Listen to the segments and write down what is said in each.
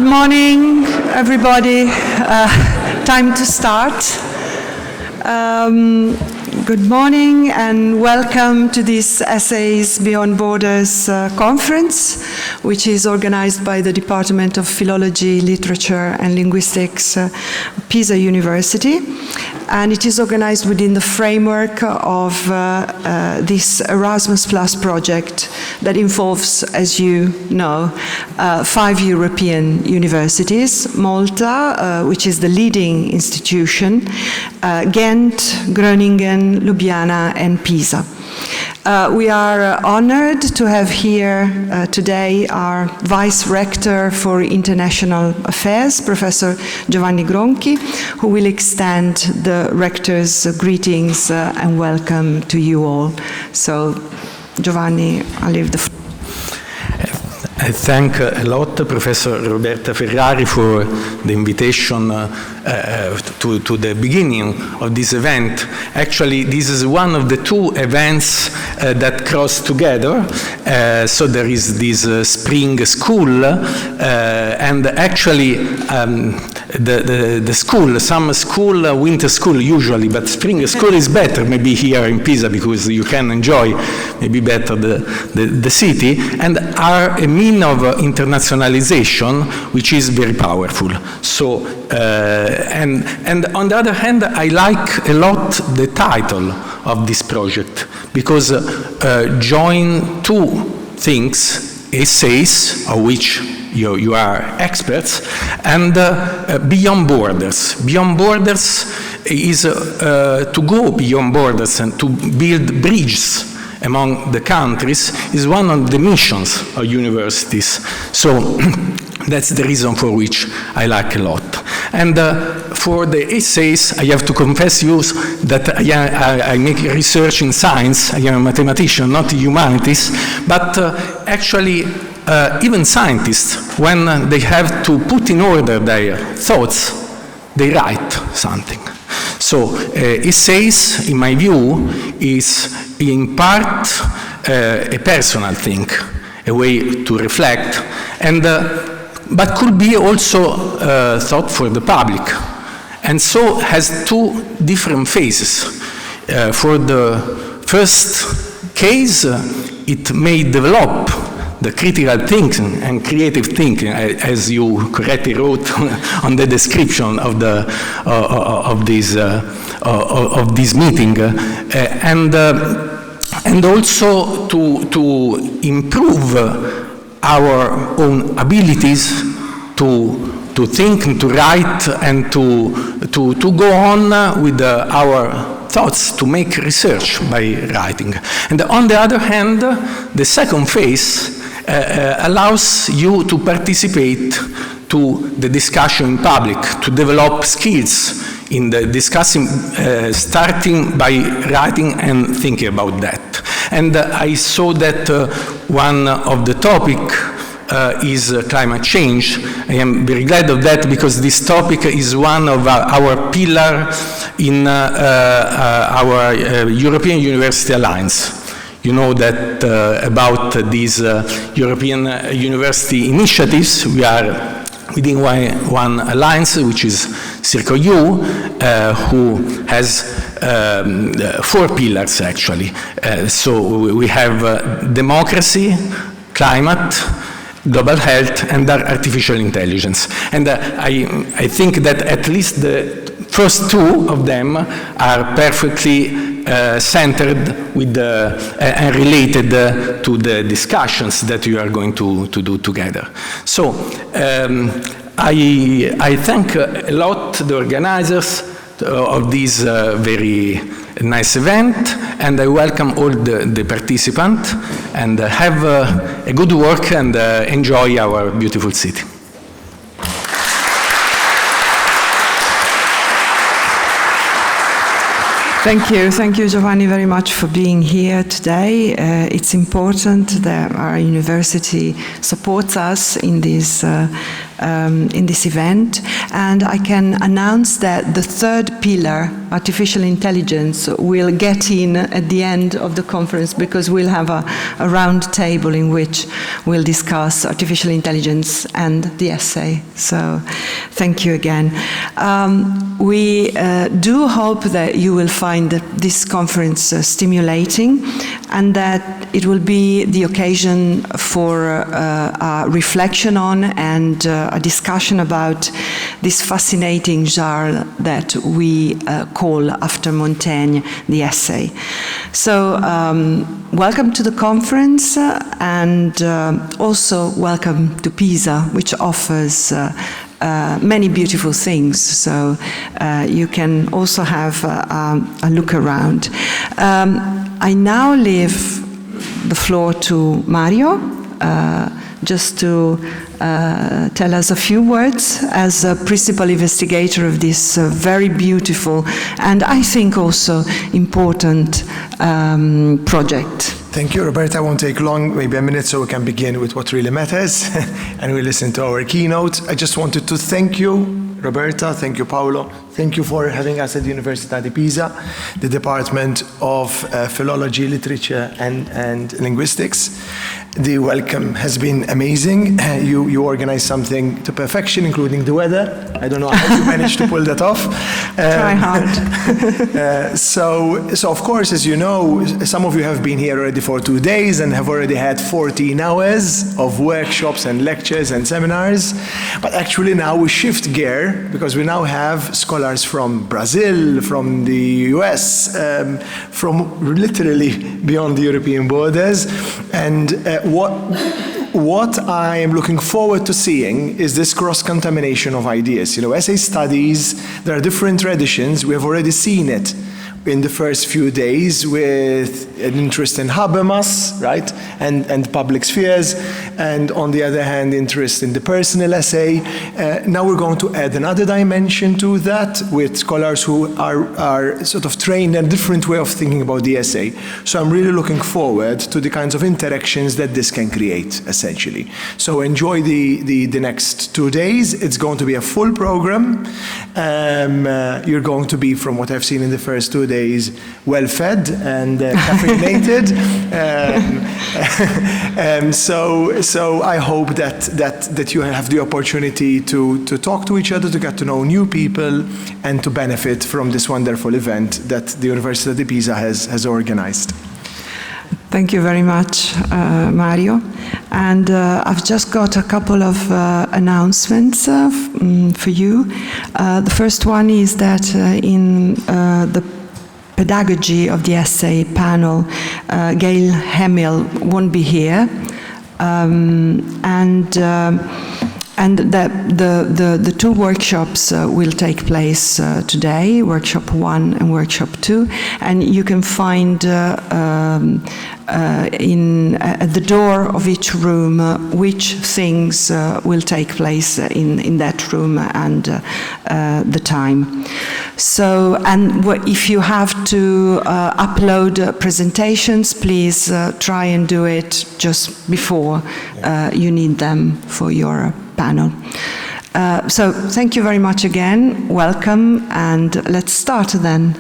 morning, everybody. Time to start. Good morning and welcome to this Essays Beyond Borders conference, which is organized by the Department of Philology, Literature and Linguistics, Pisa University. And it is organized within the framework of this Erasmus Plus project that involves, as you know, 5 European universities: Malta, which is the leading institution, Ghent, Groningen, Ljubljana, and Pisa. We are honored to have here today our Vice Rector for International Affairs, Professor Giovanni Gronchi, who will extend the Rector's greetings and welcome to you all. So, Giovanni, I'll leave the floor. I thank a lot Professor Roberta Ferrari for the invitation to the beginning of this event. Actually, this is one of the 2 events that cross together. So there is this spring school, and actually the school, summer school, winter school usually, but spring school is better maybe here in Pisa because you can enjoy maybe better the city, and are a means of internationalization which is very powerful. So and on the other hand, I like a lot the title of this project because join 2 things: essays, of which you are experts, and beyond borders. Beyond borders is to go beyond borders and to build bridges among the countries is one of the missions of universities. So that's the reason for which I like a lot. And for the essays, I have to confess you that I make research in science. I am a mathematician, not humanities, but actually even scientists, when they have to put in order their thoughts, they write something. So essays, in my view, is in part a personal thing, a way to reflect, and but could be also thought for the public, and so has 2 different phases. For the first case, it may develop the critical thinking and creative thinking, as you correctly wrote on the description of the of this meeting, and also to improve our own abilities to think and to write and to go on with our thoughts, to make research by writing. And on the other hand, the second phase allows you to participate to the discussion in public, to develop skills in the discussing, starting by writing and thinking about that. And I saw that one of the topic is climate change. I am very glad of that because this topic is one of our pillar in our European University Alliance. You know that about these European university initiatives, we are within one alliance, which is CircleU, who has 4 pillars actually. So we have democracy, climate, global health, and artificial intelligence. And I think that at least the first 2 of them are perfectly centered with and related to the discussions that you are going to do together. So I thank a lot the organizers of this very nice event, and I welcome all the participants, and have a good work and enjoy our beautiful city. Thank you, Giovanni, very much for being here today. It's important that our university supports us in this in this event. And I can announce that the third pillar, artificial intelligence, will get in at the end of the conference, because we'll have a round table in which we'll discuss artificial intelligence and the essay. So thank you again. We do hope that you will find this conference stimulating, and that it will be the occasion for a reflection on and a discussion about this fascinating genre that we call, after Montaigne, the essay. So welcome to the conference, and also welcome to Pisa, which offers many beautiful things, so you can also have a look around. I now leave the floor to Mario, just to tell us a few words as a principal investigator of this very beautiful and I think also important project. Thank you, Roberta. I won't take long, maybe a minute, so we can begin with what really matters and we listen to our keynote. I just wanted to thank you, Roberta, thank you, Paolo. Thank you for having us at the Università di Pisa, the Department of Philology, Literature and Linguistics. The welcome has been amazing. You organized something to perfection, including the weather. I don't know how you managed to pull that off. Try hard. So of course, as you know, some of you have been here already for 2 days and have already had 14 hours of workshops and lectures and seminars. But actually now we shift gear, because we now have scholars from Brazil, from the US, from literally beyond the European borders. And what I am looking forward to seeing is this cross-contamination of ideas. You know, essay studies, there are different traditions. We have already seen it in the first few days with an interest in Habermas, right, and public spheres, and on the other hand, interest in the personal essay. Now we're going to add another dimension to that with scholars who are sort of trained in a different way of thinking about the essay. So I'm really looking forward to the kinds of interactions that this can create, essentially. So enjoy the next 2 days. It's going to be a full program. You're going to be, from what I've seen in the first 2 days, well-fed and caffeinated. So I hope that you have the opportunity to talk to each other, to get to know new people, and to benefit from this wonderful event that the Università di Pisa has organized. Thank you very much, Mario. And I've just got a couple of announcements for you. The first one is that in the pedagogy of the essay panel, Gail Hamill won't be here, and the 2 workshops will take place today, workshop 1 and workshop 2, and you can find at the door of each room which things will take place in that room and the time. So, and if you have to upload presentations, please try and do it just before you need them for your panel. So thank you very much again, welcome, and let's start then.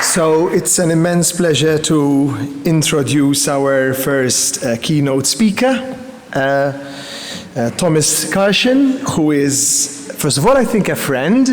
So it's an immense pleasure to introduce our first keynote speaker, Thomas Karshan, who is, first of all, I think a friend.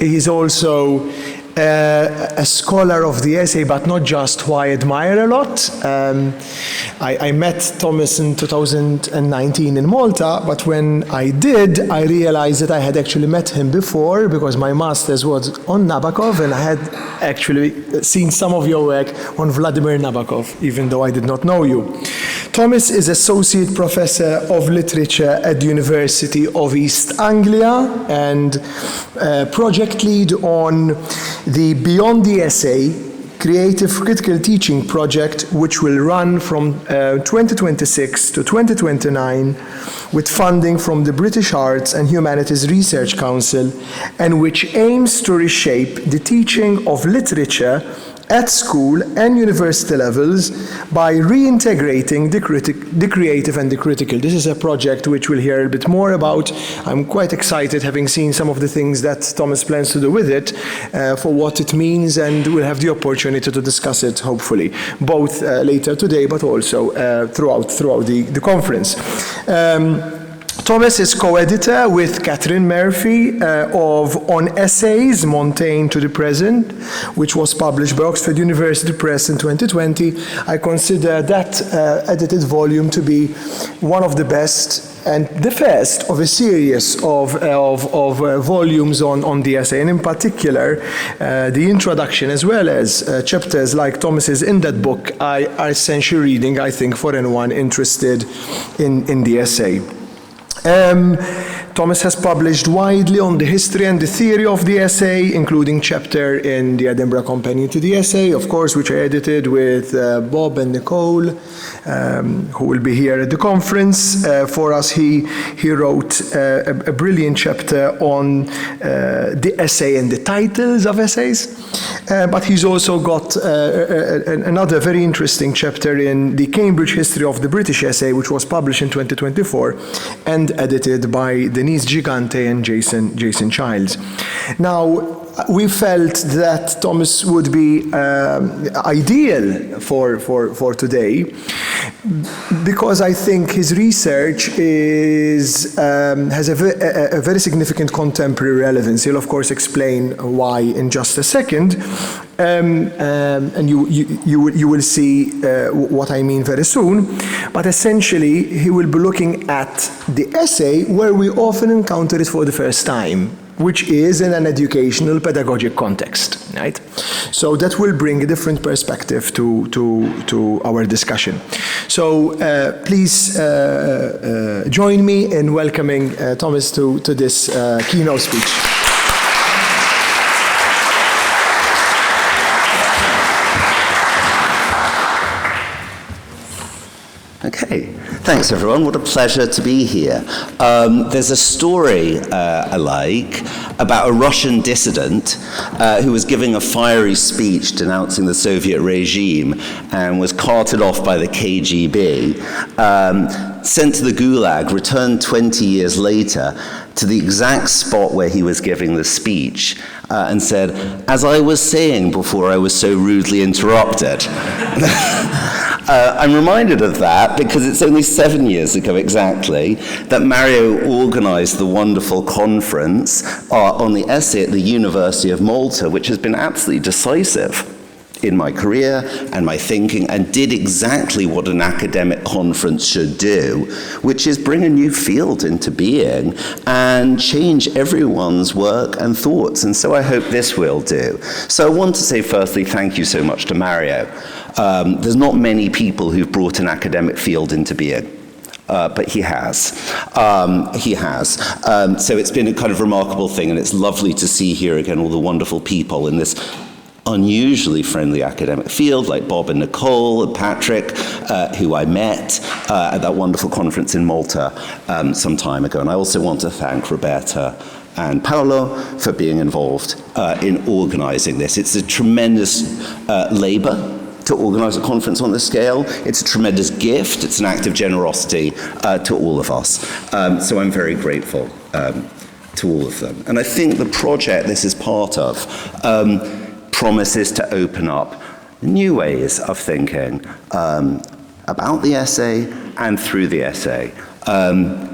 He's also a scholar of the essay, but not just, who I admire a lot. I met Thomas in 2019 in Malta, but when I did, I realized that I had actually met him before, because my master's was on Nabokov, and I had actually seen some of your work on Vladimir Nabokov, even though I did not know you. Thomas is Associate Professor of Literature at the University of East Anglia and project lead on the Beyond the Essay Creative Critical Teaching project, which will run from 2026 to 2029 with funding from the British Arts and Humanities Research Council, and which aims to reshape the teaching of literature at school and university levels by reintegrating the creative and the critical. This is a project which we'll hear a bit more about. I'm quite excited, having seen some of the things that Thomas plans to do with it, for what it means, and we'll have the opportunity to discuss it, hopefully, both later today, but also throughout the conference. Thomas is co-editor with Catherine Murphy of On Essays, Montaigne to the Present, which was published by Oxford University Press in 2020. I consider that edited volume to be one of the best and the first of a series of volumes on the essay, and in particular, the introduction as well as chapters like Thomas's in that book are essential reading, I think, for anyone interested in the essay. Thomas has published widely on the history and the theory of the essay, including chapter in the Edinburgh Companion to the Essay, of course, which I edited with Bob and Nicole, who will be here at the conference. For us, he wrote a brilliant chapter on the essay and the titles of essays, but he's also got another very interesting chapter in the Cambridge History of the British Essay, which was published in 2024 and edited by Denise Gigante and Jason Childs. Now, we felt that Thomas would be ideal for today, because I think his research has a very significant contemporary relevance. He'll of course explain why in just a second, and you will see what I mean very soon. But essentially, he will be looking at the essay where we often encounter it for the first time, which is in an educational pedagogic context, right? So that will bring a different perspective to our discussion. So please join me in welcoming Thomas to this keynote speech. Okay, thanks everyone. What a pleasure to be here. There's a story I like about a Russian dissident who was giving a fiery speech denouncing the Soviet regime and was carted off by the KGB, sent to the Gulag, returned 20 years later to the exact spot where he was giving the speech, and said, "As I was saying before I was so rudely interrupted." I'm reminded of that because it's only 7 years ago exactly that Mario organized the wonderful conference on the essay at the University of Malta, which has been absolutely decisive in my career and my thinking, and did exactly what an academic conference should do, which is bring a new field into being and change everyone's work and thoughts. And so I hope this will do. So I want to say firstly, thank you so much to Mario. There's not many people who've brought an academic field into being. But he has. So it's been a kind of remarkable thing, and it's lovely to see here again all the wonderful people in this unusually friendly academic field, like Bob and Nicole and Patrick, who I met at that wonderful conference in Malta some time ago. And I also want to thank Roberta and Paolo for being involved in organizing this. It's a tremendous labor to organize a conference on this scale. It's a tremendous gift. It's an act of generosity to all of us. So I'm very grateful to all of them. And I think the project this is part of promises to open up new ways of thinking about the essay and through the essay.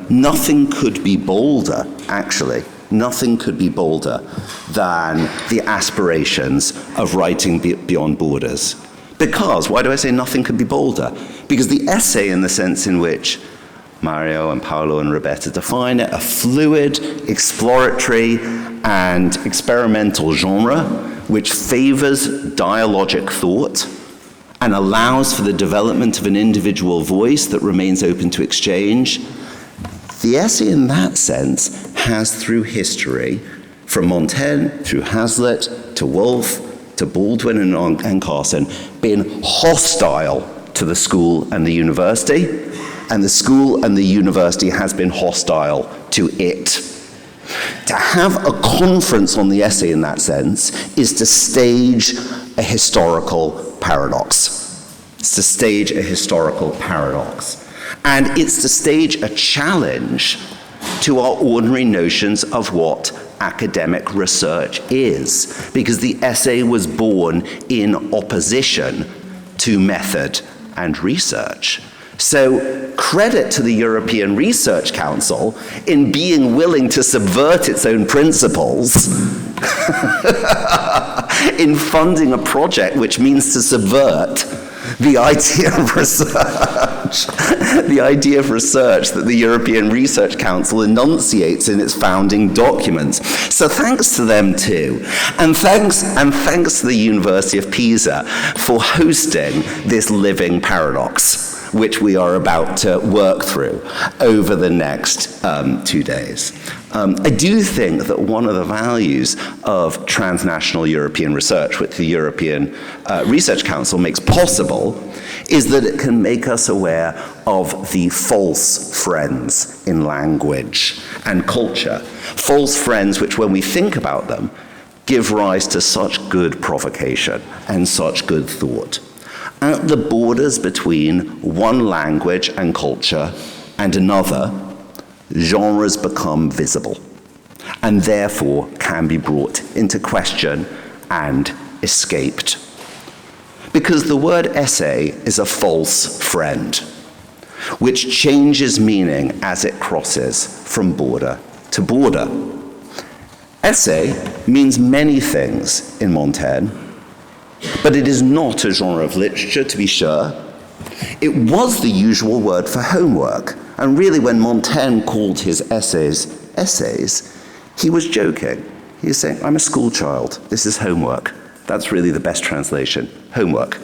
Nothing could be bolder, actually. Nothing could be bolder than the aspirations of writing beyond borders. Because, why do I say nothing could be bolder? Because the essay, in the sense in which Mario and Paolo and Roberta define it, a fluid, exploratory, and experimental genre which favors dialogic thought and allows for the development of an individual voice that remains open to exchange. The essay, in that sense, has through history, from Montaigne through Hazlitt to Woolf to Baldwin and Karshan, been hostile to the school and the university, and the school and the university has been hostile to it. To have a conference on the essay in that sense is to stage a historical paradox. It's to stage a historical paradox. And it's to stage a challenge to our ordinary notions of what academic research is, because the essay was born in opposition to method and research. So credit to the European Research Council in being willing to subvert its own principles in funding a project which means to subvert the idea of research, the idea of research that the European Research Council enunciates in its founding documents. So thanks to them too. And thanks to the University of Pisa for hosting this living paradox, which we are about to work through over the next 2 days. I do think that one of the values of transnational European research, which the European Research Council makes possible, is that it can make us aware of the false friends in language and culture. False friends which, when we think about them, give rise to such good provocation and such good thought. At the borders between one language and culture and another, genres become visible and therefore can be brought into question and escaped. Because the word essay is a false friend, which changes meaning as it crosses from border to border. Essay means many things in Montaigne, but it is not a genre of literature, to be sure. It was the usual word for homework, and really when Montaigne called his essays essays, he was joking. He was saying, I'm a school child, this is homework. That's really the best translation, homework.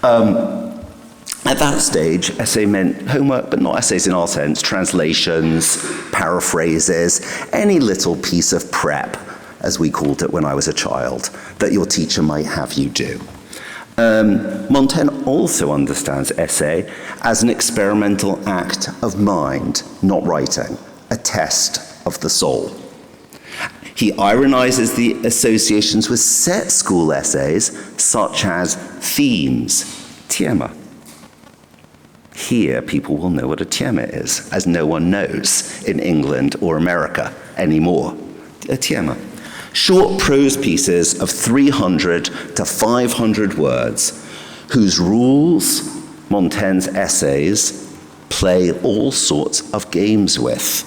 At that stage, essay meant homework, but not essays in our sense, translations, paraphrases, any little piece of prep, as we called it when I was a child, that your teacher might have you do. Montaigne also understands essay as an experimental act of mind, not writing, a test of the soul. He ironizes the associations with set school essays, such as themes, thema. Here, people will know what a thema is, as no one knows in England or America anymore. A thema. Short prose pieces of 300 to 500 words, whose rules Montaigne's essays play all sorts of games with,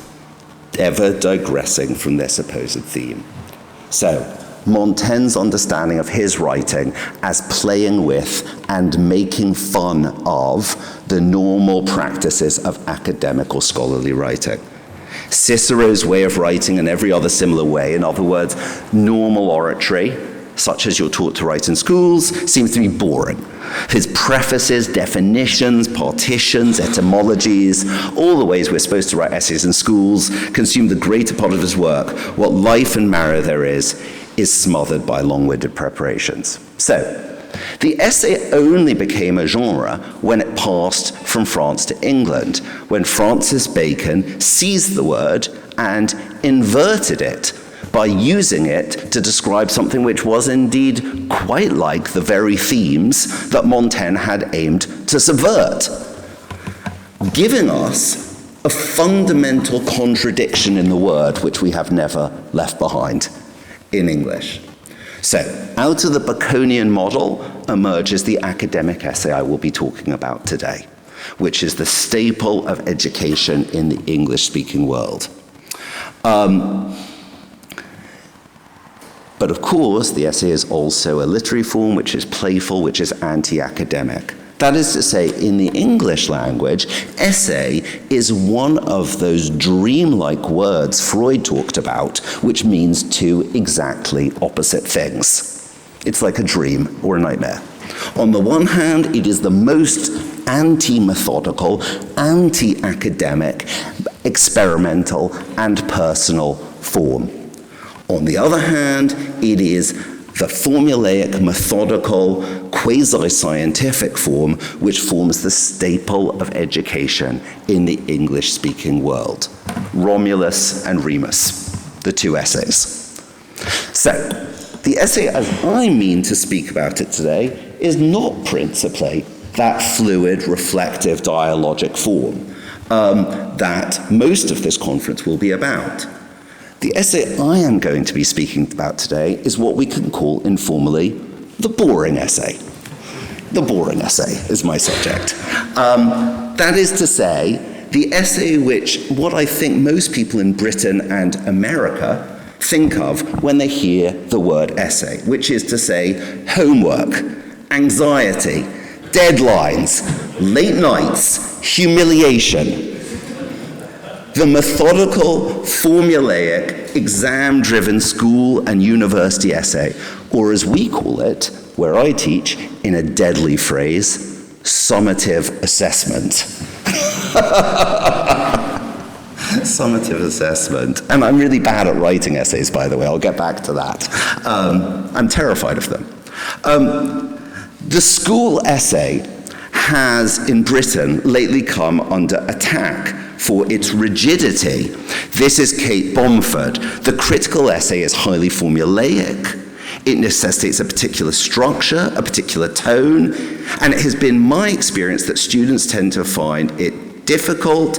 ever digressing from their supposed theme. So, Montaigne's understanding of his writing as playing with and making fun of the normal practices of academic or scholarly writing. Cicero's way of writing and every other similar way, in other words, normal oratory, such as you're taught to write in schools, seems to be boring. His prefaces, definitions, partitions, etymologies, all the ways we're supposed to write essays in schools, consume the greater part of his work. What life and marrow there is smothered by long-winded preparations. So, the essay only became a genre when it passed from France to England, when Francis Bacon seized the word and inverted it by using it to describe something which was indeed quite like the very themes that Montaigne had aimed to subvert, giving us a fundamental contradiction in the word which we have never left behind in English. So, out of the Baconian model emerges the academic essay I will be talking about today, which is the staple of education in the English-speaking world. But of course, the essay is also a literary form, which is playful, which is anti-academic. That is to say, in the English language, essay is one of those dreamlike words Freud talked about, which means two exactly opposite things. It's like a dream or a nightmare. On the one hand, it is the most anti-methodical, anti-academic, experimental, and personal form. On the other hand, it is the formulaic, methodical, quasi-scientific form which forms the staple of education in the English-speaking world. Romulus and Remus, the two essays. So, the essay as I mean to speak about it today is not principally that fluid, reflective, dialogic form that most of this conference will be about. The essay I am going to be speaking about today is what we can call informally the boring essay. The boring essay is my subject. That is to say, the essay which what I think most people in Britain and America think of when they hear the word essay, which is to say homework, anxiety, deadlines, late nights, humiliation. The methodical, formulaic, exam-driven school and university essay, or as we call it, where I teach, in a deadly phrase, summative assessment. Summative assessment. And I'm really bad at writing essays, by the way. I'll get back to that. I'm terrified of them. The school essay has, in Britain, lately come under attack for its rigidity. This is Kate Bomford. The critical essay is highly formulaic. It necessitates a particular structure, a particular tone, and it has been my experience that students tend to find it difficult,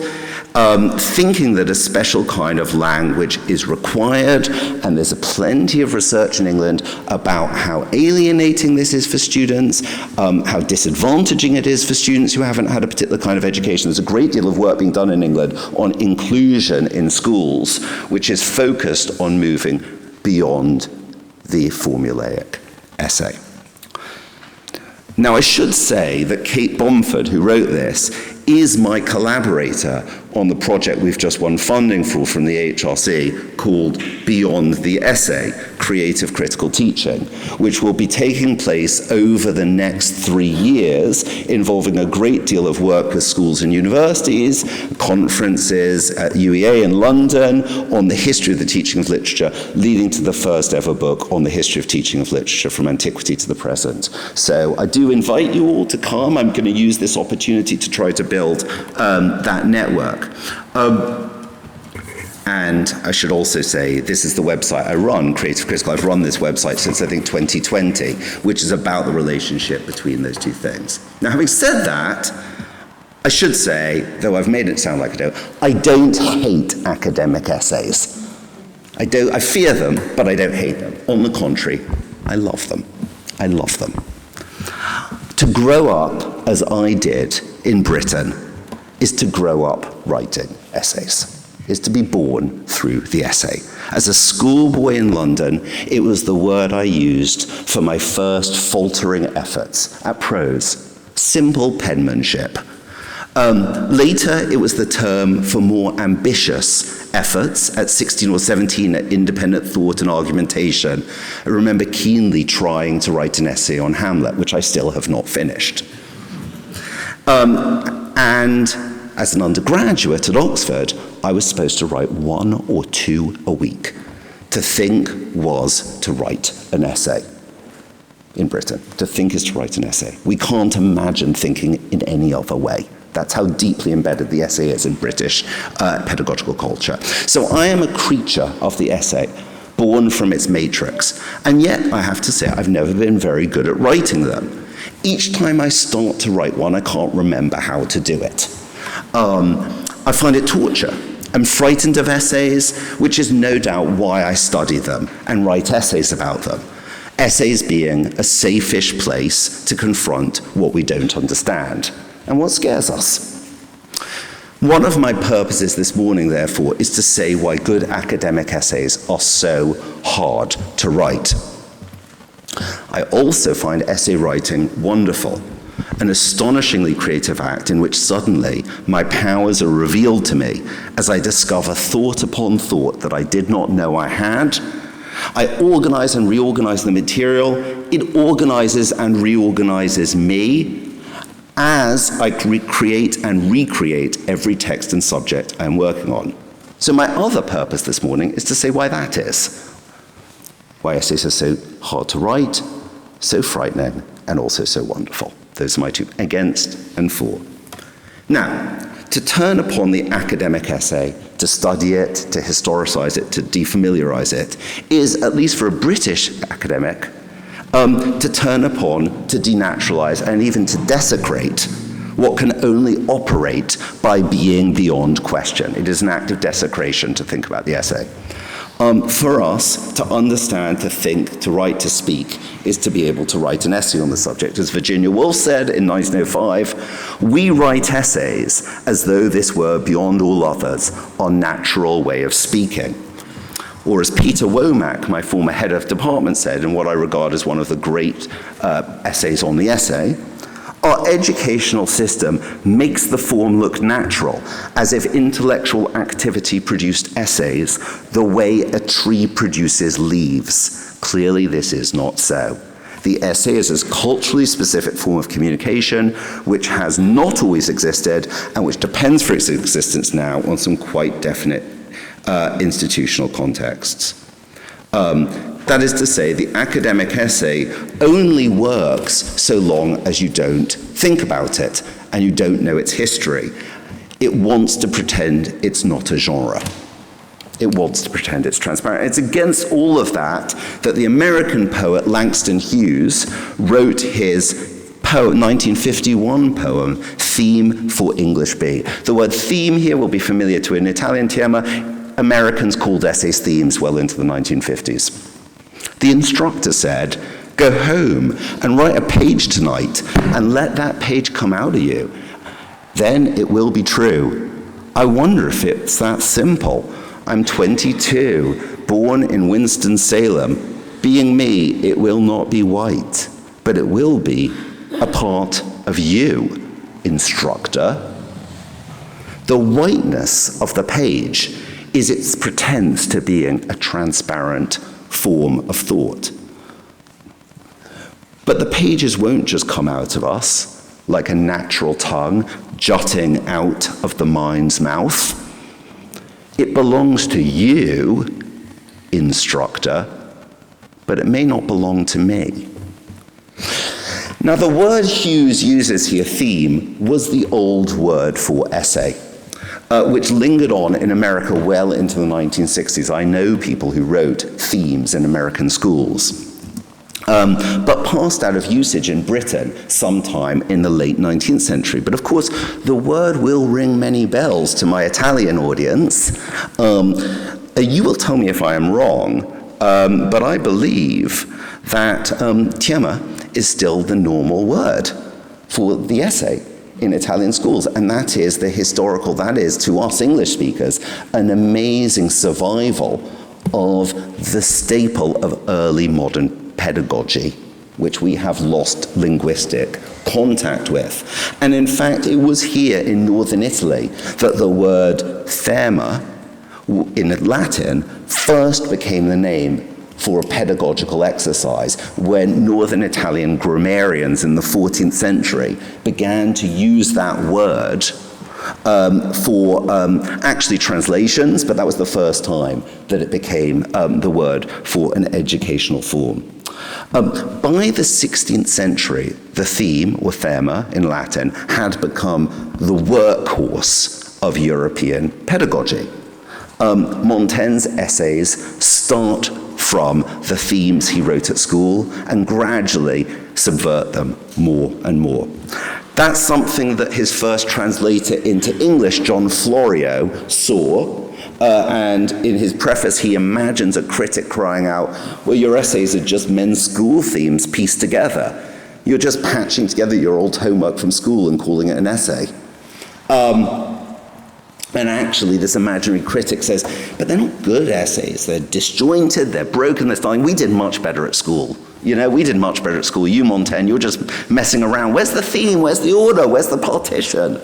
thinking that a special kind of language is required, and there's plenty of research in England about how alienating this is for students, how disadvantaging it is for students who haven't had a particular kind of education. There's a great deal of work being done in England on inclusion in schools, which is focused on moving beyond the formulaic essay. Now, I should say that Kate Bomford, who wrote this, is my collaborator on the project we've just won funding for from the HRC called Beyond the Essay, Creative Critical Teaching, which will be taking place over the next 3 years, involving a great deal of work with schools and universities, conferences at UEA in London on the history of the teaching of literature, leading to the first ever book on the history of teaching of literature from antiquity to the present. So I do invite you all to come. I'm going to use this opportunity to try to build that network. And I should also say, this is the website I run, Creative Critical. I've run this website since, I think, 2020, which is about the relationship between those two things. Now, having said that, I should say, though I've made it sound like I don't hate academic essays. I fear them, but I don't hate them. On the contrary, I love them. I love them. To grow up, as I did in Britain, is to grow up writing essays, is to be born through the essay. As a schoolboy in London, it was the word I used for my first faltering efforts at prose, simple penmanship. Later, it was the term for more ambitious efforts at 16 or 17 at independent thought and argumentation. I remember keenly trying to write an essay on Hamlet, which I still have not finished. And as an undergraduate at Oxford, I was supposed to write 1 or 2 a week. To think was to write an essay. In Britain, to think is to write an essay. We can't imagine thinking in any other way. That's how deeply embedded the essay is in British pedagogical culture. So I am a creature of the essay, born from its matrix. And yet, I have to say, I've never been very good at writing them. Each time I start to write one, I can't remember how to do it. I find it torture. I'm frightened of essays, which is no doubt why I study them and write essays about them. Essays being a safe-ish place to confront what we don't understand and what scares us. One of my purposes this morning, therefore, is to say why good academic essays are so hard to write. I also find essay writing wonderful, an astonishingly creative act in which suddenly my powers are revealed to me as I discover thought upon thought that I did not know I had. I organize and reorganize the material. It organizes and reorganizes me as I create and recreate every text and subject I'm working on. So my other purpose this morning is to say why that is. Why essays are so hard to write, so frightening, and also so wonderful. Those are my two, against and for. Now, to turn upon the academic essay, to study it, to historicize it, to defamiliarize it, is, at least for a British academic, to turn upon, to denaturalize, and even to desecrate what can only operate by being beyond question. It is an act of desecration to think about the essay. For us, to understand, to think, to write, to speak, is to be able to write an essay on the subject. As Virginia Woolf said in 1905, we write essays as though this were, beyond all others, our natural way of speaking. Or as Peter Womack, my former head of department, said in what I regard as one of the great essays on the essay, our educational system makes the form look natural, as if intellectual activity produced essays the way a tree produces leaves. Clearly, this is not so. The essay is a culturally specific form of communication which has not always existed and which depends for its existence now on some quite definite institutional contexts. That is to say, the academic essay only works so long as you don't think about it and you don't know its history. It wants to pretend it's not a genre. It wants to pretend it's transparent. It's against all of that the American poet Langston Hughes wrote his 1951 poem, Theme for English B. The word theme here will be familiar to an Italian tema. Americans called essays themes well into the 1950s. The instructor said, go home and write a page tonight and let that page come out of you. Then it will be true. I wonder if it's that simple. I'm 22, born in Winston-Salem. Being me, it will not be white, but it will be a part of you, instructor. The whiteness of the page is its pretense to being a transparent form of thought. But the pages won't just come out of us like a natural tongue jutting out of the mind's mouth. It belongs to you, instructor, but it may not belong to me. Now, the word Hughes uses here, theme, was the old word for essay, which lingered on in America well into the 1960s. I know people who wrote themes in American schools, but passed out of usage in Britain sometime in the late 19th century. But of course, the word will ring many bells to my Italian audience. You will tell me if I am wrong, but I believe that tema is still the normal word for the essay in Italian schools, and that is the historical, that is, to us English speakers, an amazing survival of the staple of early modern pedagogy, which we have lost linguistic contact with. And in fact, it was here in northern Italy that the word thema, in Latin, first became the name for a pedagogical exercise when northern Italian grammarians in the 14th century began to use that word for actually translations, but that was the first time that it became the word for an educational form. By the 16th century, the theme, or thema in Latin, had become the workhorse of European pedagogy. Montaigne's essays start from the themes he wrote at school and gradually subvert them more and more. That's something that his first translator into English, John Florio, saw, and in his preface he imagines a critic crying out, well, your essays are just men's school themes pieced together. You're just patching together your old homework from school and calling it an essay. And actually, this imaginary critic says, but they're not good essays. They're disjointed, they're broken, they're styling. We did much better at school. You know, we did much better at school. You, Montaigne, you're just messing around. Where's the theme? Where's the order? Where's the partition?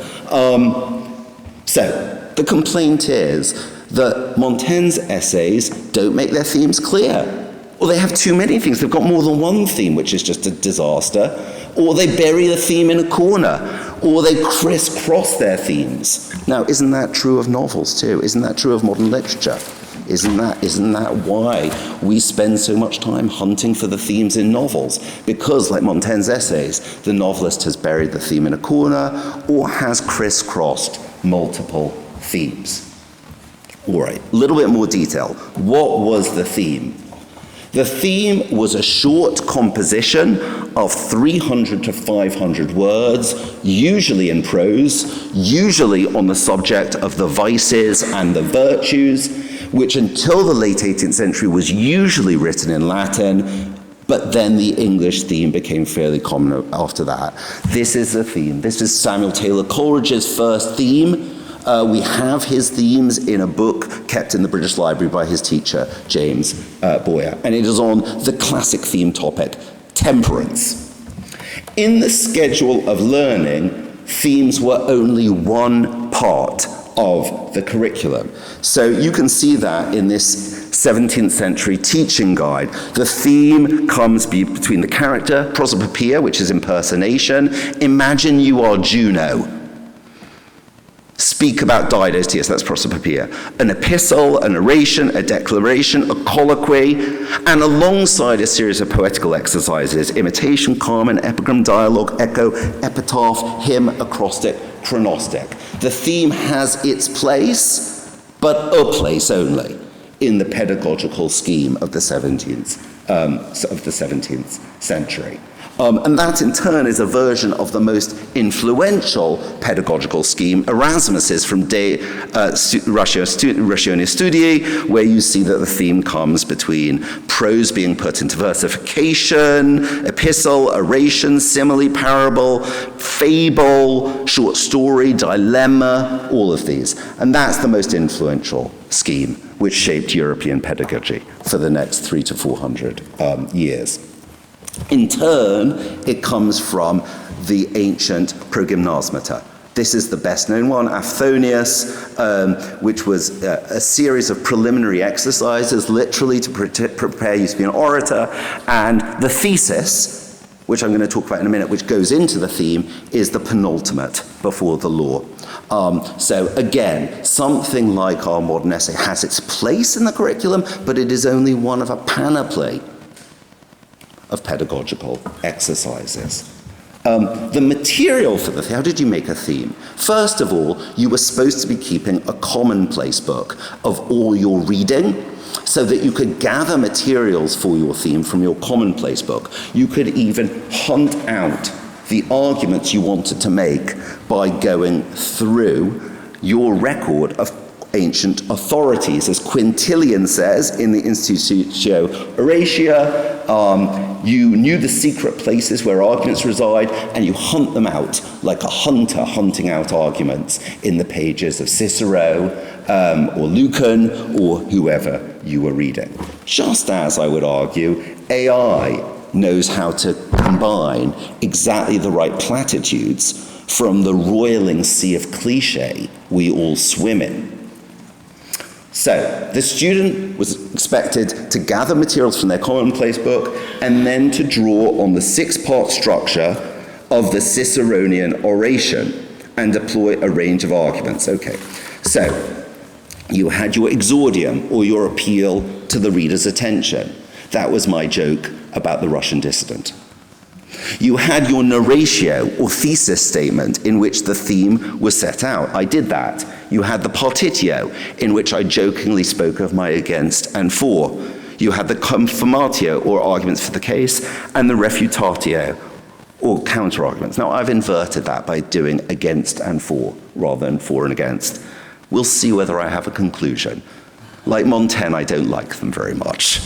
So, the complaint is that Montaigne's essays don't make their themes clear. Or they have too many themes. They've got more than one theme, which is just a disaster. Or they bury the theme in a corner. Or they crisscross their themes. Now, isn't that true of novels too? Isn't that true of modern literature? Isn't that why we spend so much time hunting for the themes in novels? Because, like Montaigne's essays, the novelist has buried the theme in a corner or has crisscrossed multiple themes. All right, a little bit more detail. What was the theme? The theme was a short composition of 300 to 500 words, usually in prose, usually on the subject of the vices and the virtues, which until the late 18th century was usually written in Latin, but then the English theme became fairly common after that. This is the theme. This is Samuel Taylor Coleridge's first theme. We have his themes in a book kept in the British Library by his teacher, James Boyer. And it is on the classic theme topic, temperance. In the schedule of learning, themes were only one part of the curriculum. So you can see that in this 17th century teaching guide. The theme comes between the character, prosopopoeia, which is impersonation. Imagine you are Juno. Speak about Didos to us, that's prosopopoeia. An epistle, an oration, a declaration, a colloquy, and alongside a series of poetical exercises, imitation, carmen, epigram, dialogue, echo, epitaph, hymn, acrostic, chronostic. The theme has its place, but a place only in the pedagogical scheme of the 17th century. And that in turn is a version of the most influential pedagogical scheme, Erasmus's from De Ratione Studii, where you see that the theme comes between prose being put into versification, epistle, oration, simile, parable, fable, short story, dilemma, all of these. And that's the most influential scheme which shaped European pedagogy for the next 300 to 400 years. In turn, it comes from the ancient progymnasmata. This is the best known one, Aphthonius, which was a series of preliminary exercises, literally to prepare you to be an orator. And the thesis, which I'm going to talk about in a minute, which goes into the theme, is the penultimate before the law. So again, something like our modern essay has its place in the curriculum, but it is only one of a panoply of pedagogical exercises. The material for the theme, how did you make a theme? First of all, you were supposed to be keeping a commonplace book of all your reading so that you could gather materials for your theme from your commonplace book. You could even hunt out the arguments you wanted to make by going through your record of ancient authorities. As Quintilian says in the Institutio Horatia, you knew the secret places where arguments reside, and you hunt them out like a hunter hunting out arguments in the pages of Cicero or Lucan or whoever you were reading. Just as, I would argue, AI knows how to combine exactly the right platitudes from the roiling sea of cliché we all swim in. So, the student was expected to gather materials from their commonplace book and then to draw on the six-part structure of the Ciceronian oration and deploy a range of arguments. Okay, so you had your exordium, or your appeal to the reader's attention. That was my joke about the Russian dissident. You had your narratio, or thesis statement, in which the theme was set out. I did that. You had the partitio, in which I jokingly spoke of my against and for. You had the confirmatio, or arguments for the case, and the refutatio, or counter-arguments. Now, I've inverted that by doing against and for, rather than for and against. We'll see whether I have a conclusion. Like Montaigne, I don't like them very much.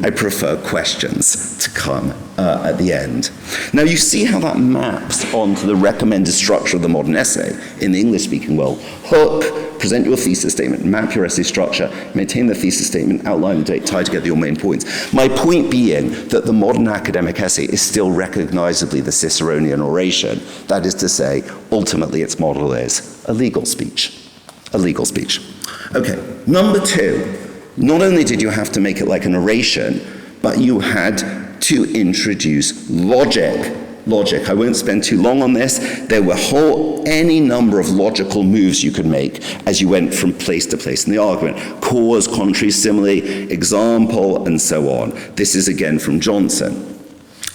I prefer questions to come at the end. Now, you see how that maps onto the recommended structure of the modern essay in the English-speaking world. Hook, present your thesis statement, map your essay structure, maintain the thesis statement, outline the date, tie together your main points. My point being that the modern academic essay is still recognizably the Ciceronian oration. That is to say, ultimately its model is a legal speech. A legal speech. Okay, number two. Not only did you have to make it like an oration, but you had to introduce logic. Logic, I won't spend too long on this. There were any number of logical moves you could make as you went from place to place in the argument. Cause, contrary, simile, example, and so on. This is again from Johnson.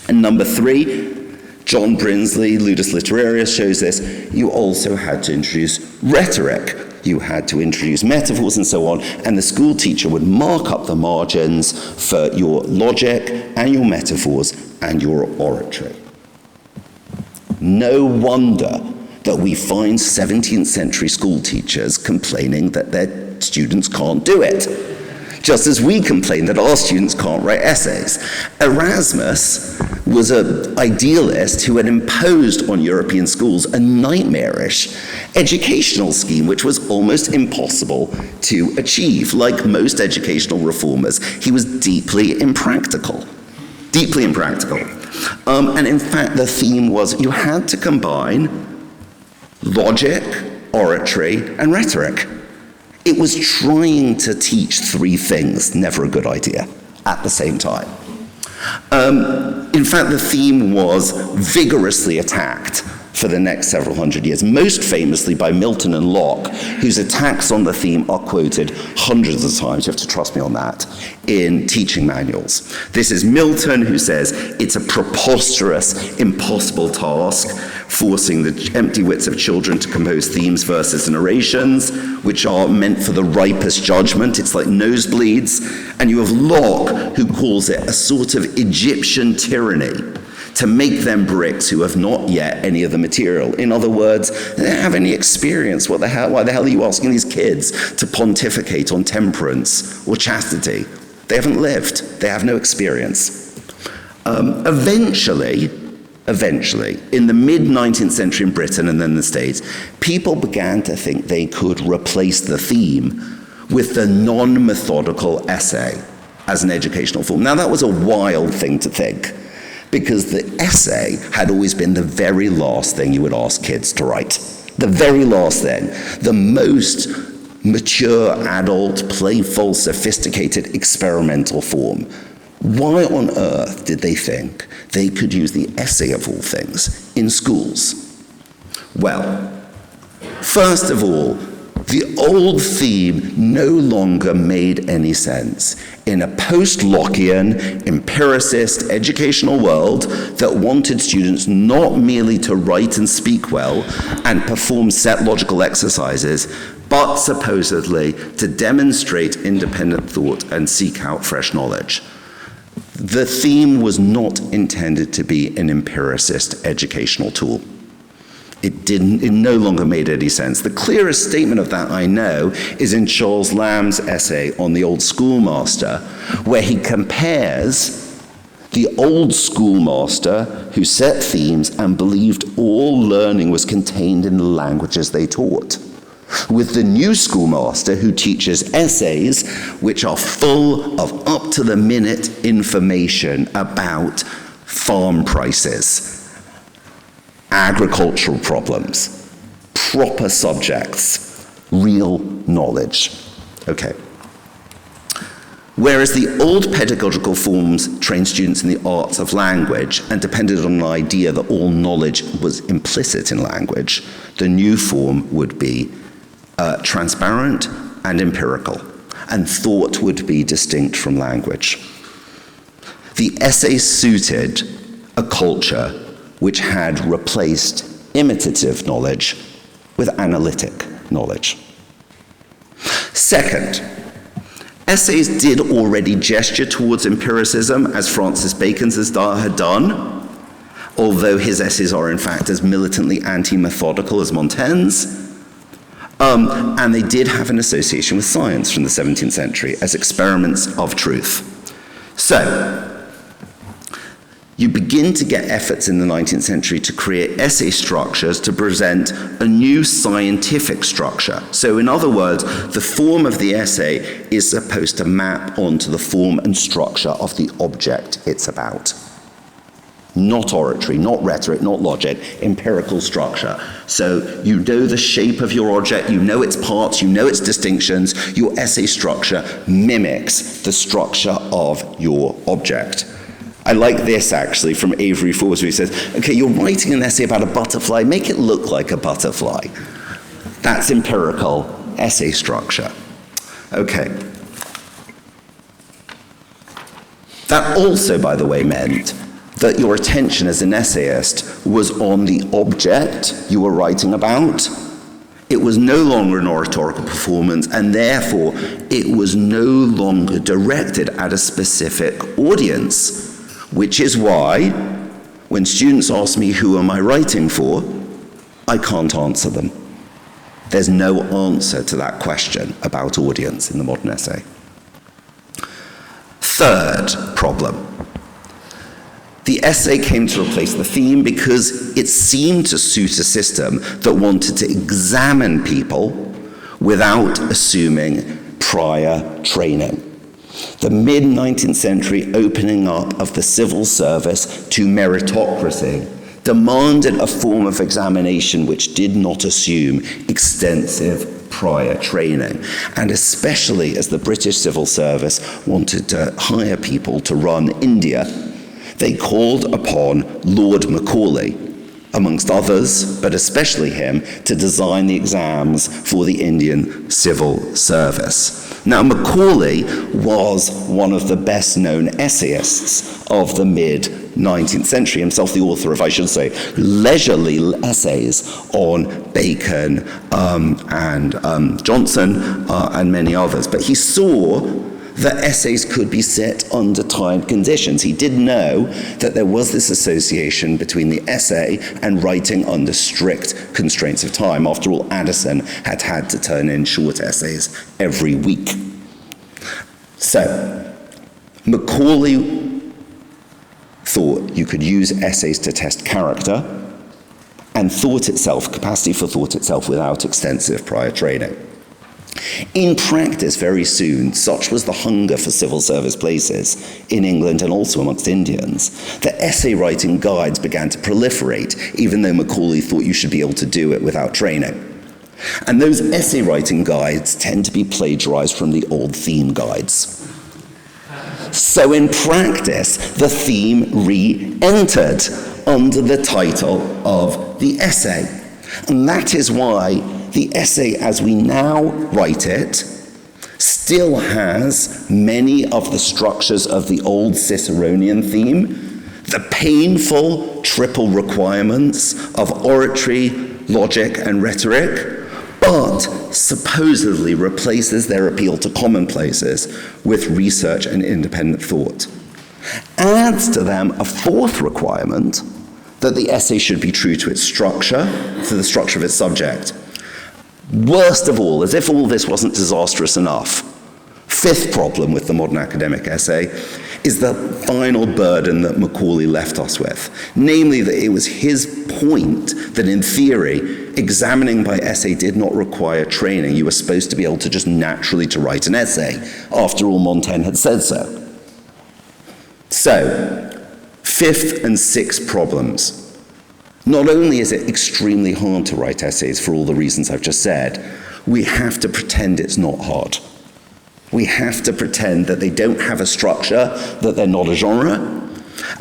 And number three, John Brinsley, Ludus Literarius, shows this. You also had to introduce rhetoric. You had to introduce metaphors and so on, and the school teacher would mark up the margins for your logic and your metaphors and your oratory. No wonder that we find 17th century school teachers complaining that their students can't do it, just as we complain that our students can't write essays. Erasmus was an idealist who had imposed on European schools a nightmarish educational scheme which was almost impossible to achieve. Like most educational reformers, he was deeply impractical. Deeply impractical. And in fact, the theme was you had to combine logic, oratory, and rhetoric. It was trying to teach three things, never a good idea, at the same time. In fact, the theme was vigorously attacked for the next several hundred years, most famously by Milton and Locke, whose attacks on the theme are quoted hundreds of times, you have to trust me on that, in teaching manuals. This is Milton, who says, it's a preposterous, impossible task, forcing the empty wits of children to compose themes, verses, and orations, which are meant for the ripest judgment. It's like nosebleeds. And you have Locke, who calls it a sort of Egyptian tyranny, to make them bricks who have not yet any of the material. In other words, they don't have any experience. Why the hell are you asking these kids to pontificate on temperance or chastity? They haven't lived. They have no experience. Eventually, in the mid-19th century in Britain and then the States, people began to think they could replace the theme with the non-methodical essay as an educational form. Now, that was a wild thing to think, because the essay had always been the very last thing you would ask kids to write. The very last thing. The most mature, adult, playful, sophisticated, experimental form. Why on earth did they think they could use the essay of all things in schools? Well, first of all, the old theme no longer made any sense in a post-Lockean, empiricist educational world that wanted students not merely to write and speak well and perform set logical exercises, but supposedly to demonstrate independent thought and seek out fresh knowledge. The theme was not intended to be an empiricist educational tool. It no longer made any sense. The clearest statement of that I know is in Charles Lamb's essay on the old schoolmaster, where he compares the old schoolmaster who set themes and believed all learning was contained in the languages they taught, with the new schoolmaster who teaches essays which are full of up-to-the-minute information about farm prices, agricultural problems, proper subjects, real knowledge. Okay. Whereas the old pedagogical forms trained students in the arts of language and depended on an idea that all knowledge was implicit in language, the new form would be transparent and empirical, and thought would be distinct from language. The essay suited a culture which had replaced imitative knowledge with analytic knowledge. Second, essays did already gesture towards empiricism, as Francis Bacon's had done, although his essays are in fact as militantly anti-methodical as Montaigne's. And they did have an association with science from the 17th century as experiments of truth. So, you begin to get efforts in the 19th century to create essay structures to present a new scientific structure. So in other words, the form of the essay is supposed to map onto the form and structure of the object it's about. Not oratory, not rhetoric, not logic, empirical structure. So you know the shape of your object, you know its parts, you know its distinctions. Your essay structure mimics the structure of your object. I like this, actually, from Avery Forbes, where he says, okay, you're writing an essay about a butterfly, make it look like a butterfly. That's empirical essay structure. Okay. That also, by the way, meant that your attention as an essayist was on the object you were writing about. It was no longer an oratorical performance, and therefore it was no longer directed at a specific audience, which is why when students ask me, who am I writing for, I can't answer them. There's no answer to that question about audience in the modern essay. Third problem. The essay came to replace the theme because it seemed to suit a system that wanted to examine people without assuming prior training. The mid-19th century opening up of the civil service to meritocracy demanded a form of examination which did not assume extensive prior training, and especially as the British civil service wanted to hire people to run India, they called upon Lord Macaulay, amongst others, but especially him, to design the exams for the Indian civil service. Now, Macaulay was one of the best-known essayists of the mid-19th century, himself the author of, I should say, leisurely essays on Bacon and Johnson and many others. But he saw that essays could be set under timed conditions. He did know that there was this association between the essay and writing under strict constraints of time. After all, Addison had had to turn in short essays every week. So, Macaulay thought you could use essays to test character and capacity for thought itself without extensive prior training. In practice, very soon, such was the hunger for civil service places in England and also amongst Indians, that essay writing guides began to proliferate, even though Macaulay thought you should be able to do it without training. And those essay writing guides tend to be plagiarized from the old theme guides. So in practice, the theme re-entered under the title of the essay. And that is why the essay as we now write it still has many of the structures of the old Ciceronian theme, the painful triple requirements of oratory, logic, and rhetoric, but supposedly replaces their appeal to commonplaces with research and independent thought. Adds to them a fourth requirement, that the essay should be true to its structure, to the structure of its subject. Worst of all, as if all this wasn't disastrous enough, fifth problem with the modern academic essay is the final burden that Macaulay left us with, namely that it was his point that in theory, examining by essay did not require training. You were supposed to be able to just naturally to write an essay. After all, Montaigne had said so. So, fifth and sixth problems. Not only is it extremely hard to write essays for all the reasons I've just said, we have to pretend it's not hard. We have to pretend that they don't have a structure, that they're not a genre,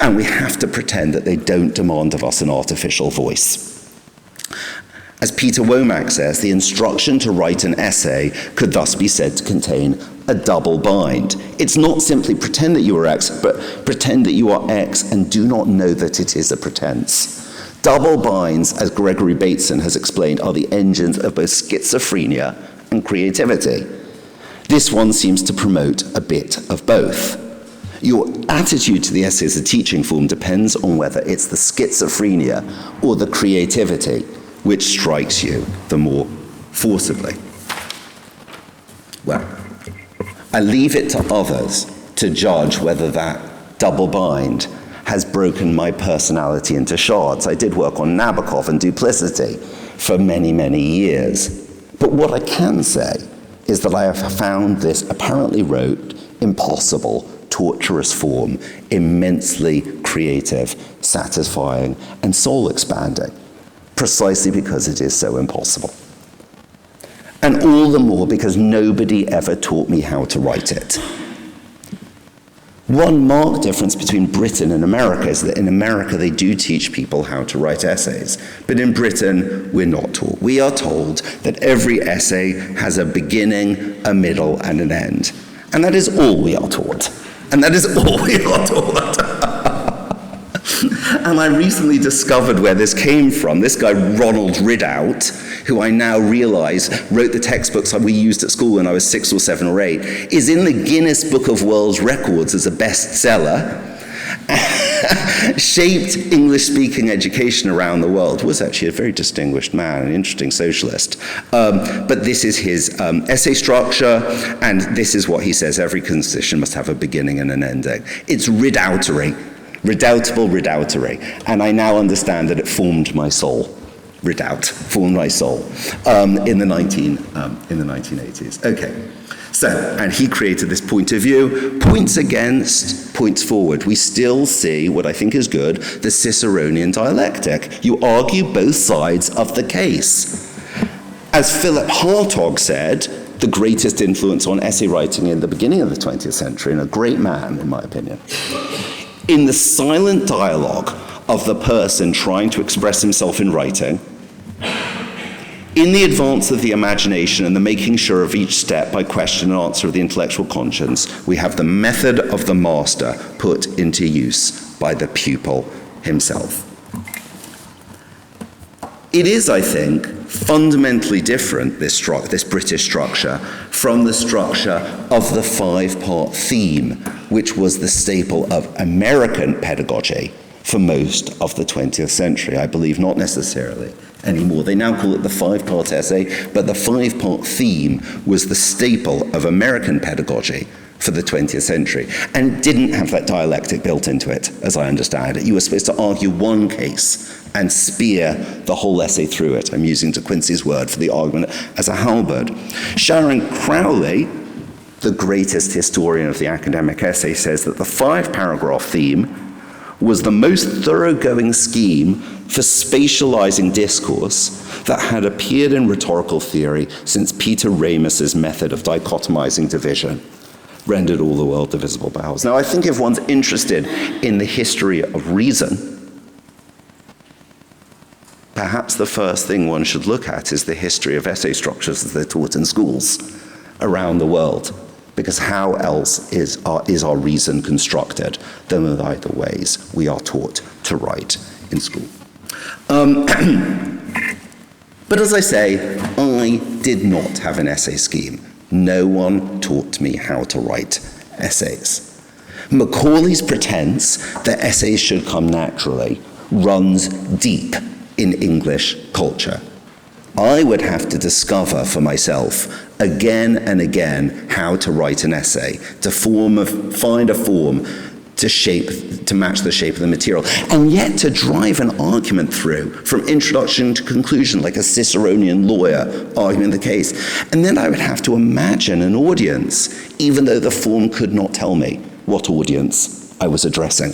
and we have to pretend that they don't demand of us an artificial voice. As Peter Womack says, the instruction to write an essay could thus be said to contain a double bind. It's not simply pretend that you are X, but pretend that you are X and do not know that it is a pretense. Double binds, as Gregory Bateson has explained, are the engines of both schizophrenia and creativity. This one seems to promote a bit of both. Your attitude to the essay as a teaching form depends on whether it's the schizophrenia or the creativity which strikes you the more forcibly. Well, I leave it to others to judge whether that double bind has broken my personality into shards. I did work on Nabokov and duplicity for many, many years. But what I can say is that I have found this apparently rote, impossible, torturous form immensely creative, satisfying, and soul-expanding, precisely because it is so impossible. And all the more because nobody ever taught me how to write it. One marked difference between Britain and America is that in America they do teach people how to write essays, but in Britain we're not taught. We are told that every essay has a beginning, a middle, and an end. And that is all we are taught. And that is all we are taught. And I recently discovered where this came from. This guy, Ronald Ridout, who I now realize wrote the textbooks we used at school when I was 6 or 7 or 8, is in the Guinness Book of World Records as a bestseller. Shaped English-speaking education around the world. Was actually a very distinguished man, an interesting socialist. But this is his essay structure, and this is what he says: every constitution must have a beginning and an ending. It's Ridoutery, redoubtable Ridoutery, and I now understand that it formed my soul. Redoubt formed my soul in the 1980s. Okay. So, and he created this point of view, points against, points forward. We still see, what I think is good, the Ciceronian dialectic. You argue both sides of the case. As Philip Hartog said, the greatest influence on essay writing in the beginning of the 20th century, and a great man, in my opinion, in the silent dialogue of the person trying to express himself in writing, in the advance of the imagination and the making sure of each step by question and answer of the intellectual conscience, we have the method of the master put into use by the pupil himself. It is, I think, fundamentally different, this British structure, from the structure of the 5-part theme, which was the staple of American pedagogy for most of the 20th century. I believe not necessarily anymore. They now call it the 5-part essay, but the 5-part theme was the staple of American pedagogy for the 20th century, and didn't have that dialectic built into it, as I understand it. You were supposed to argue one case and spear the whole essay through it. I'm using De Quincey's word for the argument as a halberd. Sharon Crowley, the greatest historian of the academic essay, says that the 5-paragraph theme was the most thoroughgoing scheme for spatializing discourse that had appeared in rhetorical theory since Peter Ramus's method of dichotomizing division rendered all the world divisible by holes. Now, I think if one's interested in the history of reason, perhaps the first thing one should look at is the history of essay structures as they're taught in schools around the world. Because how else is our reason constructed than with either ways we are taught to write in school? But as I say, I did not have an essay scheme. No one taught me how to write essays. Macaulay's pretense that essays should come naturally runs deep in English culture. I would have to discover for myself again and again how to write an essay, to find a form to match the shape of the material, and yet to drive an argument through from introduction to conclusion like a Ciceronian lawyer arguing the case. And then I would have to imagine an audience, even though the form could not tell me what audience I was addressing.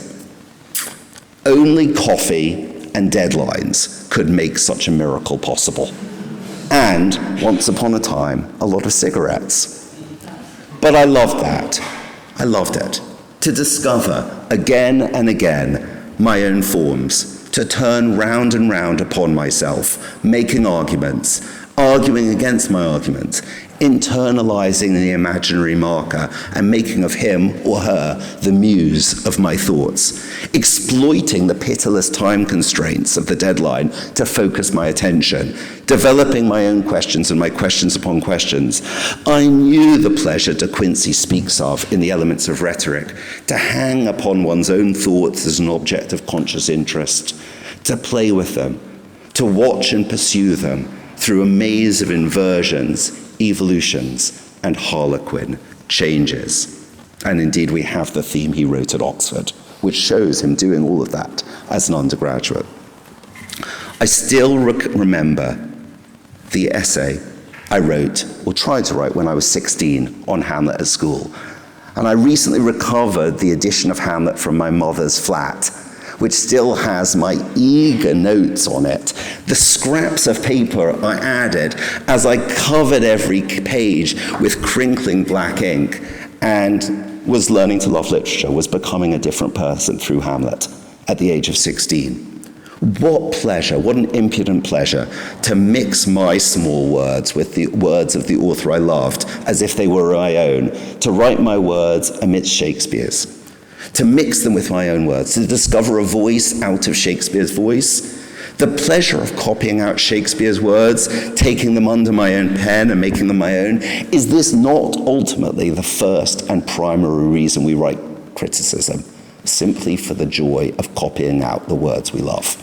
Only coffee and deadlines could make such a miracle possible. And, once upon a time, a lot of cigarettes. But I loved that. I loved it. To discover again and again my own forms, to turn round and round upon myself, making arguments, arguing against my arguments, internalizing the imaginary marker and making of him or her the muse of my thoughts, exploiting the pitiless time constraints of the deadline to focus my attention, developing my own questions and my questions upon questions. I knew the pleasure De Quincey speaks of in the Elements of Rhetoric, to hang upon one's own thoughts as an object of conscious interest, to play with them, to watch and pursue them through a maze of inversions, evolutions, and harlequin changes. And indeed, we have the theme he wrote at Oxford, which shows him doing all of that as an undergraduate. I still remember the essay I wrote, or tried to write, when I was 16 on Hamlet at school. And I recently recovered the edition of Hamlet from my mother's flat, which still has my eager notes on it, the scraps of paper I added as I covered every page with crinkling black ink, and was learning to love literature, was becoming a different person through Hamlet at the age of 16. What pleasure, what an impudent pleasure, to mix my small words with the words of the author I loved as if they were my own, to write my words amidst Shakespeare's, to mix them with my own words, to discover a voice out of Shakespeare's voice. The pleasure of copying out Shakespeare's words, taking them under my own pen and making them my own, is this not ultimately the first and primary reason we write criticism? Simply for the joy of copying out the words we love.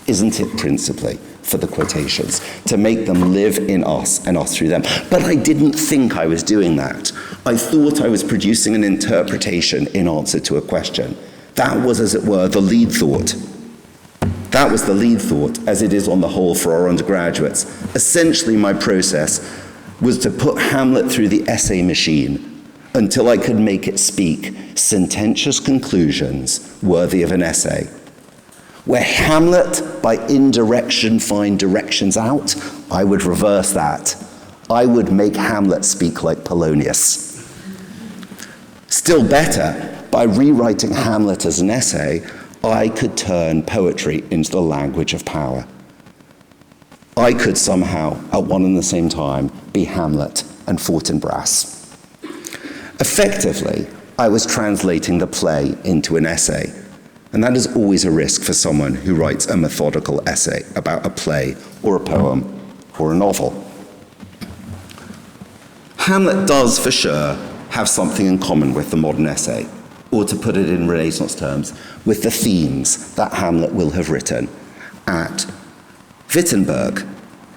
Isn't it principally for the quotations, to make them live in us and us through them? But I didn't think I was doing that. I thought I was producing an interpretation in answer to a question. That was, as it were, the lead thought. That was the lead thought, as it is on the whole for our undergraduates. Essentially, my process was to put Hamlet through the essay machine until I could make it speak sententious conclusions worthy of an essay. Where Hamlet, by indirection, find directions out, I would reverse that. I would make Hamlet speak like Polonius. Still better, by rewriting Hamlet as an essay, I could turn poetry into the language of power. I could somehow, at one and the same time, be Hamlet and Fortinbras. Effectively, I was translating the play into an essay, and that is always a risk for someone who writes a methodical essay about a play or a poem or a novel. Hamlet does, for sure, have something in common with the modern essay, or to put it in Renaissance terms, with the themes that Hamlet will have written at Wittenberg.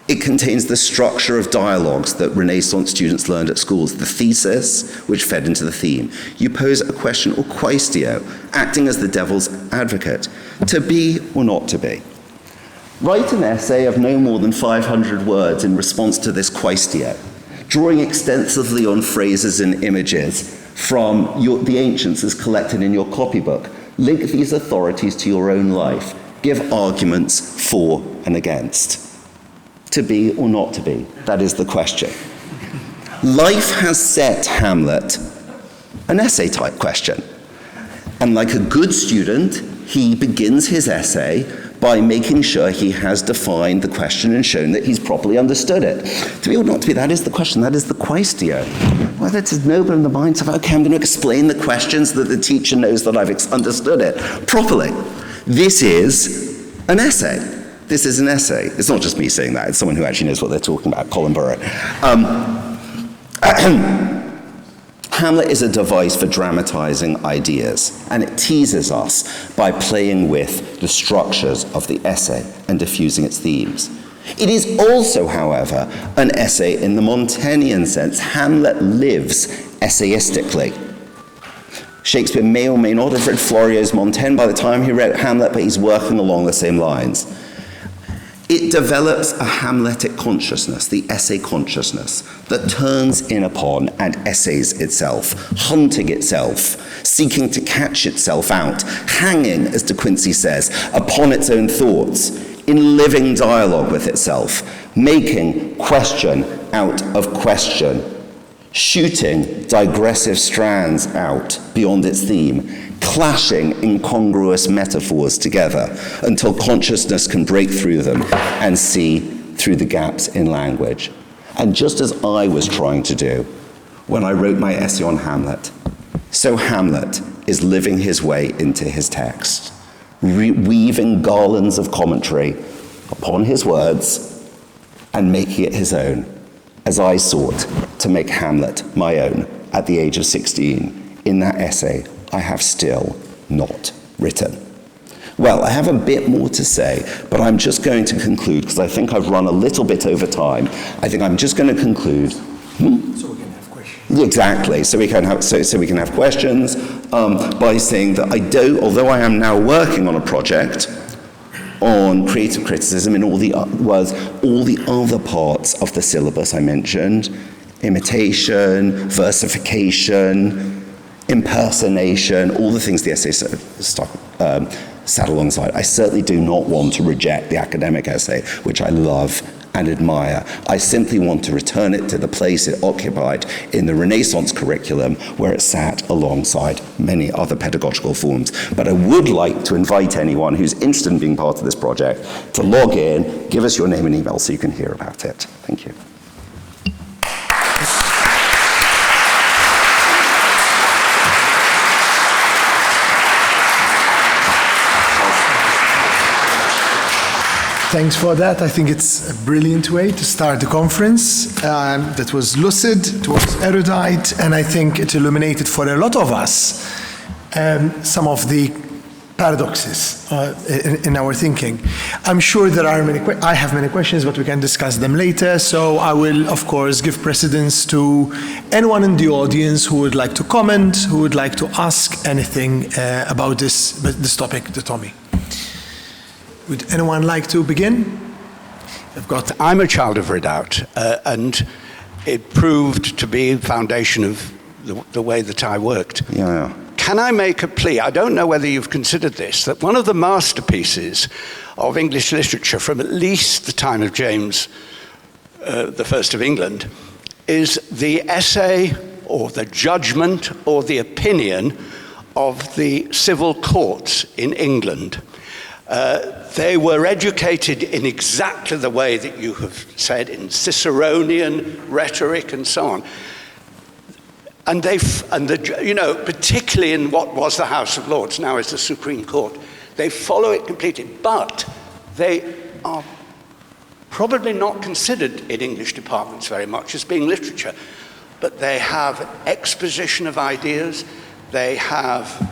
It contains the structure of dialogues that Renaissance students learned at schools, the thesis, which fed into the theme. You pose a question, or quaestio, acting as the devil's advocate, to be or not to be. Write an essay of no more than 500 words in response to this quaestio, drawing extensively on phrases and images from the ancients as collected in your copybook. Link these authorities to your own life. Give arguments for and against. To be or not to be, that is the question. Life has set Hamlet an essay-type question. And like a good student, he begins his essay by making sure he has defined the question and shown that he's properly understood it. To be or not to be, that is the question, that is the quaestio. Whether it's noble in the mind of, okay, I'm going to explain the question so that the teacher knows that I've understood it properly. This is an essay. This is an essay. It's not just me saying that, it's someone who actually knows what they're talking about, Colin Burrow. Hamlet is a device for dramatizing ideas, and it teases us by playing with the structures of the essay and diffusing its themes. It is also, however, an essay in the Montaignian sense. Hamlet lives essayistically. Shakespeare may or may not have read Florio's Montaigne by the time he wrote Hamlet, but he's working along the same lines. It develops a Hamletic consciousness, the essay consciousness, that turns in upon and essays itself, hunting itself, seeking to catch itself out, hanging, as De Quincey says, upon its own thoughts, in living dialogue with itself, making question out of question, shooting digressive strands out beyond its theme, clashing incongruous metaphors together until consciousness can break through them and see through the gaps in language. And just as I was trying to do when I wrote my essay on Hamlet, so Hamlet is living his way into his text, weaving garlands of commentary upon his words and making it his own, as I sought to make Hamlet my own at the age of 16 in that essay I have still not written. Well, I have a bit more to say, but I'm just going to conclude, because I think I've run a little bit over time. I think I'm just going to conclude. So we can have questions. Exactly, so we can have questions by saying that although I am now working on a project on creative criticism in all the other parts of the syllabus I mentioned, imitation, versification, impersonation, all the things the essay sat alongside. I certainly do not want to reject the academic essay, which I love and admire. I simply want to return it to the place it occupied in the Renaissance curriculum, where it sat alongside many other pedagogical forms. But I would like to invite anyone who's interested in being part of this project to log in, give us your name and email so you can hear about it. Thank you. Thanks for that. I think it's a brilliant way to start the conference. That was lucid, it was erudite, and I think it illuminated for a lot of us some of the paradoxes in our thinking. I'm sure there are I have many questions, but we can discuss them later. So I will, of course, give precedence to anyone in the audience who would like to comment, who would like to ask anything about this topic to Tommy. Would anyone like to begin? I'm a child of redoubt, and it proved to be the foundation of the way that I worked. Yeah. Can I make a plea? I don't know whether you've considered this, that one of the masterpieces of English literature from at least the time of James I of England is the essay or the judgment or the opinion of the civil courts in England. They were educated in exactly the way that you have said, in Ciceronian rhetoric and so on. And particularly in what was the House of Lords, now is the Supreme Court, they follow it completely. But they are probably not considered in English departments very much as being literature. But they have an exposition of ideas, they have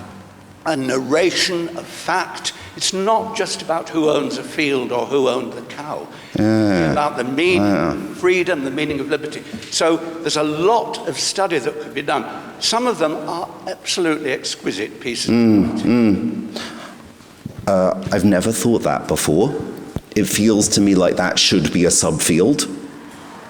a narration of fact. It's not just about who owns a field or who owned the cow. It's about the meaning, freedom, the meaning of liberty. So there's a lot of study that could be done. Some of them are absolutely exquisite pieces of writing. I've never thought that before. It feels to me like that should be a subfield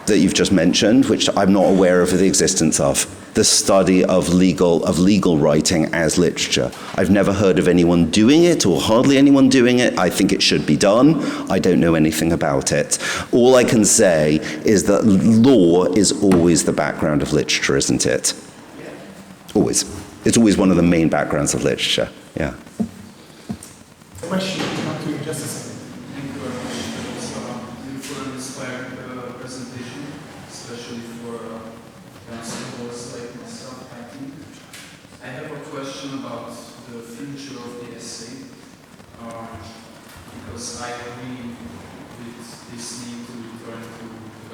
that you've just mentioned, which I'm not aware of the existence of. The study of legal writing as literature. I've never heard of anyone doing it, or hardly anyone doing it. I think it should be done. I don't know anything about it. All I can say is that law is always the background of literature, isn't it? Always. It's always one of the main backgrounds of literature. Yeah. Question, not to just a second. Thank you very much. It was a beautiful and inspired presentation, especially for scholars like myself, I think. I have a question about the future of the essay, because I agree with this need to return to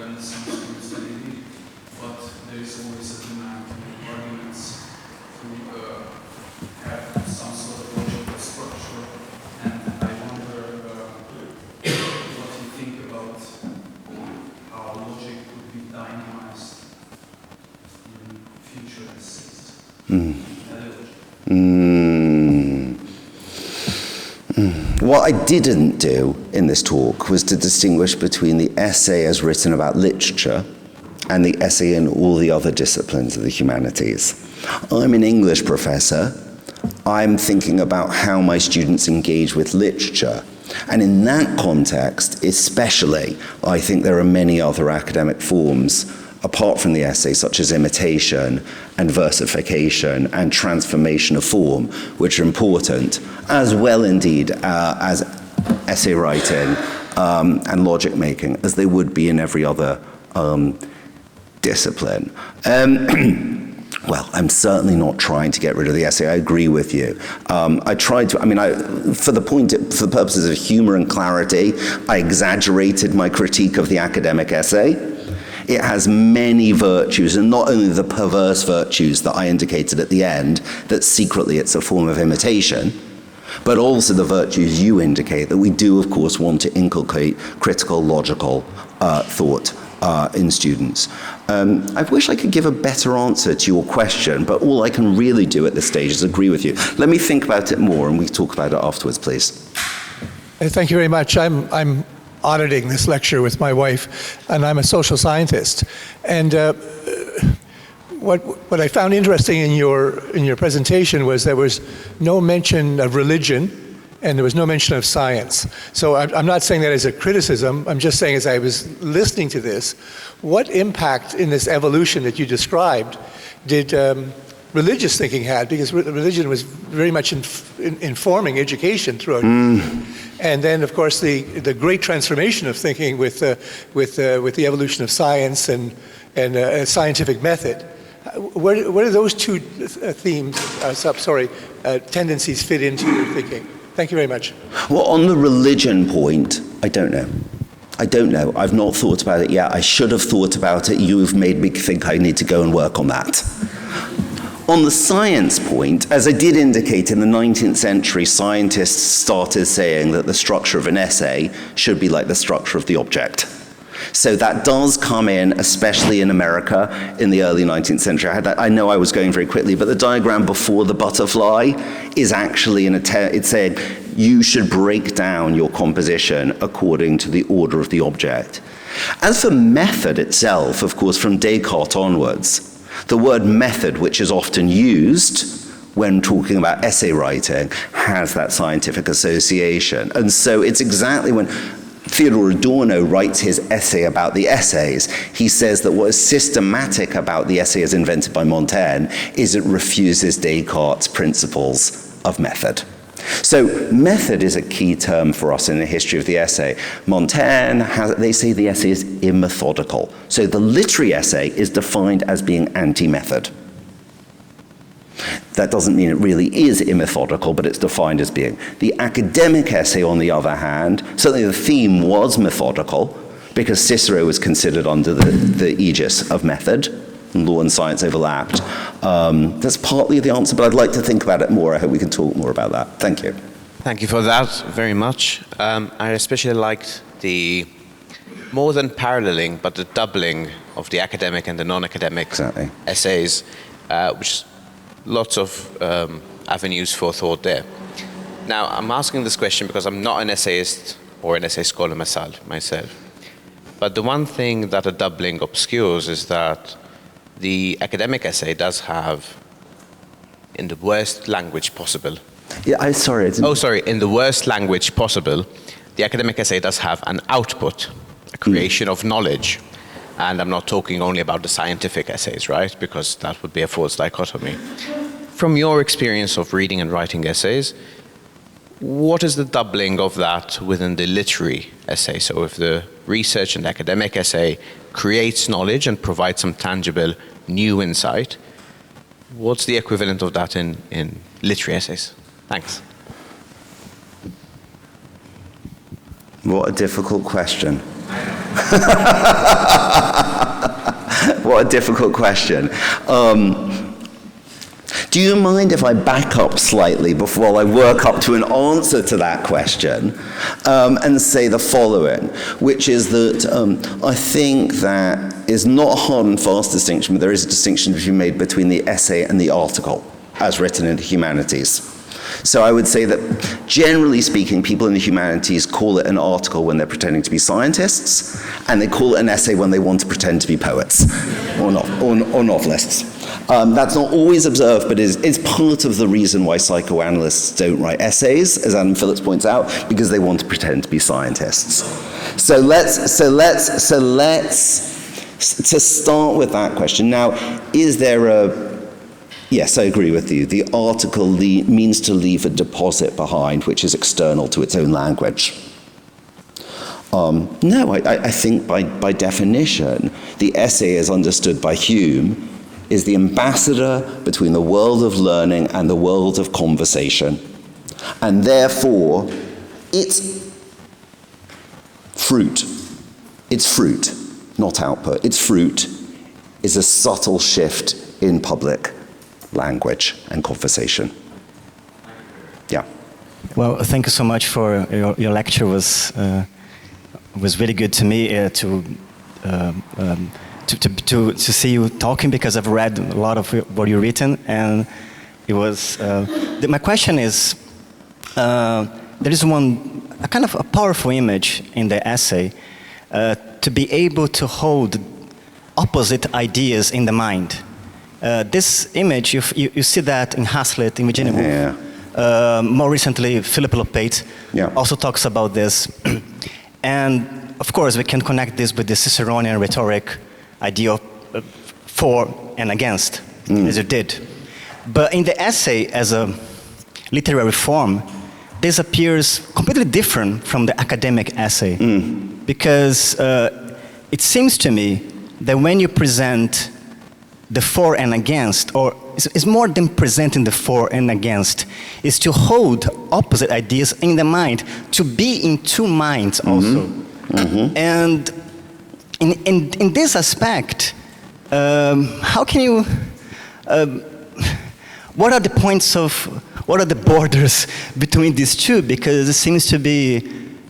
Renaissance Christianity, but there is always a demand in arguments to have some sort of logical structure, and I wonder what you think about how logic could be dynamized in future essays. What I didn't do in this talk was to distinguish between the essay as written about literature and the essay in all the other disciplines of the humanities. I'm an English professor. I'm thinking about how my students engage with literature. And in that context, especially, I think there are many other academic forms apart from the essay, such as imitation and versification and transformation of form, which are important, as well indeed as essay writing and logic making, as they would be in every other discipline. Well, I'm certainly not trying to get rid of the essay. I agree with you. I tried to, for the purposes of humor and clarity, I exaggerated my critique of the academic essay. It has many virtues, and not only the perverse virtues that I indicated at the end, that secretly it's a form of imitation, but also the virtues you indicate, that we do, of course, want to inculcate critical, logical thought in students. I wish I could give a better answer to your question, but all I can really do at this stage is agree with you. Let me think about it more, and we can talk about it afterwards, please. Thank you very much. I'm auditing this lecture with my wife, and I'm a social scientist. And what I found interesting in your presentation was there was no mention of religion, and there was no mention of science. So I'm not saying that as a criticism. I'm just saying, as I was listening to this, what impact in this evolution that you described did religious thinking had? Because religion was very much informing education throughout. And then, of course, the great transformation of thinking with the evolution of science and a scientific method. Where do those two tendencies fit into your thinking? Thank you very much. Well, on the religion point, I don't know. I don't know. I've not thought about it yet. I should have thought about it. You've made me think I need to go and work on that. On the science point, as I did indicate, in the 19th century, scientists started saying that the structure of an essay should be like the structure of the object. So that does come in, especially in America in the early 19th century. I know I was going very quickly, but the diagram before the butterfly is actually it's saying you should break down your composition according to the order of the object. As for method itself, of course, from Descartes onwards, the word method, which is often used when talking about essay writing, has that scientific association. And so it's exactly when Theodore Adorno writes his essay about the essays, he says that what is systematic about the essay as invented by Montaigne is it refuses Descartes' principles of method. So method is a key term for us in the history of the essay. Montaigne, they say the essay is immethodical. So the literary essay is defined as being anti-method. That doesn't mean it really is immethodical, but it's defined as being. The academic essay, on the other hand, certainly the theme was methodical, because Cicero was considered under the aegis of method, and law and science overlapped. That's partly the answer, but I'd like to think about it more. I hope we can talk more about that. Thank you. Thank you for that very much. I especially liked the more than paralleling, but the doubling of the academic and the non-academic essays, which lots of avenues for thought there. Now, I'm asking this question because I'm not an essayist or an essay scholar myself. But the one thing that a doubling obscures is that the academic essay does have, in the worst language possible. Yeah, I'm sorry. In the worst language possible, the academic essay does have an output, a creation of knowledge. And I'm not talking only about the scientific essays, right? Because that would be a false dichotomy. From your experience of reading and writing essays, what is the doubling of that within the literary essay? So if the research and academic essay creates knowledge and provides some tangible new insight, what's the equivalent of that in literary essays? Thanks. What a difficult question. What a difficult question. Do you mind if I back up slightly before I work up to an answer to that question and say the following, which is that I think that is not a hard and fast distinction, but there is a distinction to be made between the essay and the article as written in the humanities. So I would say that, generally speaking, people in the humanities call it an article when they're pretending to be scientists, and they call it an essay when they want to pretend to be poets or novelists. That's not always observed, but is part of the reason why psychoanalysts don't write essays, as Adam Phillips points out, because they want to pretend to be scientists. So let's start with that question. Now, is there a... Yes, I agree with you. The article means to leave a deposit behind which is external to its own language. No, I think by definition, the essay as understood by Hume is the ambassador between the world of learning and the world of conversation. And therefore, its fruit, not output, its fruit is a subtle shift in public language and conversation. Yeah. Well, thank you so much for your lecture. Was really good to me to see you talking, because I've read a lot of what you've written, and it was. My question is, there is a kind of a powerful image in the essay to be able to hold opposite ideas in the mind. This image, you see that in Hazlitt, in Virginia Woolf. Yeah. More recently, Philip Lopate also talks about this. And of course, we can connect this with the Ciceronian rhetoric idea of for and against, as you did. But in the essay, as a literary form, this appears completely different from the academic essay. Because it seems to me that when you present the for and against, or it's more than presenting the for and against, is to hold opposite ideas in the mind, to be in two minds also. And in this aspect, how can you, what are the points of, what are the borders between these two? Because it seems to be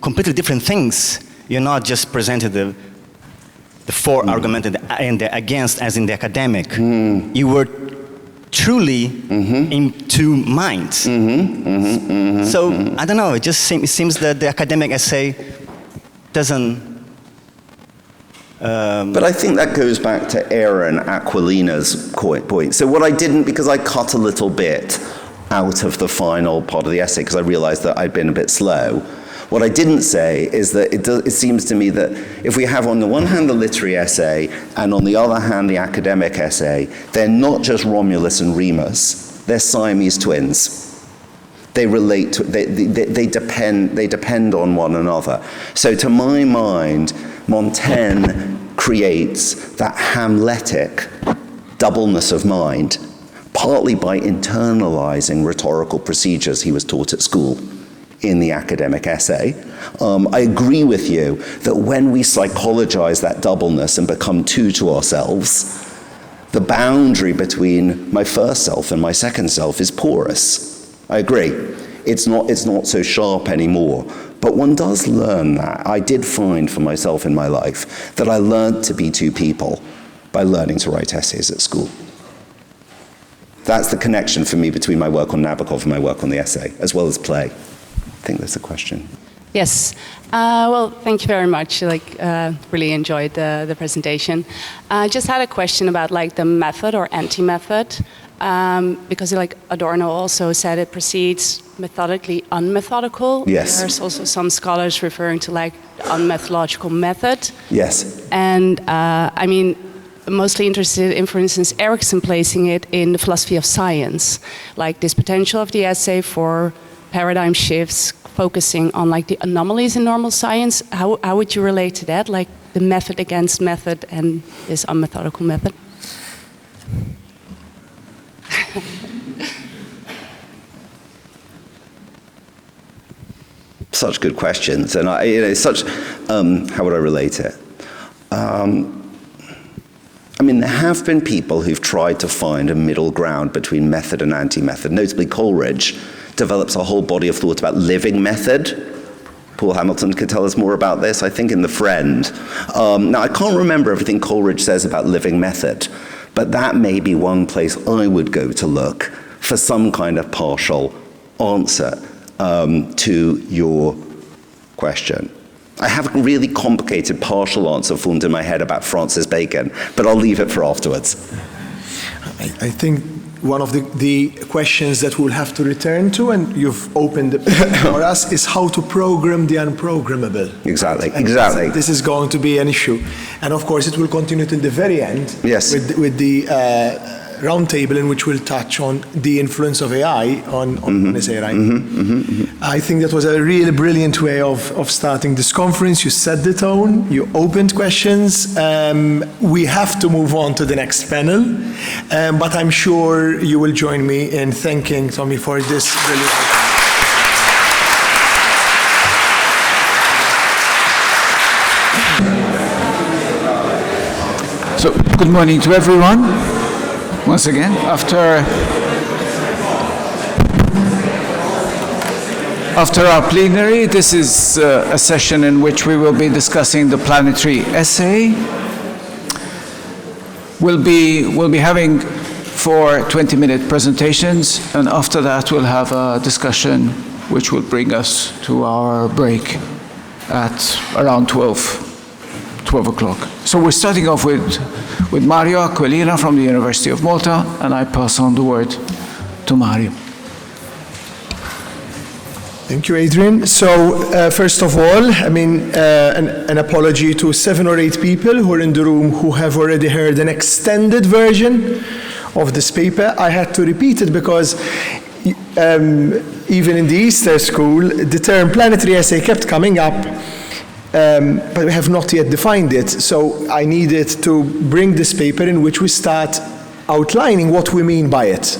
completely different things. You're not just presenting the for argument and the against as in the academic. You were truly in two minds. So, I don't know, it seems that the academic essay doesn't... But I think that goes back to Aaron Aquilina's point. So what I didn't, because I cut a little bit out of the final part of the essay, because I realized that I'd been a bit slow. What I didn't say is that it seems to me that if we have on the one hand the literary essay and on the other hand the academic essay, they're not just Romulus and Remus, they're Siamese twins. They relate to, they depend on one another. So to my mind, Montaigne creates that Hamletic doubleness of mind, partly by internalizing rhetorical procedures he was taught at school in the academic essay. I agree with you that when we psychologize that doubleness and become two to ourselves, the boundary between my first self and my second self is porous. I agree. It's not so sharp anymore. But one does learn that. I did find for myself in my life that I learned to be two people by learning to write essays at school. That's the connection for me between my work on Nabokov and my work on the essay, as well as play. I think that's a question. Yes. Well, thank you very much. Really enjoyed the presentation. I just had a question about the method or anti-method, because Adorno also said it proceeds methodically unmethodical. Yes. There's also some scholars referring to unmethodological method. Yes. And I'm mostly interested in, for instance, Erikson placing it in the philosophy of science, this potential of the essay for paradigm shifts, focusing on the anomalies in normal science. How would you relate to that, the method against method and this unmethodical method? Such good questions, and how would I relate it? There have been people who've tried to find a middle ground between method and anti-method. Notably, Coleridge develops a whole body of thought about living method. Paul Hamilton could tell us more about this, I think, in The Friend. Now, I can't remember everything Coleridge says about living method, but that may be one place I would go to look for some kind of partial answer to your question. I have a really complicated partial answer formed in my head about Francis Bacon, but I'll leave it for afterwards. I think one of the questions that we'll have to return to, and you've opened it for us, is how to program the unprogrammable. Exactly. This is going to be an issue. And of course, it will continue till the very end. Yes. With the roundtable in which we'll touch on the influence of AI on essay writing. I think that was a really brilliant way of starting this conference. You set the tone, you opened questions. We have to move on to the next panel, but I'm sure you will join me in thanking Tommy for this brilliant. So, good morning to everyone. Once again, after our plenary, this is a session in which we will be discussing the Planetary essay. We'll be having 4 20-minute presentations, and after that we'll have a discussion which will bring us to our break at around 12 o'clock. So we're starting off with Mario Aquilina from the University of Malta, and I pass on the word to Mario. Thank you, Adrian. So, first of all, an apology to 7 or 8 people who are in the room who have already heard an extended version of this paper. I had to repeat it because even in the Easter School, the term planetary essay kept coming up, but we have not yet defined it. So I needed to bring this paper in which we start outlining what we mean by it.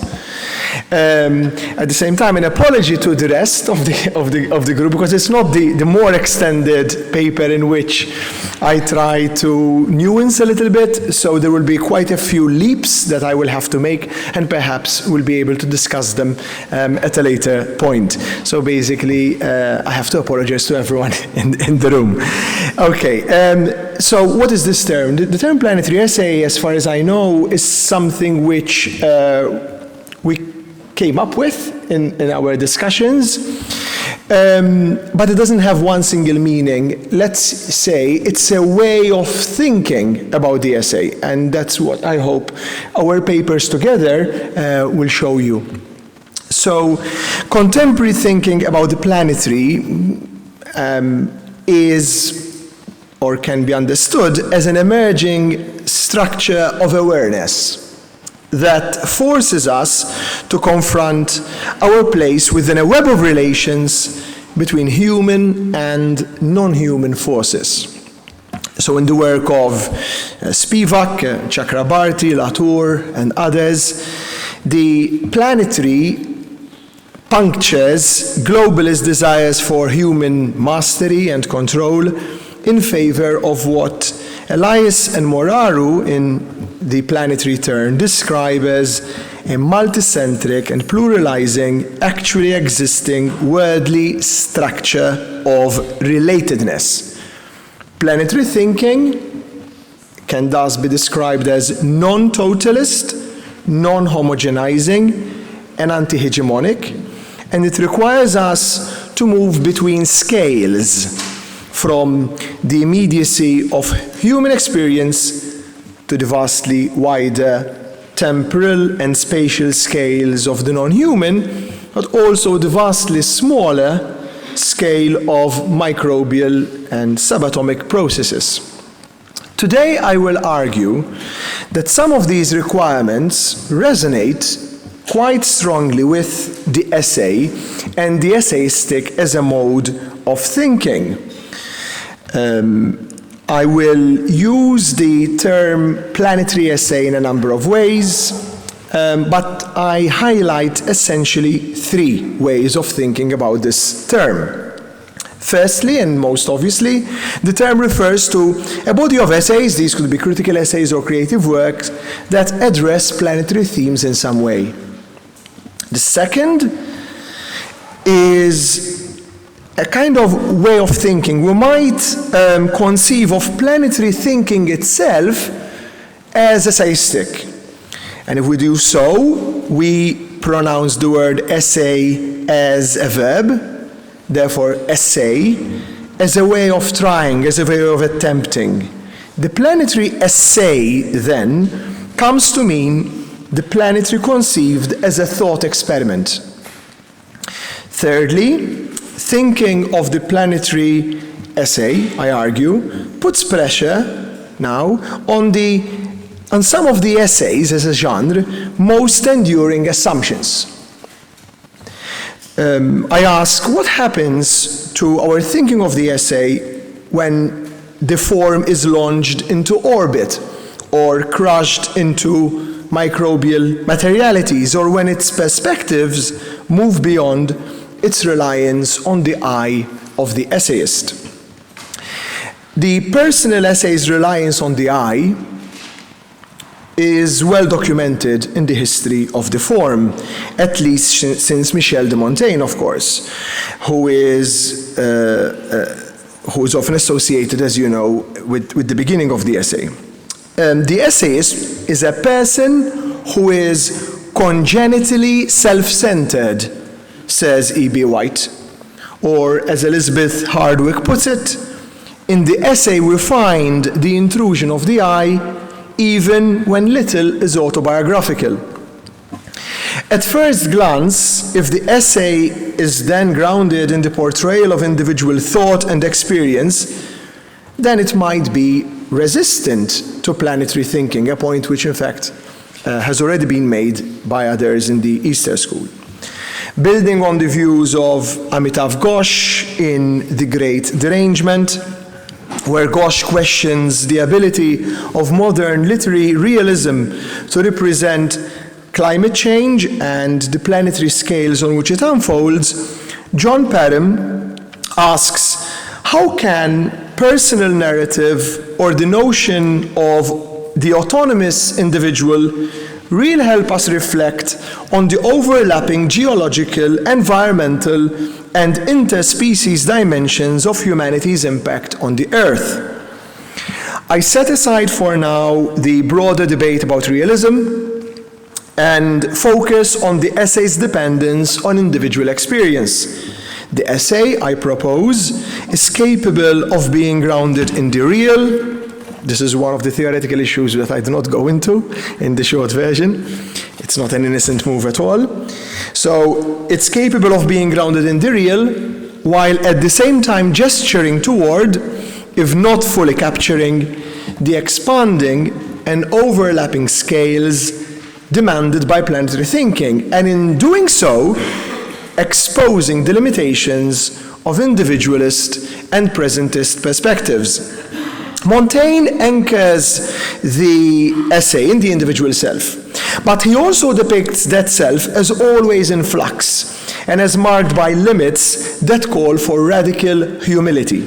At the same time, an apology to the rest of the group, because it's not the more extended paper in which I try to nuance a little bit, so there will be quite a few leaps that I will have to make, and perhaps we'll be able to discuss them at a later point. So basically, I have to apologize to everyone in the room. Okay, so what is this term? The term planetary essay, as far as I know, is something which we came up with in our discussions, but it doesn't have one single meaning. Let's say it's a way of thinking about the essay, and that's what I hope our papers together will show you. So, contemporary thinking about the planetary is, or can be understood as, an emerging structure of awareness that forces us to confront our place within a web of relations between human and non-human forces. So in the work of Spivak, Chakrabarty, Latour, and others, the planetary punctures globalist desires for human mastery and control in favor of what Elias and Moraru in the planetary turn describe as a multicentric and pluralizing, actually existing worldly structure of relatedness. Planetary thinking can thus be described as non-totalist, non-homogenizing, and anti-hegemonic, and it requires us to move between scales, from the immediacy of human experience to the vastly wider temporal and spatial scales of the non-human, but also the vastly smaller scale of microbial and subatomic processes. Today I will argue that some of these requirements resonate quite strongly with the essay and the essayistic as a mode of thinking. I will use the term planetary essay in a number of ways, but I highlight essentially three ways of thinking about this term. Firstly, and most obviously, the term refers to a body of essays, these could be critical essays or creative works, that address planetary themes in some way. The second is a kind of way of thinking. We might conceive of planetary thinking itself as essayistic. And if we do so, we pronounce the word essay as a verb, therefore essay, as a way of trying, as a way of attempting. The planetary essay, then, comes to mean the planetary conceived as a thought experiment. Thirdly, thinking of the planetary essay, I argue, puts pressure now on some of the essays as a genre most enduring assumptions. I ask, what happens to our thinking of the essay when the form is launched into orbit or crushed into microbial materialities, or when its perspectives move beyond its reliance on the eye of the essayist? The personal essay's reliance on the eye is well documented in the history of the form, at least since Michel de Montaigne, of course, who is often associated, as you know, with the beginning of the essay. The essayist is a person who is congenitally self-centered, says E.B. White, or as Elizabeth Hardwick puts it, in the essay we find the intrusion of the eye even when little is autobiographical. At first glance, if the essay is then grounded in the portrayal of individual thought and experience, then it might be resistant to planetary thinking, a point which in fact has already been made by others in the Easter School. Building on the views of Amitav Ghosh in The Great Derangement, where Ghosh questions the ability of modern literary realism to represent climate change and the planetary scales on which it unfolds, John Parham asks, how can personal narrative or the notion of the autonomous individual really help us reflect on the overlapping geological, environmental, and interspecies dimensions of humanity's impact on the Earth? I set aside for now the broader debate about realism and focus on the essay's dependence on individual experience. The essay, I propose, is capable of being grounded in the real. This is one of the theoretical issues that I do not go into in the short version. It's not an innocent move at all. So it's capable of being grounded in the real, while at the same time gesturing toward, if not fully capturing, the expanding and overlapping scales demanded by planetary thinking, and in doing so, exposing the limitations of individualist and presentist perspectives. Montaigne anchors the essay in the individual self, but he also depicts that self as always in flux and as marked by limits that call for radical humility.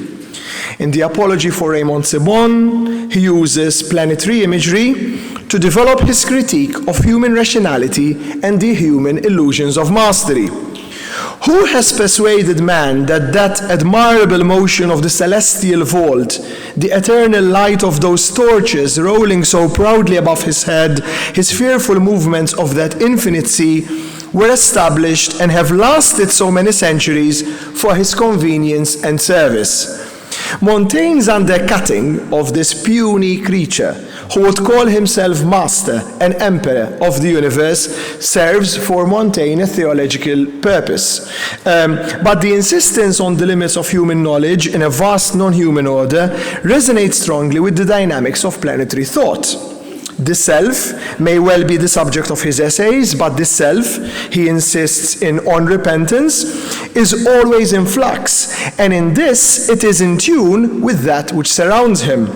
In the Apology for Raymond Sebon, he uses planetary imagery to develop his critique of human rationality and the human illusions of mastery. Who has persuaded man that that admirable motion of the celestial vault, the eternal light of those torches rolling so proudly above his head, his fearful movements of that infinite sea, were established and have lasted so many centuries for his convenience and service? Montaigne's undercutting of this puny creature, who would call himself master and emperor of the universe, serves for Montaigne a theological purpose. But the insistence on the limits of human knowledge in a vast non-human order resonates strongly with the dynamics of planetary thought. The self may well be the subject of his essays, but the self, he insists on repentance, is always in flux, and in this it is in tune with that which surrounds him.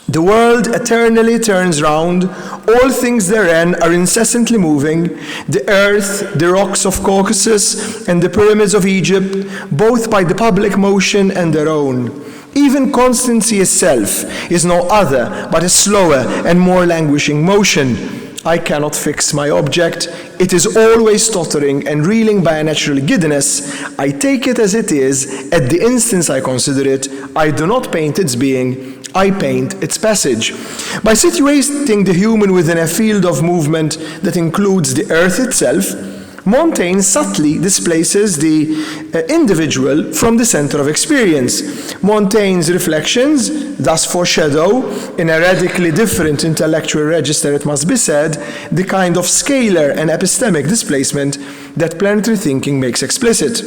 The world eternally turns round, all things therein are incessantly moving, the earth, the rocks of Caucasus, and the pyramids of Egypt, both by the public motion and their own. Even constancy itself is no other but a slower and more languishing motion. I cannot fix my object. It is always tottering and reeling by a natural giddiness. I take it as it is, at the instance I consider it. I do not paint its being, I paint its passage. By situating the human within a field of movement that includes the earth itself, Montaigne subtly displaces the individual from the center of experience. Montaigne's reflections thus foreshadow, in a radically different intellectual register it must be said, the kind of scalar and epistemic displacement that planetary thinking makes explicit.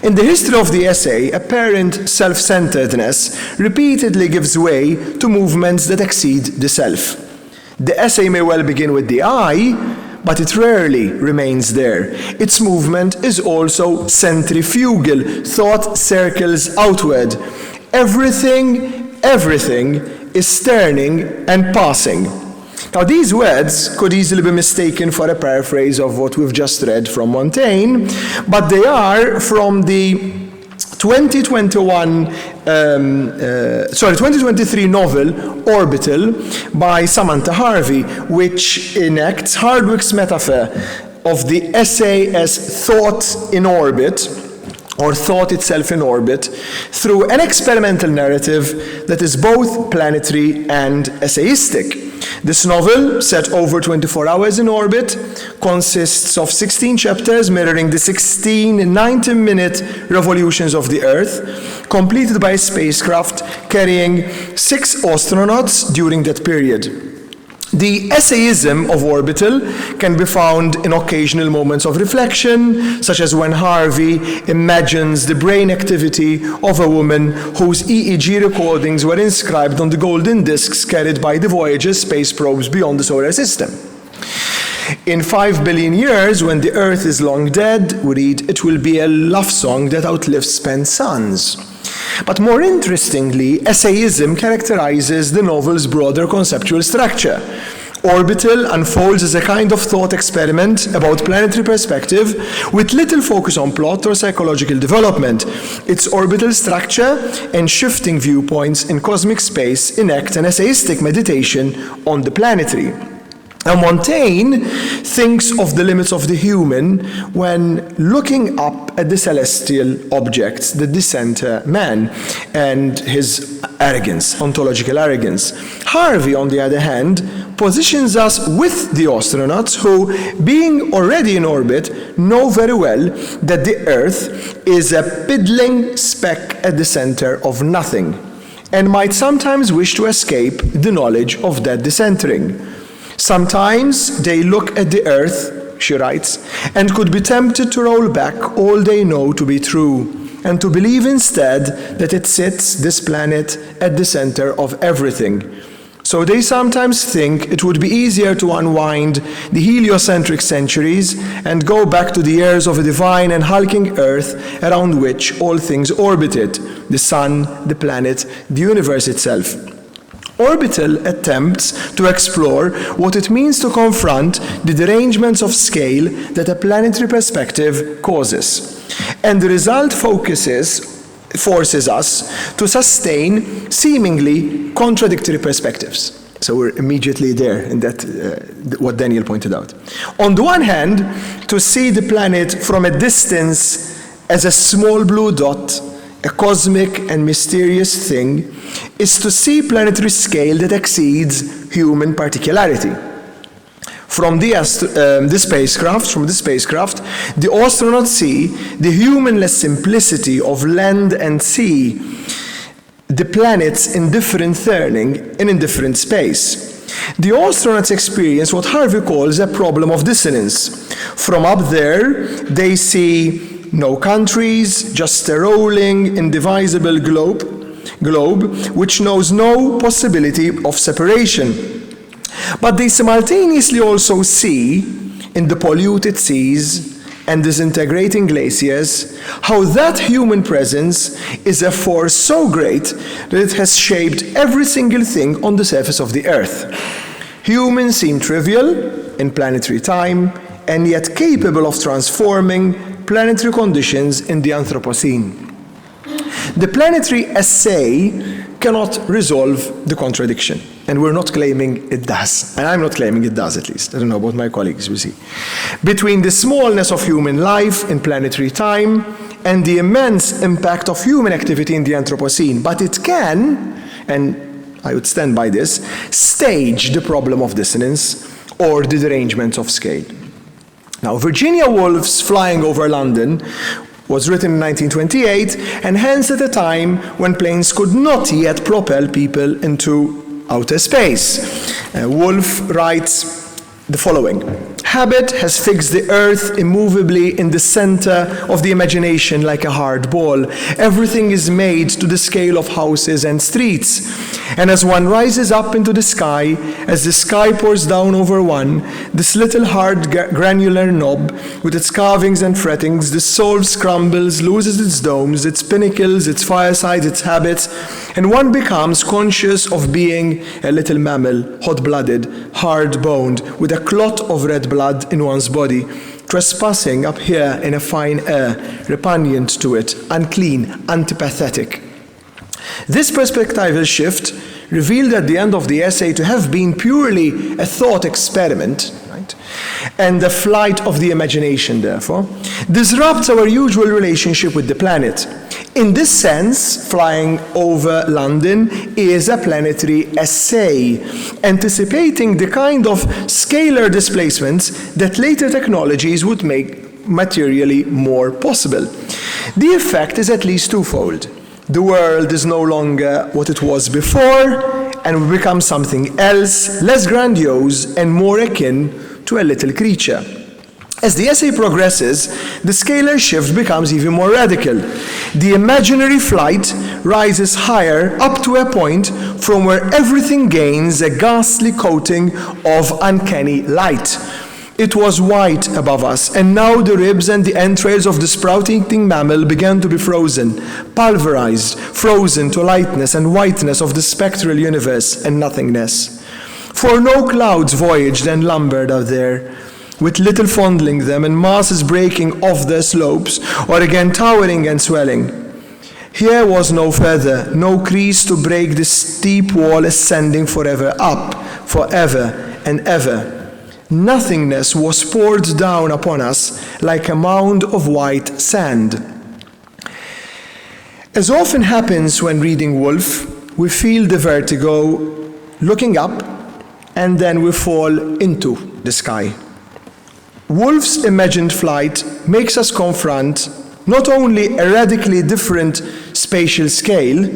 In the history of the essay, apparent self-centeredness repeatedly gives way to movements that exceed the self. The essay may well begin with the I, but it rarely remains there. Its movement is also centrifugal. Thought circles outward. Everything is turning and passing. Now, these words could easily be mistaken for a paraphrase of what we've just read from Montaigne, but they are from the 2023 novel Orbital by Samantha Harvey, which enacts Hardwick's metaphor of the essay as thought in orbit, or thought itself in orbit, through an experimental narrative that is both planetary and essayistic. This novel, set over 24 hours in orbit, consists of 16 chapters mirroring the 16 90-minute revolutions of the Earth, completed by a spacecraft carrying 6 astronauts during that period. The essayism of Orbital can be found in occasional moments of reflection, such as when Harvey imagines the brain activity of a woman whose EEG recordings were inscribed on the golden discs carried by the Voyager space probes beyond the solar system. In 5 billion years, when the Earth is long dead, we read, it will be a love song that outlives spent suns. But more interestingly, essayism characterizes the novel's broader conceptual structure. Orbital unfolds as a kind of thought experiment about planetary perspective with little focus on plot or psychological development. Its orbital structure and shifting viewpoints in cosmic space enact an essayistic meditation on the planetary. And Montaigne thinks of the limits of the human when looking up at the celestial objects, the dissenter man, and his arrogance, ontological arrogance. Harvey, on the other hand, positions us with the astronauts who, being already in orbit, know very well that the Earth is a piddling speck at the center of nothing, and might sometimes wish to escape the knowledge of that dissentering. Sometimes they look at the Earth, she writes, and could be tempted to roll back all they know to be true, and to believe instead that it sits, this planet, at the center of everything. So they sometimes think it would be easier to unwind the heliocentric centuries and go back to the years of a divine and hulking Earth around which all things orbited, the sun, the planet, the universe itself. Orbital attempts to explore what it means to confront the derangements of scale that a planetary perspective causes. And the result forces us to sustain seemingly contradictory perspectives. So we're immediately there in that, what Daniel pointed out. On the one hand, to see the planet from a distance as a small blue dot, a cosmic and mysterious thing, is to see planetary scale that exceeds human particularity. From the spacecraft, the astronauts see the humanless simplicity of land and sea, the planets in different turning and in different space. The astronauts experience what Harvey calls a problem of dissonance. From up there, they see no countries, just a rolling, indivisible globe, which knows no possibility of separation. But they simultaneously also see, in the polluted seas and disintegrating glaciers, how that human presence is a force so great that it has shaped every single thing on the surface of the Earth. Humans seem trivial in planetary time, and yet capable of transforming planetary conditions in the Anthropocene. The planetary essay cannot resolve the contradiction, and we're not claiming it does. And I'm not claiming it does, at least. I don't know about my colleagues, we'll see. Between the smallness of human life in planetary time and the immense impact of human activity in the Anthropocene. But it can, and I would stand by this, stage the problem of dissonance or the derangement of scale. Now, Virginia Woolf's Flying Over London was written in 1928, and hence at a time when planes could not yet propel people into outer space. Woolf writes the following: habit has fixed the Earth immovably in the center of the imagination like a hard ball. Everything is made to the scale of houses and streets. And as one rises up into the sky, as the sky pours down over one, this little hard granular knob with its carvings and frettings, the soul scrambles, loses its domes, its pinnacles, its firesides, its habits, and one becomes conscious of being a little mammal, hot-blooded, hard-boned, with a clot of red blood in one's body, trespassing up here in a fine air, repugnant to it, unclean, antipathetic. This perspectival shift, revealed at the end of the essay to have been purely a thought experiment, right, and the flight of the imagination, therefore, disrupts our usual relationship with the planet. In this sense, Flying Over London is a planetary essay, anticipating the kind of scalar displacements that later technologies would make materially more possible. The effect is at least twofold. The world is no longer what it was before, and we become something else, less grandiose and more akin to a little creature. As the essay progresses, the scalar shift becomes even more radical. The imaginary flight rises higher up to a point from where everything gains a ghastly coating of uncanny light. It was white above us, and now the ribs and the entrails of the sprout-eating mammal began to be frozen, pulverized, frozen to lightness and whiteness of the spectral universe and nothingness. For no clouds voyaged and lumbered out there, with little fondling them and masses breaking off their slopes, or again towering and swelling. Here was no feather, no crease to break the steep wall ascending forever up, forever and ever. Nothingness was poured down upon us like a mound of white sand. As often happens when reading Woolf, we feel the vertigo looking up, and then we fall into the sky. Woolf's imagined flight makes us confront not only a radically different spatial scale,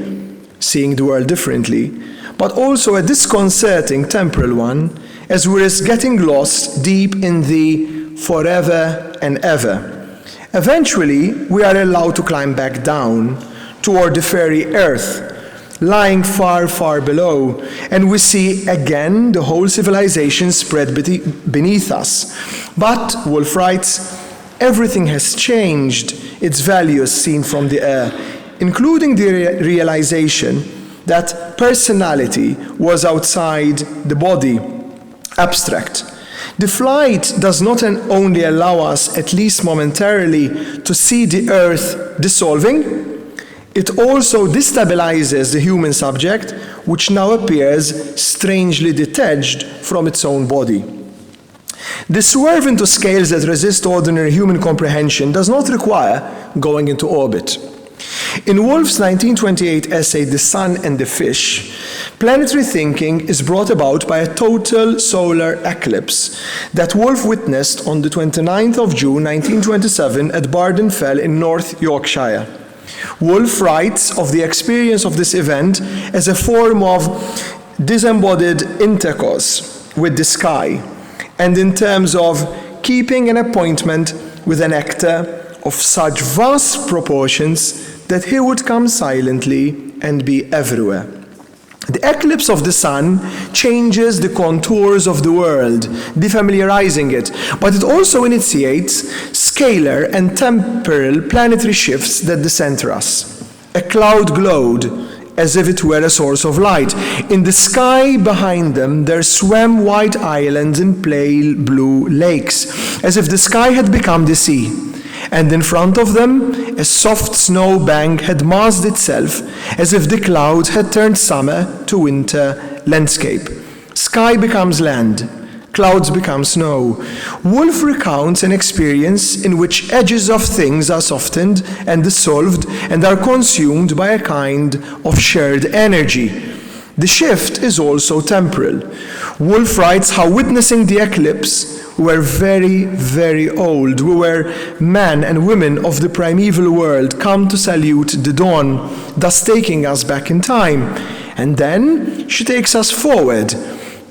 seeing the world differently, but also a disconcerting temporal one, as we risk getting lost deep in the forever and ever. Eventually, we are allowed to climb back down toward the fairy earth, lying far, far below, and we see again the whole civilization spread beneath us. But, Woolf writes, everything has changed its values seen from the air, including the realization that personality was outside the body, abstract. The flight does not only allow us, at least momentarily, to see the earth dissolving, it also destabilizes the human subject, which now appears strangely detached from its own body. The swerve into scales that resist ordinary human comprehension does not require going into orbit. In Woolf's 1928 essay, The Sun and the Fish, planetary thinking is brought about by a total solar eclipse that Woolf witnessed on the 29th of June 1927 at Barden Fell in North Yorkshire. Woolf writes of the experience of this event as a form of disembodied intercourse with the sky, and in terms of keeping an appointment with an actor of such vast proportions that he would come silently and be everywhere. The eclipse of the sun changes the contours of the world, defamiliarizing it, but it also initiates scalar and temporal planetary shifts that decenter us. A cloud glowed as if it were a source of light. In the sky behind them, there swam white islands and pale blue lakes, as if the sky had become the sea. And in front of them, a soft snow bank had masked itself, as if the clouds had turned summer to winter landscape. Sky becomes land, clouds become snow. Woolf recounts an experience in which edges of things are softened and dissolved and are consumed by a kind of shared energy. The shift is also temporal. Woolf writes how witnessing the eclipse, we were very, very old. We were men and women of the primeval world come to salute the dawn, thus taking us back in time. And then she takes us forward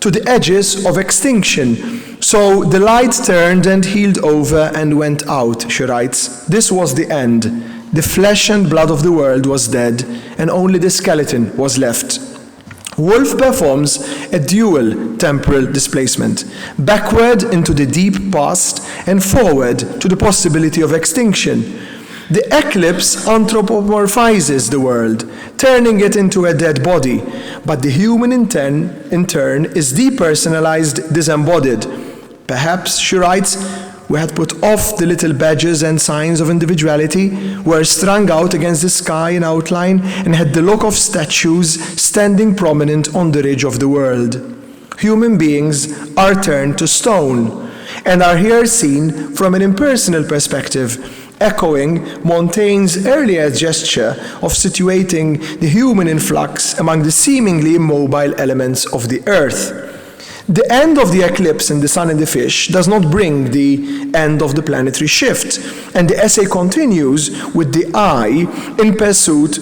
to the edges of extinction. So the light turned and healed over and went out, she writes. This was the end. The flesh and blood of the world was dead, and only the skeleton was left. Woolf performs a dual temporal displacement, backward into the deep past and forward to the possibility of extinction. The eclipse anthropomorphizes the world, turning it into a dead body, but the human in turn is depersonalized, disembodied. Perhaps, she writes, we had put off the little badges and signs of individuality, were strung out against the sky in outline, and had the look of statues standing prominent on the ridge of the world. Human beings are turned to stone, and are here seen from an impersonal perspective, echoing Montaigne's earlier gesture of situating the human in flux among the seemingly immobile elements of the earth. The end of the eclipse in The Sun and the Fish does not bring the end of the planetary shift, and the essay continues with the eye in pursuit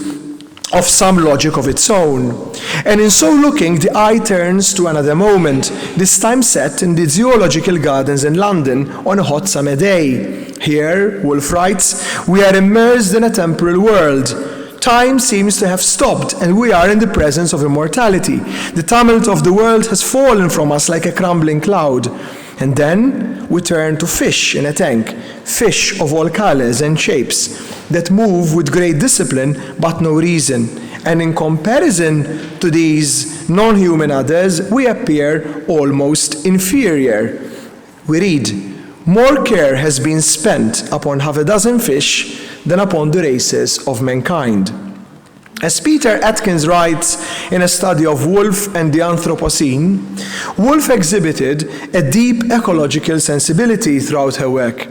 of some logic of its own. And in so looking, the eye turns to another moment, this time set in the Zoological Gardens in London on a hot summer day. Here, Woolf writes, we are immersed in a temporal world. Time seems to have stopped, and we are in the presence of immortality. The tumult of the world has fallen from us like a crumbling cloud. And then we turn to fish in a tank, fish of all colors and shapes that move with great discipline but no reason. And in comparison to these non-human others, we appear almost inferior. We read, "More care has been spent upon half a dozen fish than upon the races of mankind." As Peter Atkins writes in a study of Woolf and the Anthropocene, Woolf exhibited a deep ecological sensibility throughout her work.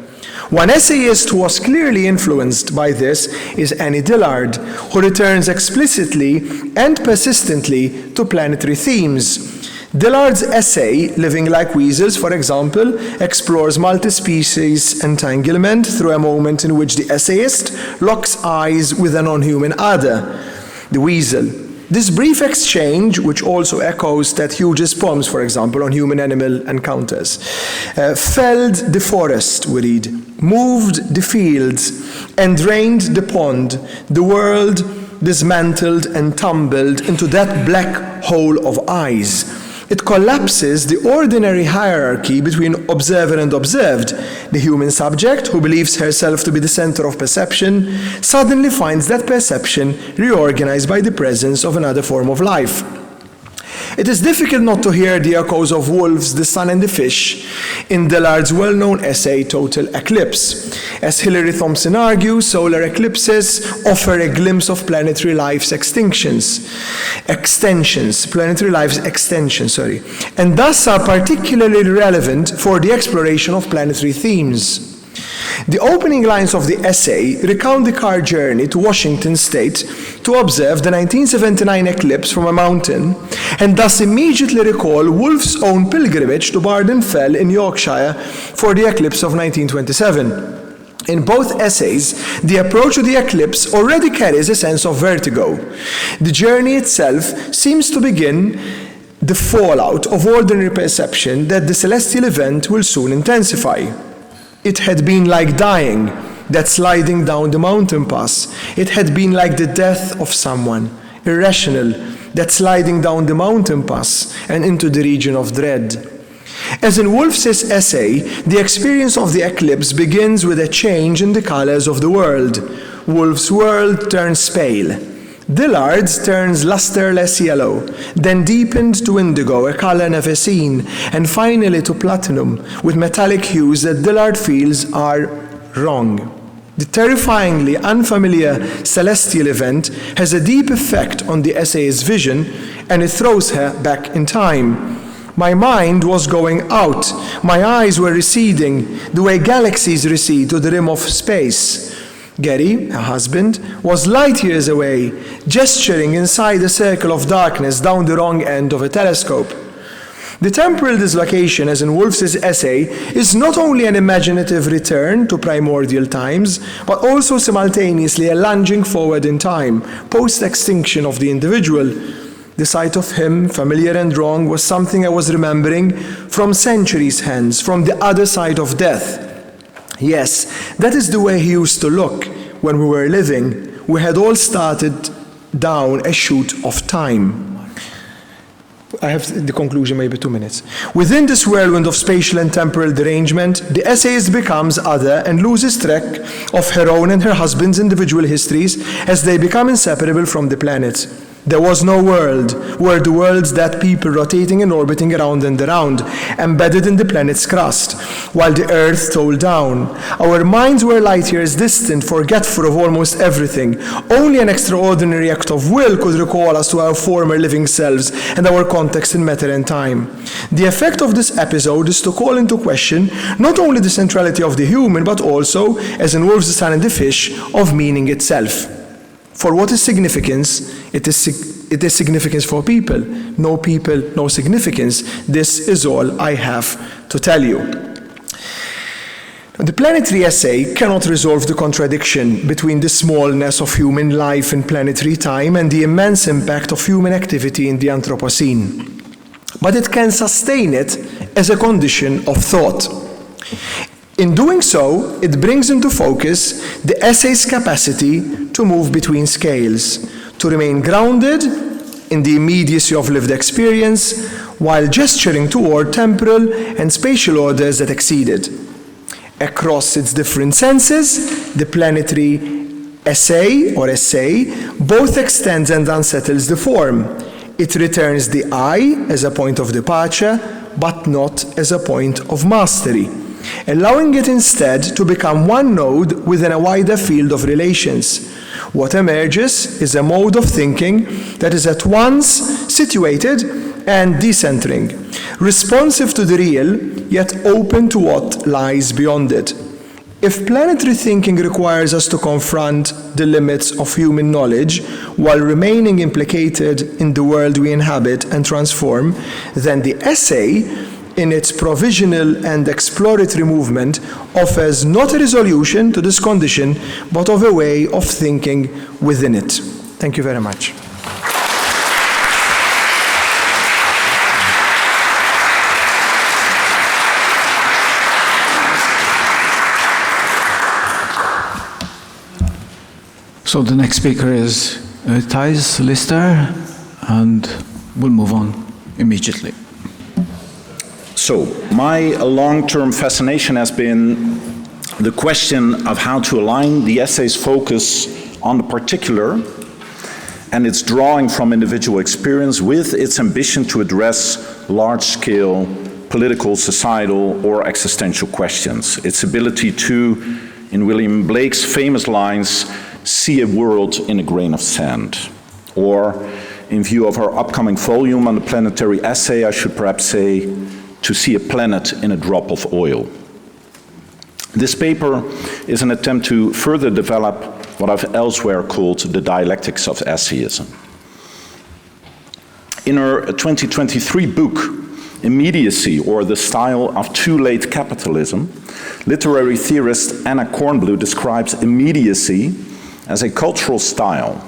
One essayist who was clearly influenced by this is Annie Dillard, who returns explicitly and persistently to planetary themes. Dillard's essay, Living Like Weasels, for example, explores multi-species entanglement through a moment in which the essayist locks eyes with a non-human other, the weasel. This brief exchange, which also echoes Ted Hughes' poems, for example, on human-animal encounters, felled the forest, we read, moved the fields, and drained the pond, the world dismantled and tumbled into that black hole of eyes. It collapses the ordinary hierarchy between observer and observed. The human subject, who believes herself to be the center of perception, suddenly finds that perception reorganized by the presence of another form of life. It is difficult not to hear the echoes of Woolf's The Sun and the Fish in Dillard's well-known essay, Total Eclipse. As Hilary Thompson argues, solar eclipses offer a glimpse of planetary life's extensions, and thus are particularly relevant for the exploration of planetary themes. The opening lines of the essay recount the car journey to Washington State to observe the 1979 eclipse from a mountain, and thus immediately recall Woolf's own pilgrimage to Barden Fell in Yorkshire for the eclipse of 1927. In both essays, the approach to the eclipse already carries a sense of vertigo. The journey itself seems to begin the fallout of ordinary perception that the celestial event will soon intensify. It had been like dying, that sliding down the mountain pass. It had been like the death of someone, irrational, that sliding down the mountain pass and into the region of dread. As in Woolf's essay, the experience of the eclipse begins with a change in the colors of the world. Woolf's world turns pale. Dillard's turns lusterless yellow, then deepened to indigo, a color never seen, and finally to platinum, with metallic hues that Dillard feels are wrong. The terrifyingly unfamiliar celestial event has a deep effect on the essayist's vision, and it throws her back in time. My mind was going out. My eyes were receding, the way galaxies recede to the rim of space. Gary, her husband, was light years away, gesturing inside a circle of darkness down the wrong end of a telescope. The temporal dislocation, as in Woolf's essay, is not only an imaginative return to primordial times, but also simultaneously a lunging forward in time, post-extinction of the individual. The sight of him, familiar and wrong, was something I was remembering from centuries hence, from the other side of death. Yes, that is the way he used to look when we were living. We had all started down a chute of time. I have the conclusion, maybe 2 minutes. Within this whirlwind of spatial and temporal derangement, the essayist becomes other and loses track of her own and her husband's individual histories as they become inseparable from the planet. There was no world, were the worlds that people rotating and orbiting around and around, embedded in the planet's crust, while the Earth told down. Our minds were light years distant, forgetful of almost everything. Only an extraordinary act of will could recall us to our former living selves and our context in matter and time. The effect of this episode is to call into question not only the centrality of the human, but also, as in Woolf's The Sun and the Fish, of meaning itself. For what is significance? It is significance for people. No people, no significance. This is all I have to tell you. The planetary essay cannot resolve the contradiction between the smallness of human life in planetary time and the immense impact of human activity in the Anthropocene. But it can sustain it as a condition of thought. In doing so, it brings into focus the essay's capacity to move between scales, to remain grounded in the immediacy of lived experience, while gesturing toward temporal and spatial orders that exceeded. Across its different senses, the planetary essay both extends and unsettles the form. It returns the I as a point of departure, but not as a point of mastery, allowing it instead to become one node within a wider field of relations. What emerges is a mode of thinking that is at once situated and decentering, responsive to the real, yet open to what lies beyond it. If planetary thinking requires us to confront the limits of human knowledge while remaining implicated in the world we inhabit and transform, then the essay, in its provisional and exploratory movement, offers not a resolution to this condition, but of a way of thinking within it. Thank you very much. So the next speaker is Thijs Lijster, and we'll move on immediately. So, my long-term fascination has been the question of how to align the essay's focus on the particular and its drawing from individual experience with its ambition to address large-scale political, societal, or existential questions. Its ability to, in William Blake's famous lines, see a world in a grain of sand. Or, in view of our upcoming volume on the planetary essay, I should perhaps say, to see a planet in a drop of oil. This paper is an attempt to further develop what I've elsewhere called the dialectics of essayism. In her 2023 book, Immediacy, or the Style of Too Late Capitalism, literary theorist Anna Kornblue describes immediacy as a cultural style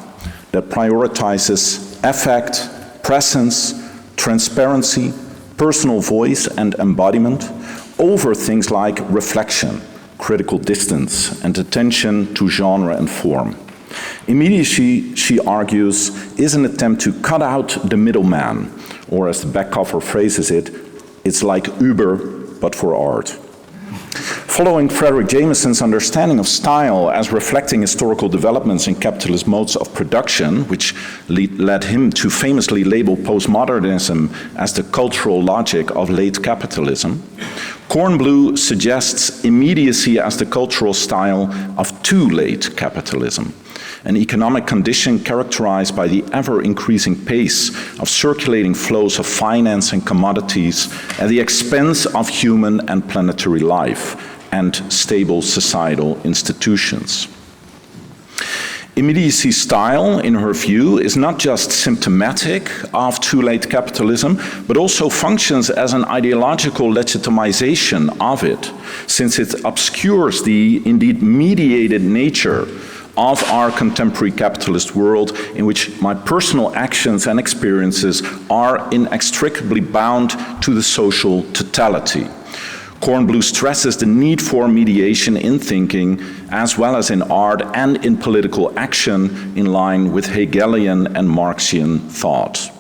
that prioritizes affect, presence, transparency, personal voice and embodiment over things like reflection, critical distance, and attention to genre and form. Immediacy, she argues, is an attempt to cut out the middleman, or as the back cover phrases it, it's like Uber, but for art. Following Frederick Jameson's understanding of style as reflecting historical developments in capitalist modes of production, which led him to famously label postmodernism as the cultural logic of late capitalism, Kornblue suggests immediacy as the cultural style of too late capitalism, an economic condition characterized by the ever-increasing pace of circulating flows of finance and commodities at the expense of human and planetary life and stable societal institutions. Immediacy style, in her view, is not just symptomatic of too late capitalism, but also functions as an ideological legitimization of it, since it obscures the indeed mediated nature of our contemporary capitalist world, in which my personal actions and experiences are inextricably bound to the social totality. Kornblue stresses the need for mediation in thinking, as well as in art and in political action, in line with Hegelian and Marxian thought.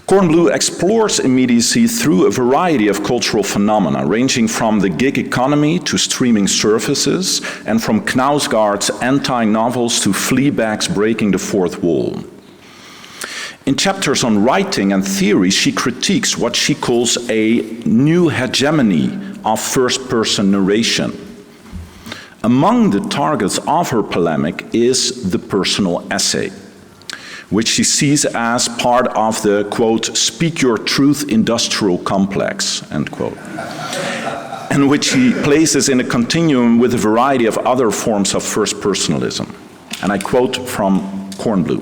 Kornblue explores immediacy through a variety of cultural phenomena, ranging from the gig economy to streaming services, and from Knausgaard's anti-novels to Fleabag's Breaking the Fourth Wall. In chapters on writing and theory, she critiques what she calls a new hegemony of first-person narration. Among the targets of her polemic is the personal essay, which she sees as part of the, quote, speak your truth industrial complex, end quote, and which she places in a continuum with a variety of other forms of first-personalism. And I quote from Kornblue: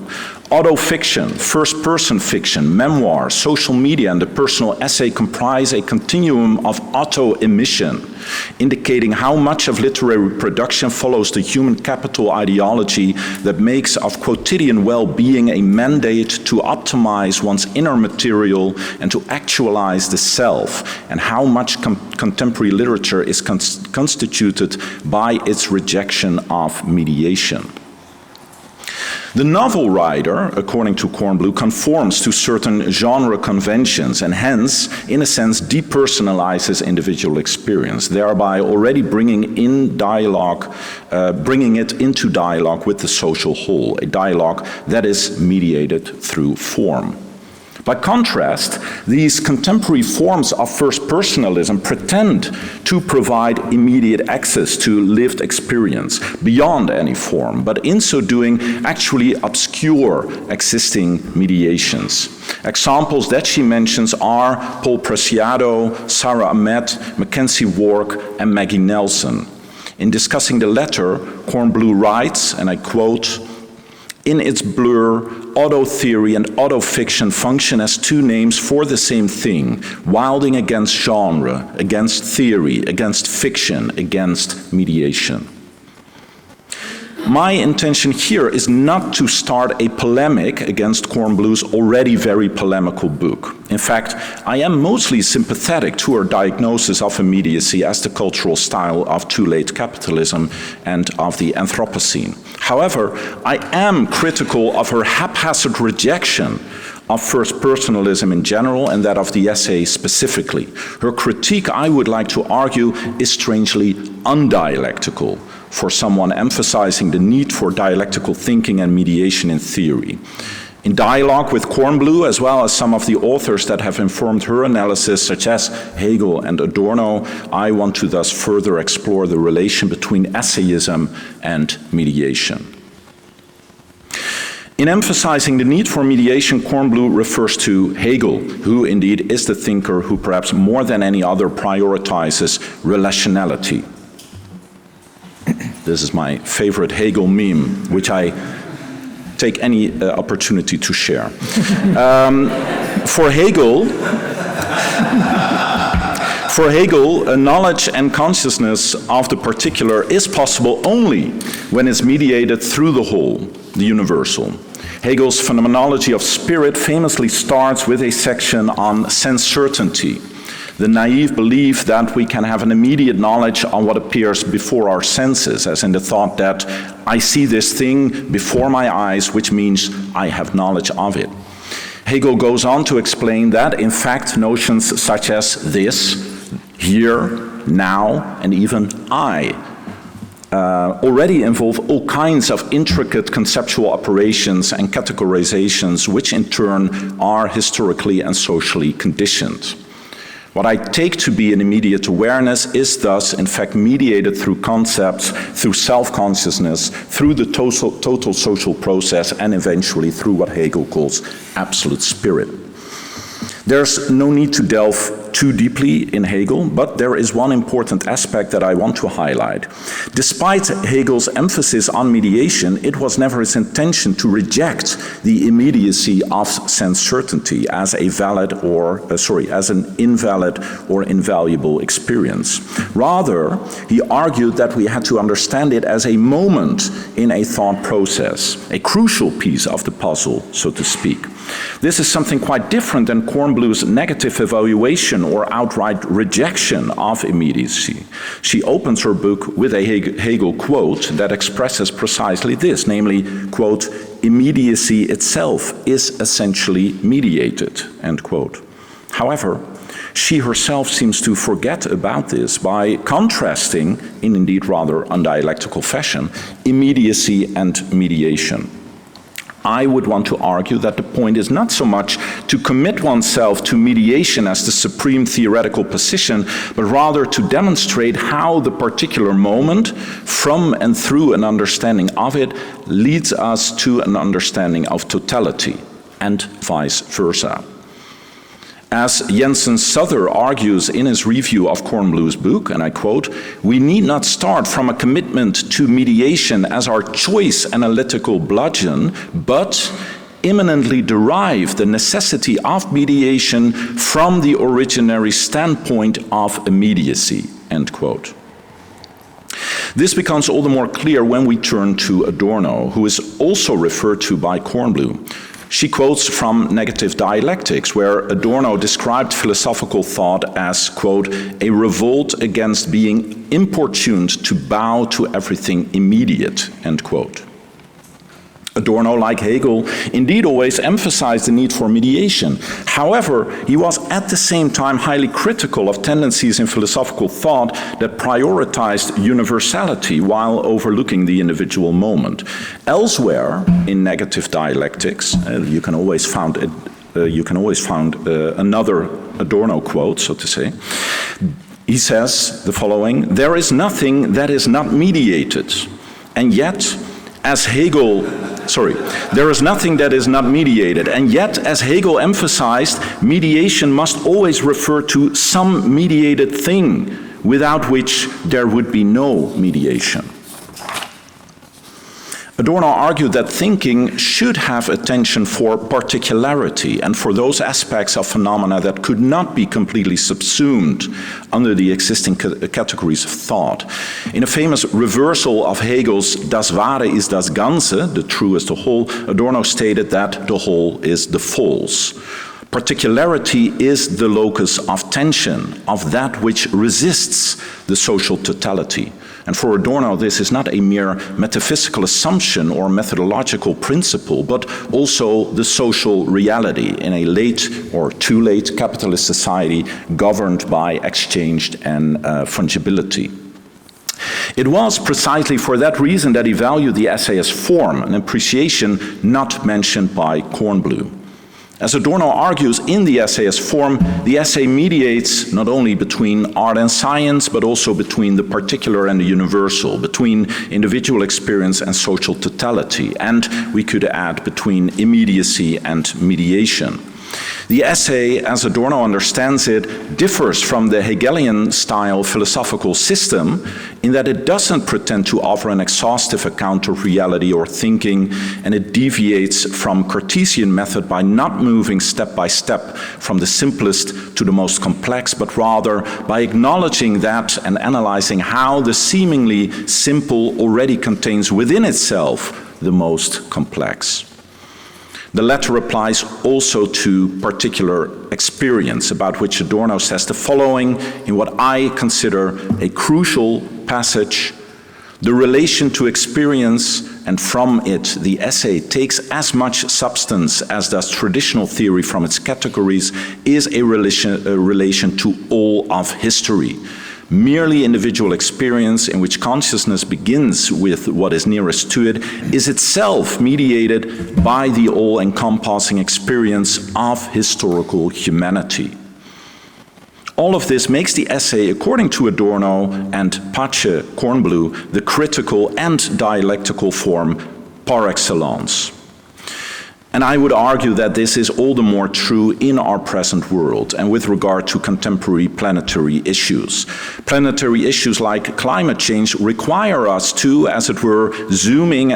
autofiction, first-person fiction, memoir, social media, and the personal essay comprise a continuum of auto-emission, indicating how much of literary production follows the human capital ideology that makes of quotidian well-being a mandate to optimize one's inner material and to actualize the self, and how much contemporary literature is constituted by its rejection of mediation. The novel writer, according to Kornblue, conforms to certain genre conventions and hence, in a sense, depersonalizes individual experience, thereby already bringing it into dialogue with the social whole, a dialogue that is mediated through form. By contrast, these contemporary forms of first-personalism pretend to provide immediate access to lived experience beyond any form, but in so doing actually obscure existing mediations. Examples that she mentions are Paul Preciado, Sarah Ahmed, Mackenzie Wark, and Maggie Nelson. In discussing the latter, Kornblue writes, and I quote, "In its blur, auto-theory and auto-fiction function as two names for the same thing, wilding against genre, against theory, against fiction, against mediation." My intention here is not to start a polemic against Kornblue's already very polemical book. In fact, I am mostly sympathetic to her diagnosis of immediacy as the cultural style of too late capitalism and of the Anthropocene. However, I am critical of her haphazard rejection of first-personalism in general and that of the essay specifically. Her critique, I would like to argue, is strangely undialectical for someone emphasizing the need for dialectical thinking and mediation in theory. In dialogue with Kornblue, as well as some of the authors that have informed her analysis, such as Hegel and Adorno, I want to thus further explore the relation between essayism and mediation. In emphasizing the need for mediation, Kornblue refers to Hegel, who indeed is the thinker who perhaps more than any other prioritizes relationality. This is my favorite Hegel meme, which I take any opportunity to share. For Hegel, a knowledge and consciousness of the particular is possible only when it's mediated through the whole, the universal. Hegel's phenomenology of spirit famously starts with a section on sense certainty, the naive belief that we can have an immediate knowledge on what appears before our senses, as in the thought that I see this thing before my eyes, which means I have knowledge of it. Hegel goes on to explain that, in fact, notions such as this, here, now, and even I already involve all kinds of intricate conceptual operations and categorizations, which in turn are historically and socially conditioned. What I take to be an immediate awareness is thus, in fact, mediated through concepts, through self-consciousness, through the total social process, and eventually through what Hegel calls absolute spirit. There's no need to delve too deeply in Hegel, but there is one important aspect that I want to highlight. Despite Hegel's emphasis on mediation, it was never his intention to reject the immediacy of sense certainty as an invalid or invaluable experience. Rather, he argued that we had to understand it as a moment in a thought process, a crucial piece of the puzzle, so to speak. This is something quite different than Kornblue's negative evaluation or outright rejection of immediacy. She opens her book with a Hegel quote that expresses precisely this, namely, quote, "Immediacy itself is essentially mediated," end quote. However, she herself seems to forget about this by contrasting, in indeed rather undialectical fashion, immediacy and mediation. I would want to argue that the point is not so much to commit oneself to mediation as the supreme theoretical position, but rather to demonstrate how the particular moment, from and through an understanding of it, leads us to an understanding of totality, and vice versa. As Jensen Souther argues in his review of Kornblue's book, and I quote, "We need not start from a commitment to mediation as our choice analytical bludgeon, but imminently derive the necessity of mediation from the originary standpoint of immediacy," end quote. This becomes all the more clear when we turn to Adorno, who is also referred to by Kornblue. She quotes from Negative Dialectics, where Adorno described philosophical thought as, quote, "a revolt against being importuned to bow to everything immediate," end quote. Adorno, like Hegel, indeed always emphasized the need for mediation. However, he was at the same time highly critical of tendencies in philosophical thought that prioritized universality while overlooking the individual moment. Elsewhere, in negative dialectics, you can always find another Adorno quote, so to say. He says the following: "There is nothing that is not mediated, and yet, as Hegel, there is nothing that is not mediated, and yet, as Hegel emphasized, mediation must always refer to some mediated thing, without which there would be no mediation." Adorno argued that thinking should have attention for particularity and for those aspects of phenomena that could not be completely subsumed under the existing categories of thought. In a famous reversal of Hegel's "Das Wahre ist das Ganze," the true is the whole, Adorno stated that the whole is the false. Particularity is the locus of tension, of that which resists the social totality. And for Adorno, this is not a mere metaphysical assumption or methodological principle, but also the social reality in a late or too late capitalist society governed by exchange and fungibility. It was precisely for that reason that he valued the essay as form, an appreciation not mentioned by Kornblue. As Adorno argues in the essay as form, the essay mediates not only between art and science, but also between the particular and the universal, between individual experience and social totality, and we could add between immediacy and mediation. The essay, as Adorno understands it, differs from the Hegelian-style philosophical system in that it doesn't pretend to offer an exhaustive account of reality or thinking, and it deviates from Cartesian method by not moving step by step from the simplest to the most complex, but rather by acknowledging that and analyzing how the seemingly simple already contains within itself the most complex. The latter applies also to particular experience, about which Adorno says the following in what I consider a crucial passage: "The relation to experience, and from it the essay takes as much substance as does traditional theory from its categories, is a relation to all of history. Merely individual experience, in which consciousness begins with what is nearest to it, is itself mediated by the all-encompassing experience of historical humanity." All of this makes the essay, according to Adorno and Pace, Kornblue, the critical and dialectical form par excellence. And I would argue that this is all the more true in our present world and with regard to contemporary planetary issues. Planetary issues like climate change require us to, as it were, zoom in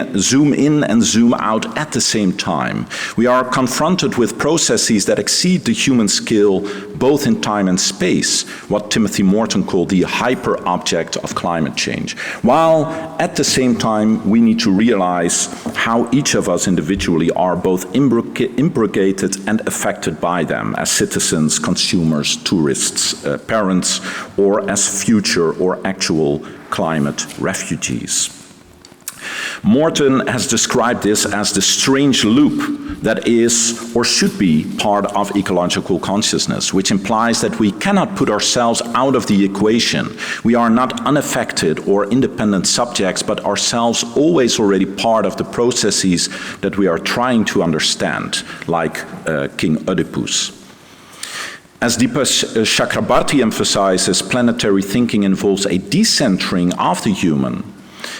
and zoom out at the same time. We are confronted with processes that exceed the human skill, both in time and space, what Timothy Morton called the hyper-object of climate change. While at the same time we need to realize how each of us individually are both imbricated and affected by them as citizens, consumers, tourists, parents, or as future or actual climate refugees. Morton has described this as the strange loop that is or should be part of ecological consciousness, which implies that we cannot put ourselves out of the equation. We are not unaffected or independent subjects, but ourselves always already part of the processes that we are trying to understand, like King Oedipus. As Deepak Chakrabarty emphasizes, planetary thinking involves a decentering of the human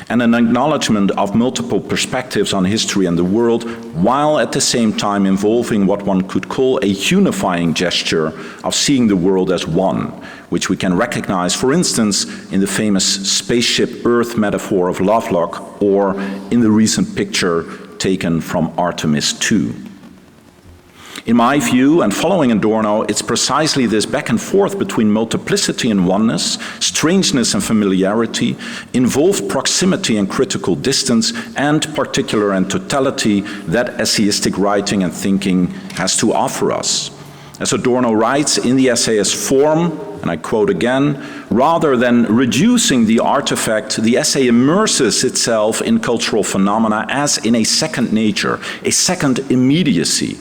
and an acknowledgement of multiple perspectives on history and the world, while at the same time involving what one could call a unifying gesture of seeing the world as one, which we can recognize, for instance, in the famous spaceship Earth metaphor of Lovelock, or in the recent picture taken from Artemis II. In my view, and following Adorno, it's precisely this back and forth between multiplicity and oneness, strangeness and familiarity, involved proximity and critical distance, and particular and totality that essayistic writing and thinking has to offer us. As Adorno writes in the essay as form, and I quote again, rather than reducing the artifact, the essay immerses itself in cultural phenomena as in a second nature, a second immediacy,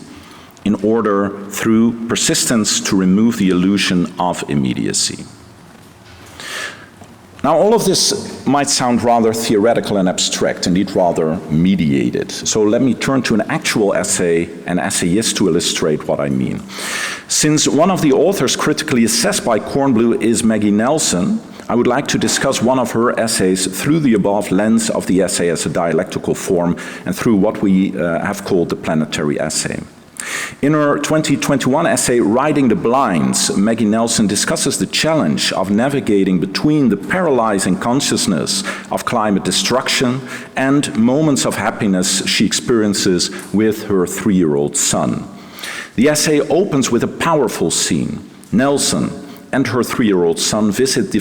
in order, through persistence, to remove the illusion of immediacy. Now, all of this might sound rather theoretical and abstract, indeed rather mediated. So let me turn to an actual essay and essayist to illustrate what I mean. Since one of the authors critically assessed by Kornblue is Maggie Nelson, I would like to discuss one of her essays through the above lens of the essay as a dialectical form and through what we have called the planetary essay. In her 2021 essay, Riding the Blinds, Maggie Nelson discusses the challenge of navigating between the paralyzing consciousness of climate destruction and moments of happiness she experiences with her 3-year-old son. The essay opens with a powerful scene. Nelson and her 3-year-old son visit the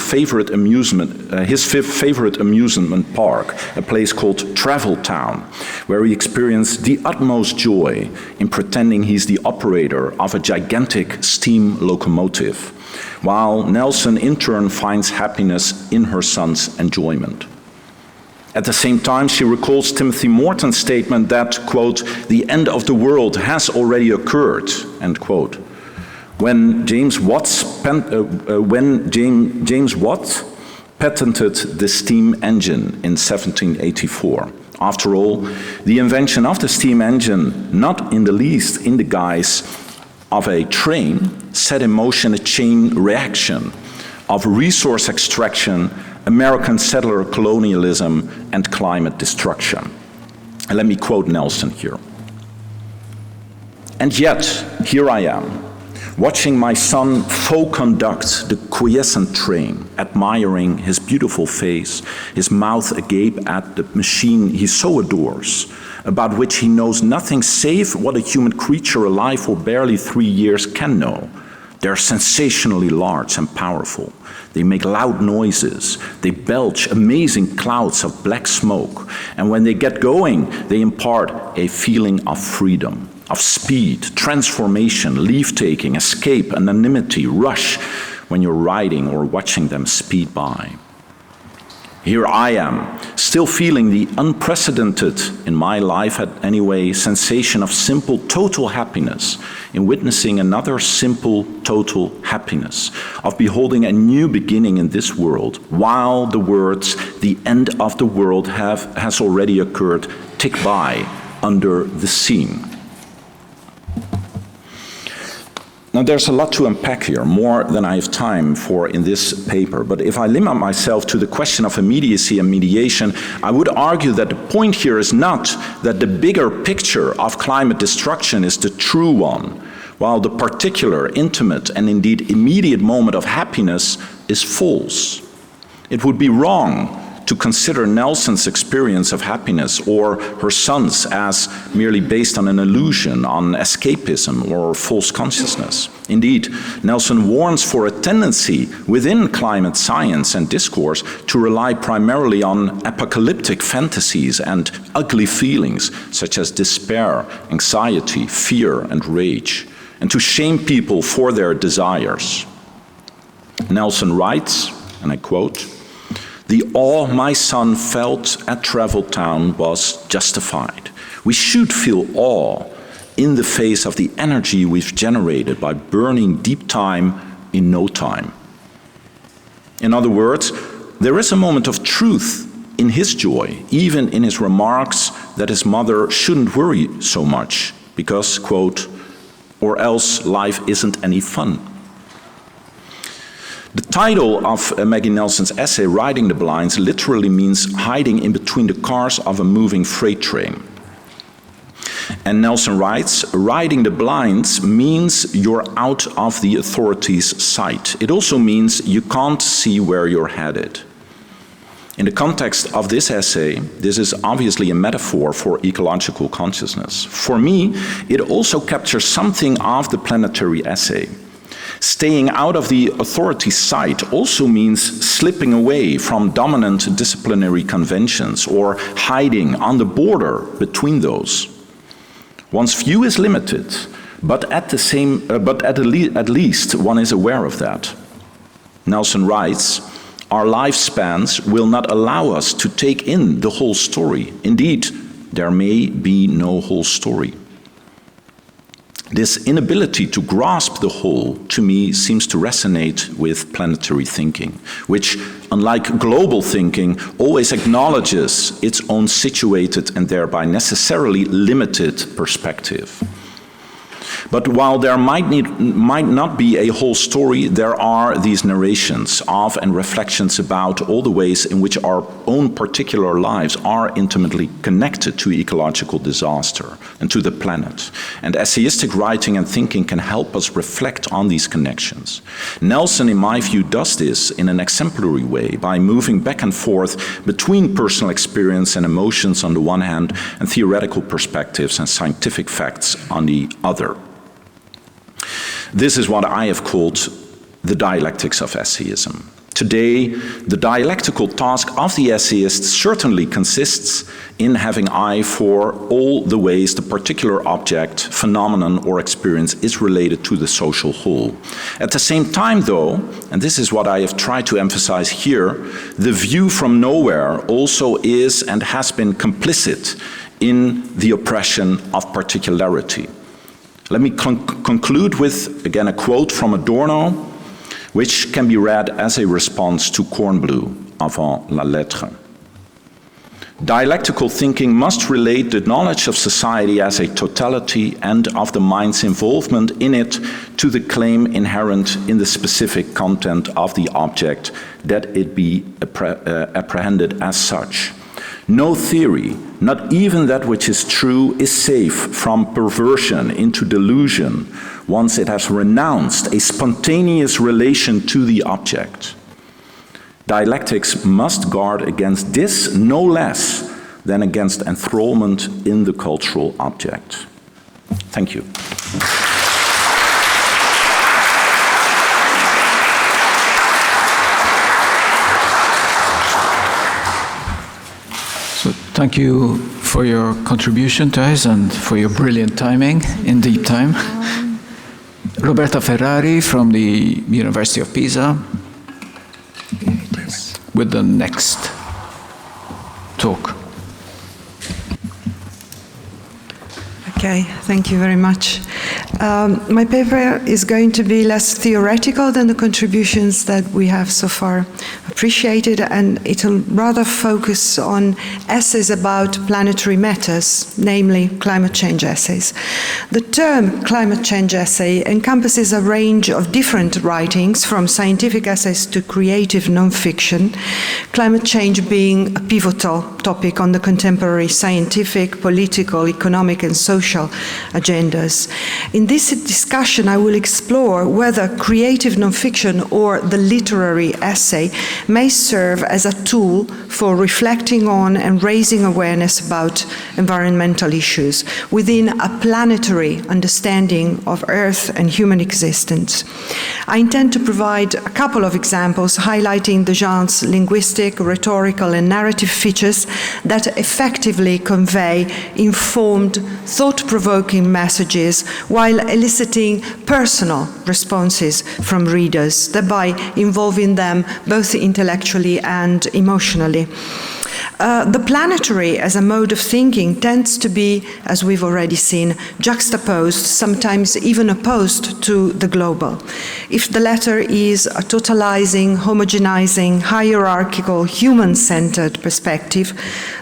his favorite amusement park, a place called Travel Town, where he experienced the utmost joy in pretending he's the operator of a gigantic steam locomotive, while Nelson in turn finds happiness in her son's enjoyment. At the same time, she recalls Timothy Morton's statement that, quote, the end of the world has already occurred, end quote. When James Watt patented the steam engine in 1784. After all, the invention of the steam engine, not in the least in the guise of a train, set in motion a chain reaction of resource extraction, American settler colonialism, and climate destruction. And let me quote Nelson here. And yet, here I am, watching my son conduct the quiescent train, admiring his beautiful face, his mouth agape at the machine he so adores, about which he knows nothing save what a human creature alive for barely 3 years can know. They're sensationally large and powerful. They make loud noises. They belch amazing clouds of black smoke. And when they get going, they impart a feeling of freedom, of speed, transformation, leave-taking, escape, anonymity, rush when you're riding or watching them speed by. Here I am, still feeling the unprecedented, in my life anyway, sensation of simple, total happiness in witnessing another simple, total happiness, of beholding a new beginning in this world, while the words, the end of the world has already occurred, tick by under the scene. Now, there's a lot to unpack here, more than I have time for in this paper. But if I limit myself to the question of immediacy and mediation, I would argue that the point here is not that the bigger picture of climate destruction is the true one, while the particular, intimate, and indeed immediate moment of happiness is false. It would be wrong to consider Nelson's experience of happiness or her son's as merely based on an illusion, on escapism or false consciousness. Indeed, Nelson warns for a tendency within climate science and discourse to rely primarily on apocalyptic fantasies and ugly feelings such as despair, anxiety, fear, and rage, and to shame people for their desires. Nelson writes, and I quote, "The awe my son felt at Travel Town was justified. We should feel awe in the face of the energy we've generated by burning deep time in no time." In other words, there is a moment of truth in his joy, even in his remarks that his mother shouldn't worry so much because, quote, "or else life isn't any fun." The title of Maggie Nelson's essay, Riding the Blinds, literally means hiding in between the cars of a moving freight train. And Nelson writes, riding the blinds means you're out of the authorities' sight. It also means you can't see where you're headed. In the context of this essay, this is obviously a metaphor for ecological consciousness. For me, it also captures something of the planetary essay. Staying out of the authority's sight also means slipping away from dominant disciplinary conventions or hiding on the border between those. One's view is limited, but at least one is aware of that. Nelson writes, "Our lifespans will not allow us to take in the whole story. Indeed, there may be no whole story." This inability to grasp the whole, to me, seems to resonate with planetary thinking, which, unlike global thinking, always acknowledges its own situated and thereby necessarily limited perspective. But while there might not be a whole story, there are these narrations of and reflections about all the ways in which our own particular lives are intimately connected to ecological disaster and to the planet. And essayistic writing and thinking can help us reflect on these connections. Nelson, in my view, does this in an exemplary way by moving back and forth between personal experience and emotions on the one hand and theoretical perspectives and scientific facts on the other. This is what I have called the dialectics of essayism. Today, the dialectical task of the essayist certainly consists in having eye for all the ways the particular object, phenomenon, or experience is related to the social whole. At the same time, though, and this is what I have tried to emphasize here, the view from nowhere also is and has been complicit in the oppression of particularity. Let me conclude with, again, a quote from Adorno, which can be read as a response to Kornblue, Avant la lettre. "Dialectical thinking must relate the knowledge of society as a totality and of the mind's involvement in it to the claim inherent in the specific content of the object, that it be apprehended as such. No theory, not even that which is true, is safe from perversion into delusion once it has renounced a spontaneous relation to the object. Dialectics must guard against this no less than against enthrallment in the cultural object." Thank you. Thank you for your contribution, Thijs, and for your brilliant timing in deep time. Roberta Ferrari from the University of Pisa with the next talk. Okay, thank you very much. My paper is going to be less theoretical than the contributions that we have so far appreciated, and it'll rather focus on essays about planetary matters, namely climate change essays. The term climate change essay encompasses a range of different writings, from scientific essays to creative non-fiction, climate change being a pivotal topic on the contemporary scientific, political, economic, and social agendas. In this discussion, I will explore whether creative non-fiction or the literary essay may serve as a tool for reflecting on and raising awareness about environmental issues within a planetary understanding of Earth and human existence. I intend to provide a couple of examples highlighting the genre's linguistic, rhetorical, and narrative features that effectively convey informed, thought-provoking messages while eliciting personal responses from readers, thereby involving them both intellectually and emotionally. The planetary as a mode of thinking tends to be, as we've already seen, juxtaposed, sometimes even opposed to the global. If the latter is a totalizing, homogenizing, hierarchical, human-centered perspective,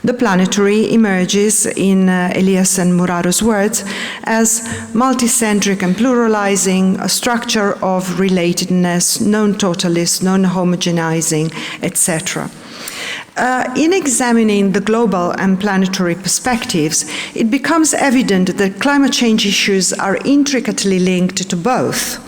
the planetary emerges, in Elias and Muraro's words, as multicentric and pluralizing, a structure of relatedness, non-totalist, non-homogenizing, etc. In examining the global and planetary perspectives, it becomes evident that climate change issues are intricately linked to both.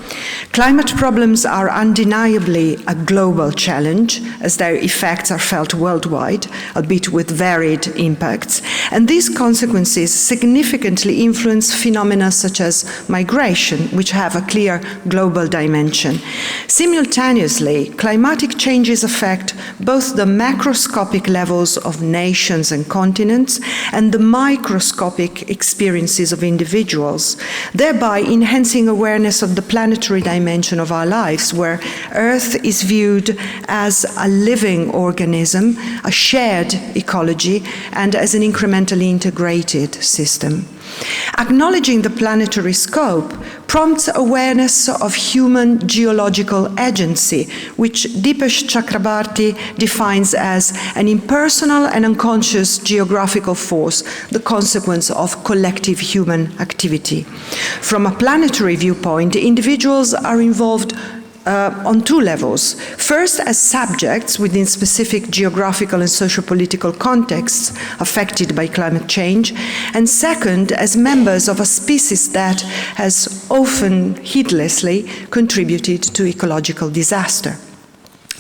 Climate problems are undeniably a global challenge, as their effects are felt worldwide, albeit with varied impacts, and these consequences significantly influence phenomena such as migration, which have a clear global dimension. Simultaneously, climatic changes affect both the macroscopic levels of nations and continents and the microscopic experiences of individuals, thereby enhancing awareness of the planetary planetary dimension of our lives, where Earth is viewed as a living organism, a shared ecology, and as an incrementally integrated system. Acknowledging the planetary scope prompts awareness of human geological agency, which Dipesh Chakrabarty defines as an impersonal and unconscious geographical force, the consequence of collective human activity. From a planetary viewpoint, individuals are involved on two levels. First, as subjects within specific geographical and socio-political contexts affected by climate change, and second, as members of a species that has often heedlessly contributed to ecological disaster.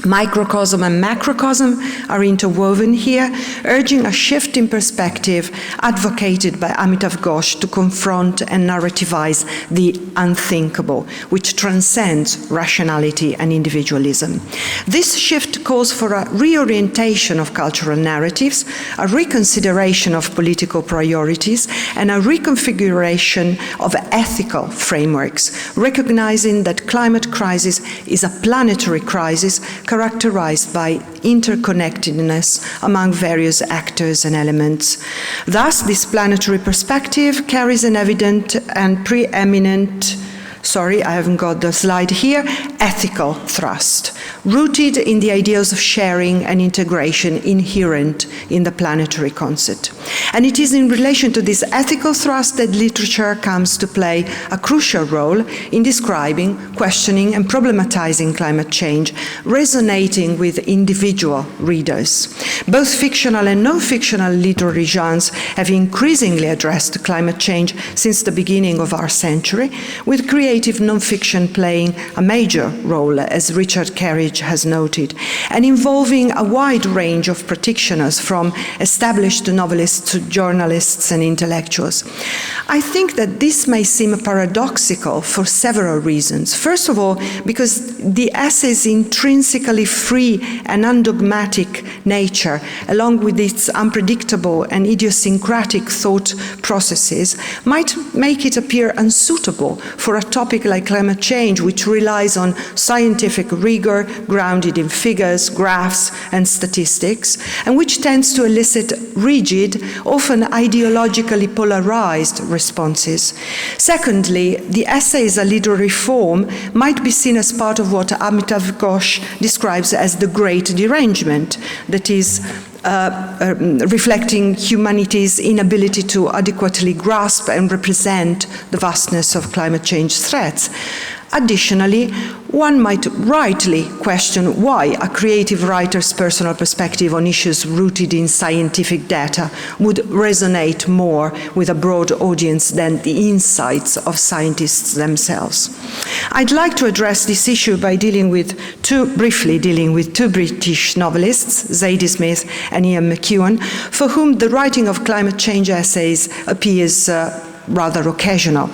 Microcosm and macrocosm are interwoven here, urging a shift in perspective advocated by Amitav Ghosh to confront and narrativize the unthinkable, which transcends rationality and individualism. This shift calls for a reorientation of cultural narratives, a reconsideration of political priorities, and a reconfiguration of ethical frameworks, recognizing that climate crisis is a planetary crisis characterized by interconnectedness among various actors and elements. Thus, this planetary perspective carries an evident and preeminent, sorry, I haven't got the slide here, ethical thrust, rooted in the ideals of sharing and integration inherent in the planetary concept. And it is in relation to this ethical thrust that literature comes to play a crucial role in describing, questioning, and problematizing climate change, resonating with individual readers. Both fictional and non-fictional literary genres have increasingly addressed climate change since the beginning of our century, with creative non-fiction playing a major role, as Richard Carriage has noted, and involving a wide range of practitioners, from established novelists to journalists and intellectuals. I think that this may seem paradoxical for several reasons. First of all, because the essay's intrinsically free and undogmatic nature, along with its unpredictable and idiosyncratic thought processes, might make it appear unsuitable for a topic like climate change, which relies on scientific rigor grounded in figures, graphs, and statistics, and which tends to elicit rigid, often ideologically polarized responses. Secondly, the essay as a literary form might be seen as part of what Amitav Ghosh describes as the great derangement, that is, reflecting humanity's inability to adequately grasp and represent the vastness of climate change threats. Additionally, one might rightly question why a creative writer's personal perspective on issues rooted in scientific data would resonate more with a broad audience than the insights of scientists themselves. I'd like to address this issue by briefly dealing with two British novelists, Zadie Smith and Ian McEwan, for whom the writing of climate change essays appears rather occasional.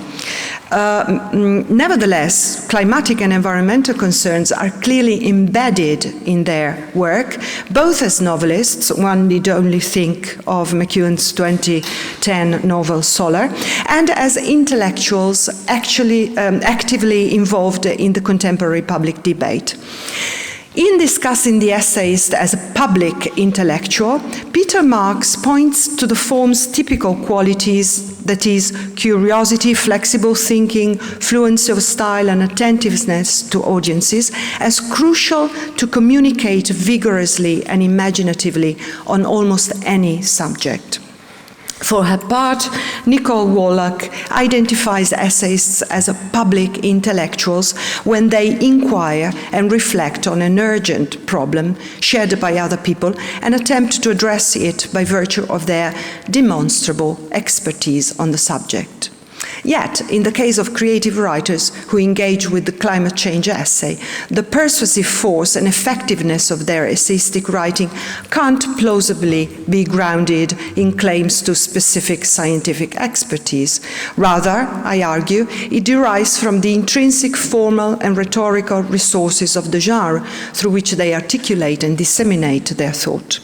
Nevertheless, climatic and environmental concerns are clearly embedded in their work, both as novelists, one need only think of McEwan's 2010 novel Solar, and as intellectuals actively involved in the contemporary public debate. In discussing the essayist as a public intellectual, Peter Marks points to the form's typical qualities, that is, curiosity, flexible thinking, fluency of style, and attentiveness to audiences, as crucial to communicate vigorously and imaginatively on almost any subject. For her part, Nicole Wallach identifies essayists as public intellectuals when they inquire and reflect on an urgent problem shared by other people and attempt to address it by virtue of their demonstrable expertise on the subject. Yet, in the case of creative writers who engage with the climate change essay, the persuasive force and effectiveness of their essayistic writing can't plausibly be grounded in claims to specific scientific expertise. Rather, I argue, it derives from the intrinsic formal and rhetorical resources of the genre through which they articulate and disseminate their thought.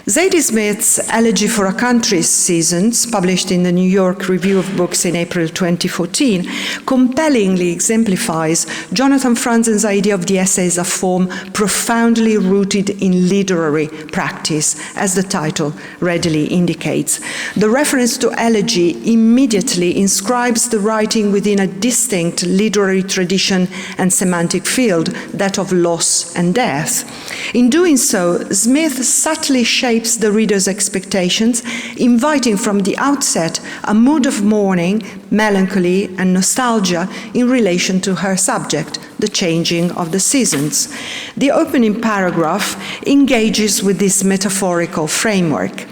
Zadie Smith's Elegy for a Country's Seasons, published in the New York Review of Books in April 2014, compellingly exemplifies Jonathan Franzen's idea of the essay as a form profoundly rooted in literary practice, as the title readily indicates. The reference to elegy immediately inscribes the writing within a distinct literary tradition and semantic field, that of loss and death. In doing so, Smith subtly shapes the reader's expectations, inviting from the outset a mood of mourning, melancholy, and nostalgia in relation to her subject, the changing of the seasons. The opening paragraph engages with this metaphorical framework.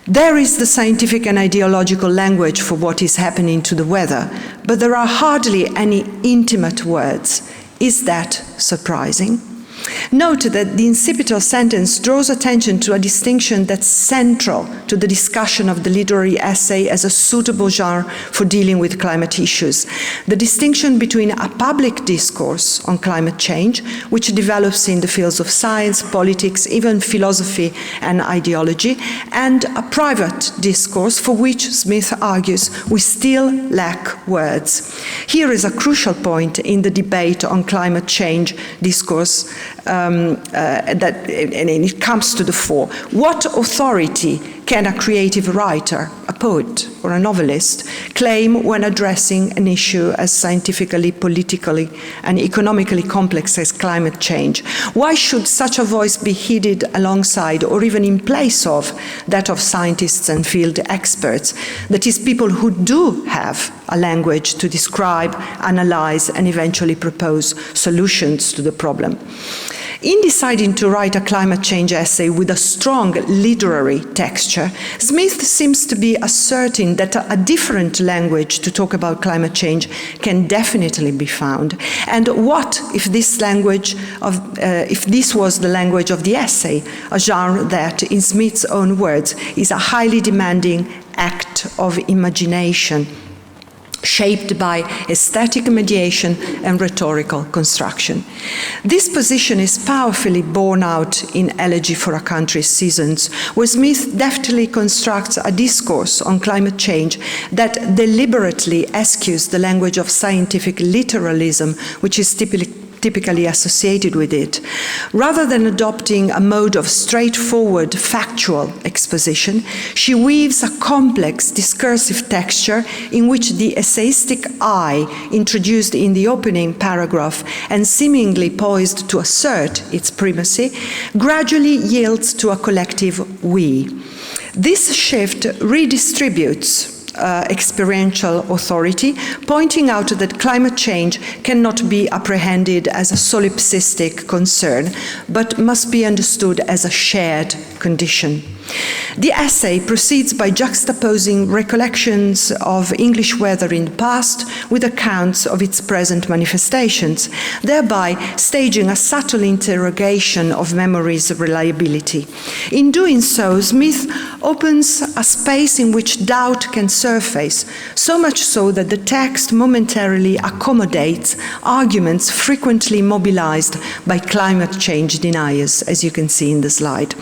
There is the scientific and ideological language for what is happening to the weather, but there are hardly any intimate words. Is that surprising? Note that the incipital sentence draws attention to a distinction that's central to the discussion of the literary essay as a suitable genre for dealing with climate issues. The distinction between a public discourse on climate change, which develops in the fields of science, politics, even philosophy and ideology, and a private discourse for which, Smith argues, we still lack words. Here is a crucial point in the debate on climate change discourse and it comes to the fore. What authority can a creative writer, a poet, or a novelist claim when addressing an issue as scientifically, politically, and economically complex as climate change? Why should such a voice be heeded alongside, or even in place of, that of scientists and field experts? That is, people who do have a language to describe, analyze, and eventually propose solutions to the problem. In deciding to write a climate change essay with a strong literary texture, Smith seems to be asserting that a different language to talk about climate change can definitely be found. And what if this was the language of the essay, a genre that, in Smith's own words, is a highly demanding act of imagination, shaped by aesthetic mediation and rhetorical construction. This position is powerfully borne out in Elegy for a Country's Seasons, where Smith deftly constructs a discourse on climate change that deliberately eschews the language of scientific literalism, which is typically associated with it. Rather than adopting a mode of straightforward factual exposition, she weaves a complex discursive texture in which the essayistic I, introduced in the opening paragraph and seemingly poised to assert its primacy, gradually yields to a collective we. This shift redistributes experiential authority, pointing out that climate change cannot be apprehended as a solipsistic concern, but must be understood as a shared condition. The essay proceeds by juxtaposing recollections of English weather in the past with accounts of its present manifestations, thereby staging a subtle interrogation of memory's reliability. In doing so, Smith opens a space in which doubt can surface, so much so that the text momentarily accommodates arguments frequently mobilized by climate change deniers, as you can see in the slide.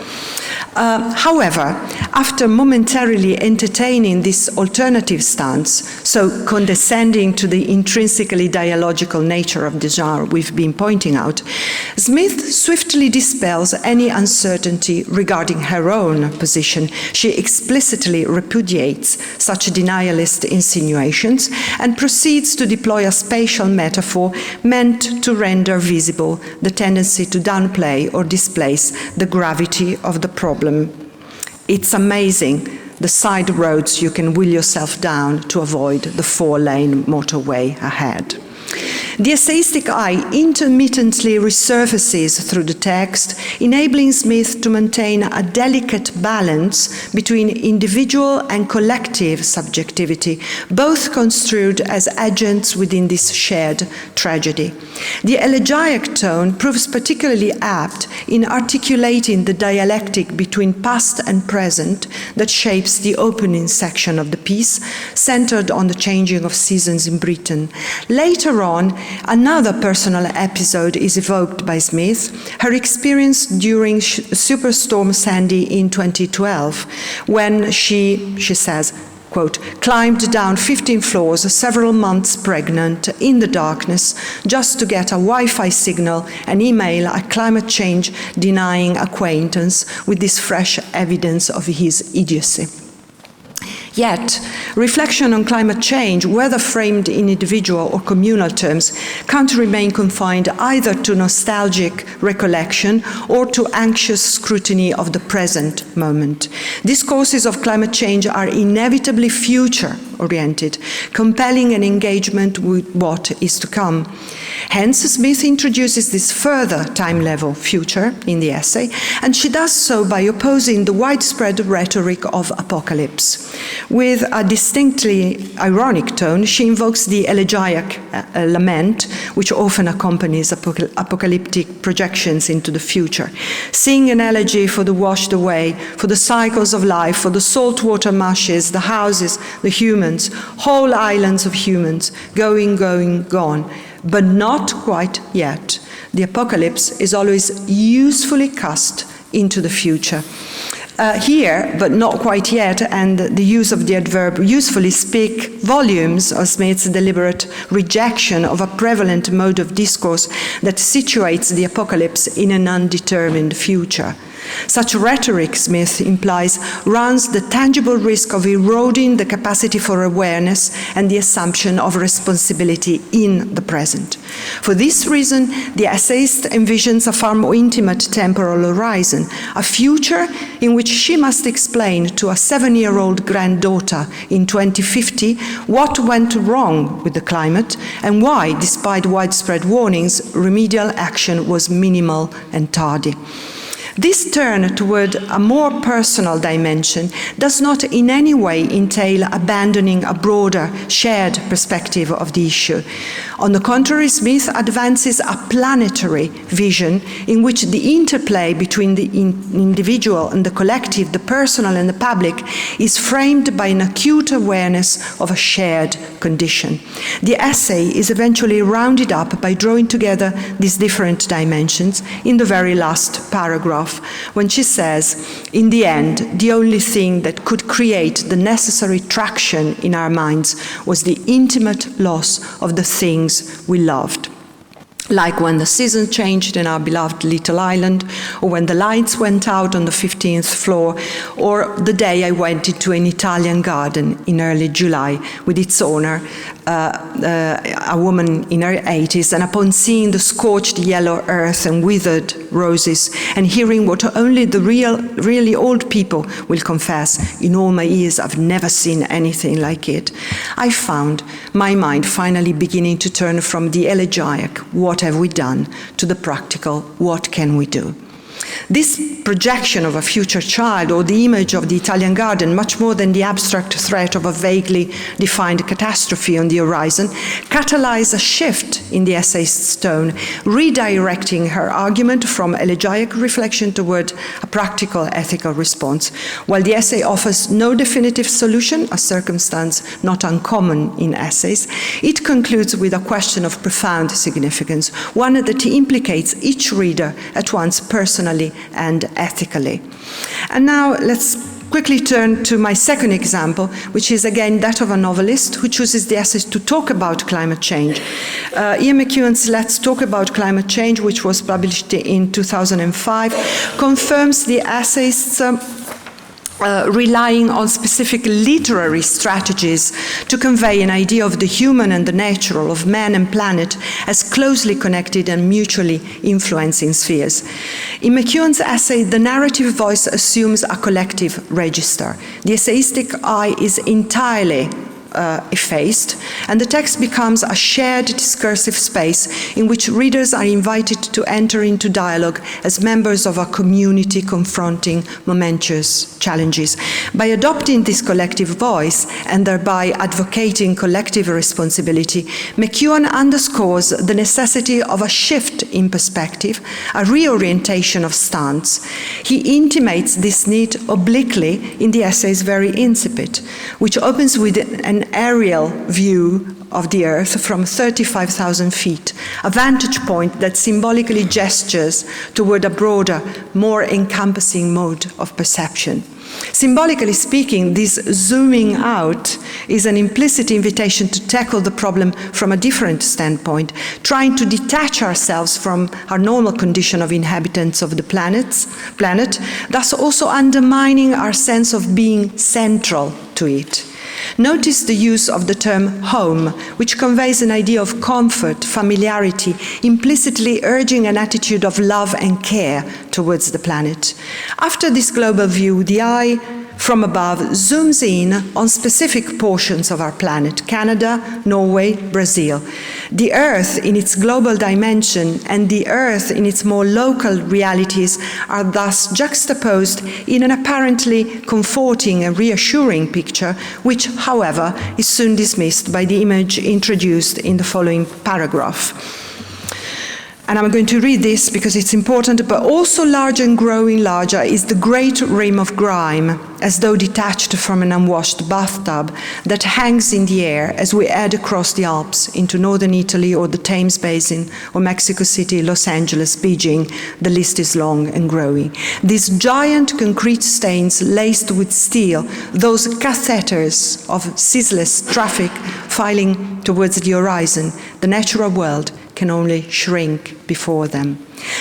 However, after momentarily entertaining this alternative stance, so condescending to the intrinsically dialogical nature of the genre we've been pointing out, Smith swiftly dispels any uncertainty regarding her own position. She explicitly repudiates such denialist insinuations and proceeds to deploy a spatial metaphor meant to render visible the tendency to downplay or displace the gravity of the problem. It's amazing the side roads you can wheel yourself down to avoid the 4-lane motorway ahead. The essayistic I intermittently resurfaces through the text, enabling Smith to maintain a delicate balance between individual and collective subjectivity, both construed as agents within this shared tragedy. The elegiac tone proves particularly apt in articulating the dialectic between past and present that shapes the opening section of the piece, centered on the changing of seasons in Britain. Later on, another personal episode is evoked by Smith, her experience during Superstorm Sandy in 2012, when she says, quote, climbed down 15 floors, several months pregnant, in the darkness, just to get a Wi-Fi signal and email a climate change denying acquaintance with this fresh evidence of his idiocy. Yet, reflection on climate change, whether framed in individual or communal terms, can't remain confined either to nostalgic recollection or to anxious scrutiny of the present moment. Discourses of climate change are inevitably future-oriented, compelling an engagement with what is to come. Hence, Smith introduces this further time-level future in the essay, and she does so by opposing the widespread rhetoric of apocalypse. With a distinctly ironic tone, she invokes the elegiac lament, which often accompanies apocalyptic projections into the future. Sing an elegy for the washed away, for the cycles of life, for the saltwater marshes, the houses, the humans, whole islands of humans, going, going, gone. But not quite yet. The apocalypse is always usefully cast into the future. Here, but not quite yet, and the use of the adverb usefully speak volumes of Smith's deliberate rejection of a prevalent mode of discourse that situates the apocalypse in an undetermined future. Such rhetoric, Smith implies, runs the tangible risk of eroding the capacity for awareness and the assumption of responsibility in the present. For this reason, the essayist envisions a far more intimate temporal horizon, a future in which she must explain to a 7-year-old granddaughter in 2050 what went wrong with the climate and why, despite widespread warnings, remedial action was minimal and tardy. This turn toward a more personal dimension does not in any way entail abandoning a broader, shared perspective of the issue. On the contrary, Smith advances a planetary vision in which the interplay between the individual and the collective, the personal and the public, is framed by an acute awareness of a shared condition. The essay is eventually rounded up by drawing together these different dimensions in the very last paragraph, when she says, in the end, the only thing that could create the necessary traction in our minds was the intimate loss of the things we loved. Like when the season changed in our beloved little island, or when the lights went out on the 15th floor, or the day I went into an Italian garden in early July with its owner, a woman in her 80s, and upon seeing the scorched yellow earth and withered roses, and hearing what only the really old people will confess, in all my years I've never seen anything like it, I found my mind finally beginning to turn from the elegiac, what have we done, to the practical, what can we do? This projection of a future child, or the image of the Italian garden, much more than the abstract threat of a vaguely defined catastrophe on the horizon, catalyzed a shift in the essayist's tone, redirecting her argument from elegiac reflection toward a practical ethical response. While the essay offers no definitive solution, a circumstance not uncommon in essays, it concludes with a question of profound significance, one that implicates each reader at once personally and ethically. And now let's quickly turn to my second example, which is again that of a novelist who chooses the essays to talk about climate change. Ian McEwan's Let's Talk About Climate Change, which was published in 2005, confirms the essayist's relying on specific literary strategies to convey an idea of the human and the natural, of man and planet, as closely connected and mutually influencing spheres. In McEwan's essay, the narrative voice assumes a collective register. The essayistic eye is entirely effaced, and the text becomes a shared discursive space in which readers are invited to enter into dialogue as members of a community confronting momentous challenges. By adopting this collective voice and thereby advocating collective responsibility, McEwan underscores the necessity of a shift in perspective, a reorientation of stance. He intimates this need obliquely in the essay's very incipit, which opens with an aerial view of the Earth from 35,000 feet, a vantage point that symbolically gestures toward a broader, more encompassing mode of perception. Symbolically speaking, this zooming out is an implicit invitation to tackle the problem from a different standpoint, trying to detach ourselves from our normal condition of inhabitants of the planet, thus also undermining our sense of being central to it. Notice the use of the term home, which conveys an idea of comfort, familiarity, implicitly urging an attitude of love and care towards the planet. After this global view, the eye from above zooms in on specific portions of our planet: Canada, Norway, Brazil. The Earth in its global dimension and the Earth in its more local realities are thus juxtaposed in an apparently comforting and reassuring picture, which, however, is soon dismissed by the image introduced in the following paragraph. And I'm going to read this because it's important, but also larger and growing larger is the great rim of grime, as though detached from an unwashed bathtub, that hangs in the air as we head across the Alps into northern Italy or the Thames Basin or Mexico City, Los Angeles, Beijing. The list is long and growing. These giant concrete stains laced with steel, those catheters of ceaseless traffic filing towards the horizon, the natural world can only shrink before them.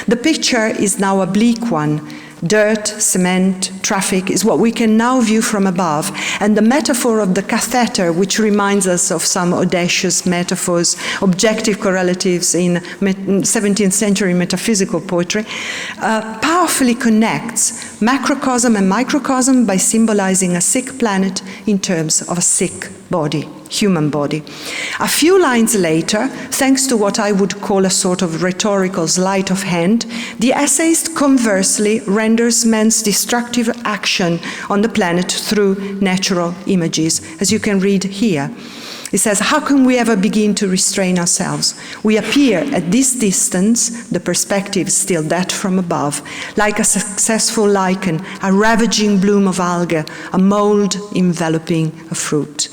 The picture is now a bleak one. Dirt, cement, traffic is what we can now view from above, and the metaphor of the catheter, which reminds us of some audacious metaphors, objective correlatives in 17th century metaphysical poetry, powerfully connects macrocosm and microcosm by symbolizing a sick planet in terms of a sick body, human body. A few lines later, thanks to what I would call a sort of rhetorical sleight of hand, the essayist conversely renders man's destructive action on the planet through natural images, as you can read here. He says, how can we ever begin to restrain ourselves? We appear at this distance, the perspective still that from above, like a successful lichen, a ravaging bloom of algae, a mold enveloping a fruit.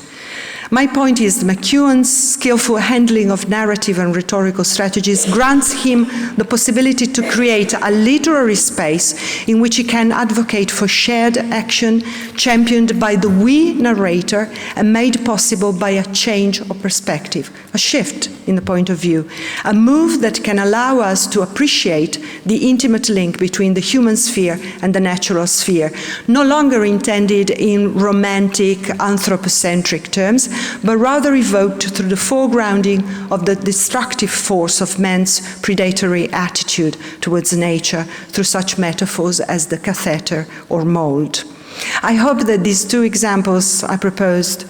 My point is that McEwan's skillful handling of narrative and rhetorical strategies grants him the possibility to create a literary space in which he can advocate for shared action championed by the we narrator and made possible by a change of perspective, a shift in the point of view, a move that can allow us to appreciate the intimate link between the human sphere and the natural sphere, no longer intended in romantic, anthropocentric terms, but rather evoked through the foregrounding of the destructive force of man's predatory attitude towards nature through such metaphors as the catheter or mold. I hope that these two examples I proposed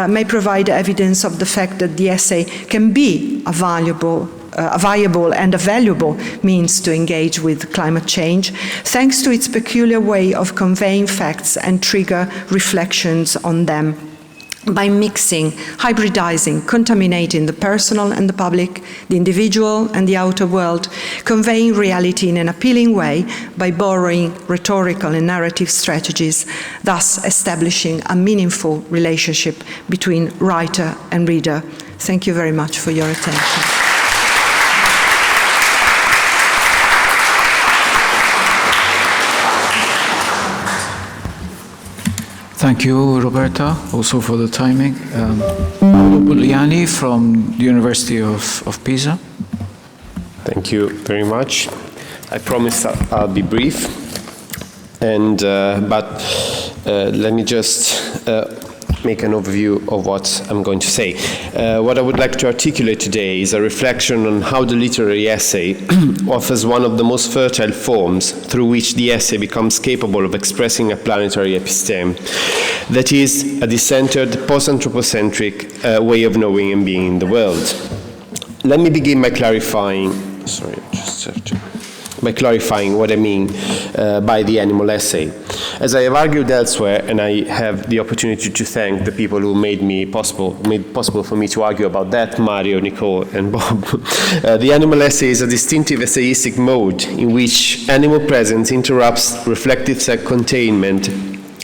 may provide evidence of the fact that the essay can be a viable and a valuable means to engage with climate change, thanks to its peculiar way of conveying facts and trigger reflections on them, by mixing, hybridizing, contaminating the personal and the public, the individual and the outer world, conveying reality in an appealing way by borrowing rhetorical and narrative strategies, thus establishing a meaningful relationship between writer and reader. Thank you very much for your attention. Thank you, Roberta, also for the timing. Paolo Bugliani from the University of Pisa. Thank you very much. I promise I'll be brief, and but let me just make an overview of what I'm going to say. What I would like to articulate today is a reflection on how the literary essay offers one of the most fertile forms through which the essay becomes capable of expressing a planetary episteme, that is, a decentered, post-anthropocentric way of knowing and being in the world. Let me begin by clarifying what I mean by the animal essay. As I have argued elsewhere, and I have the opportunity to thank the people who made possible for me to argue about that, Mario, Nicole, and Bob. The animal essay is a distinctive essayistic mode in which animal presence interrupts reflective self-containment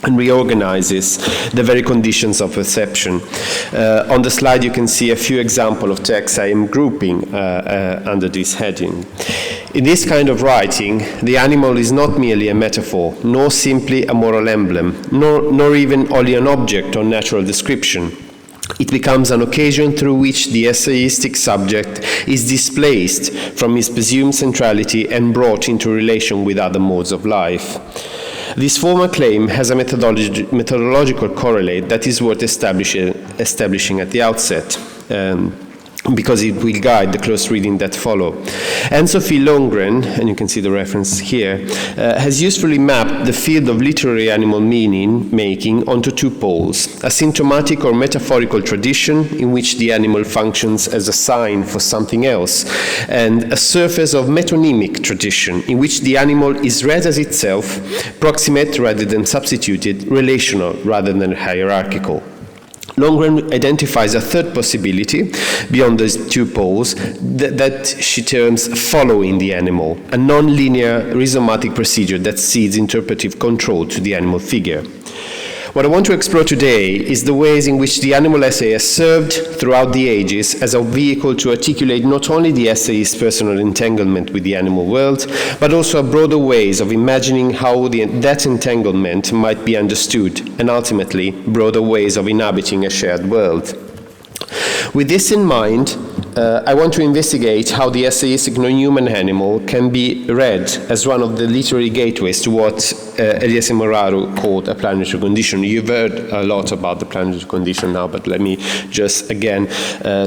and reorganizes the very conditions of perception. On the slide you can see a few examples of texts I am grouping under this heading. In this kind of writing, the animal is not merely a metaphor, nor simply a moral emblem, nor even only an object or natural description. It becomes an occasion through which the essayistic subject is displaced from his presumed centrality and brought into relation with other modes of life. This former claim has a methodological correlate that is worth establishing at the outset, because it will guide the close reading that follow. Anne-Sophie Lundgren, and you can see the reference here, has usefully mapped the field of literary animal meaning making onto two poles: a symptomatic or metaphorical tradition in which the animal functions as a sign for something else, and a surface of metonymic tradition in which the animal is read as itself, proximate rather than substituted, relational rather than hierarchical. Lundgren identifies a third possibility beyond those two poles that she terms following the animal, a non-linear rhizomatic procedure that cedes interpretive control to the animal figure. What I want to explore today is the ways in which the animal essay has served throughout the ages as a vehicle to articulate not only the essayist's personal entanglement with the animal world, but also a broader ways of imagining how that entanglement might be understood, and ultimately, broader ways of inhabiting a shared world. With this in mind, I want to investigate how the essayistic non-human animal can be read as one of the literary gateways to what Eliezer Moraru called a planetary condition. You've heard a lot about the planetary condition now, but let me just again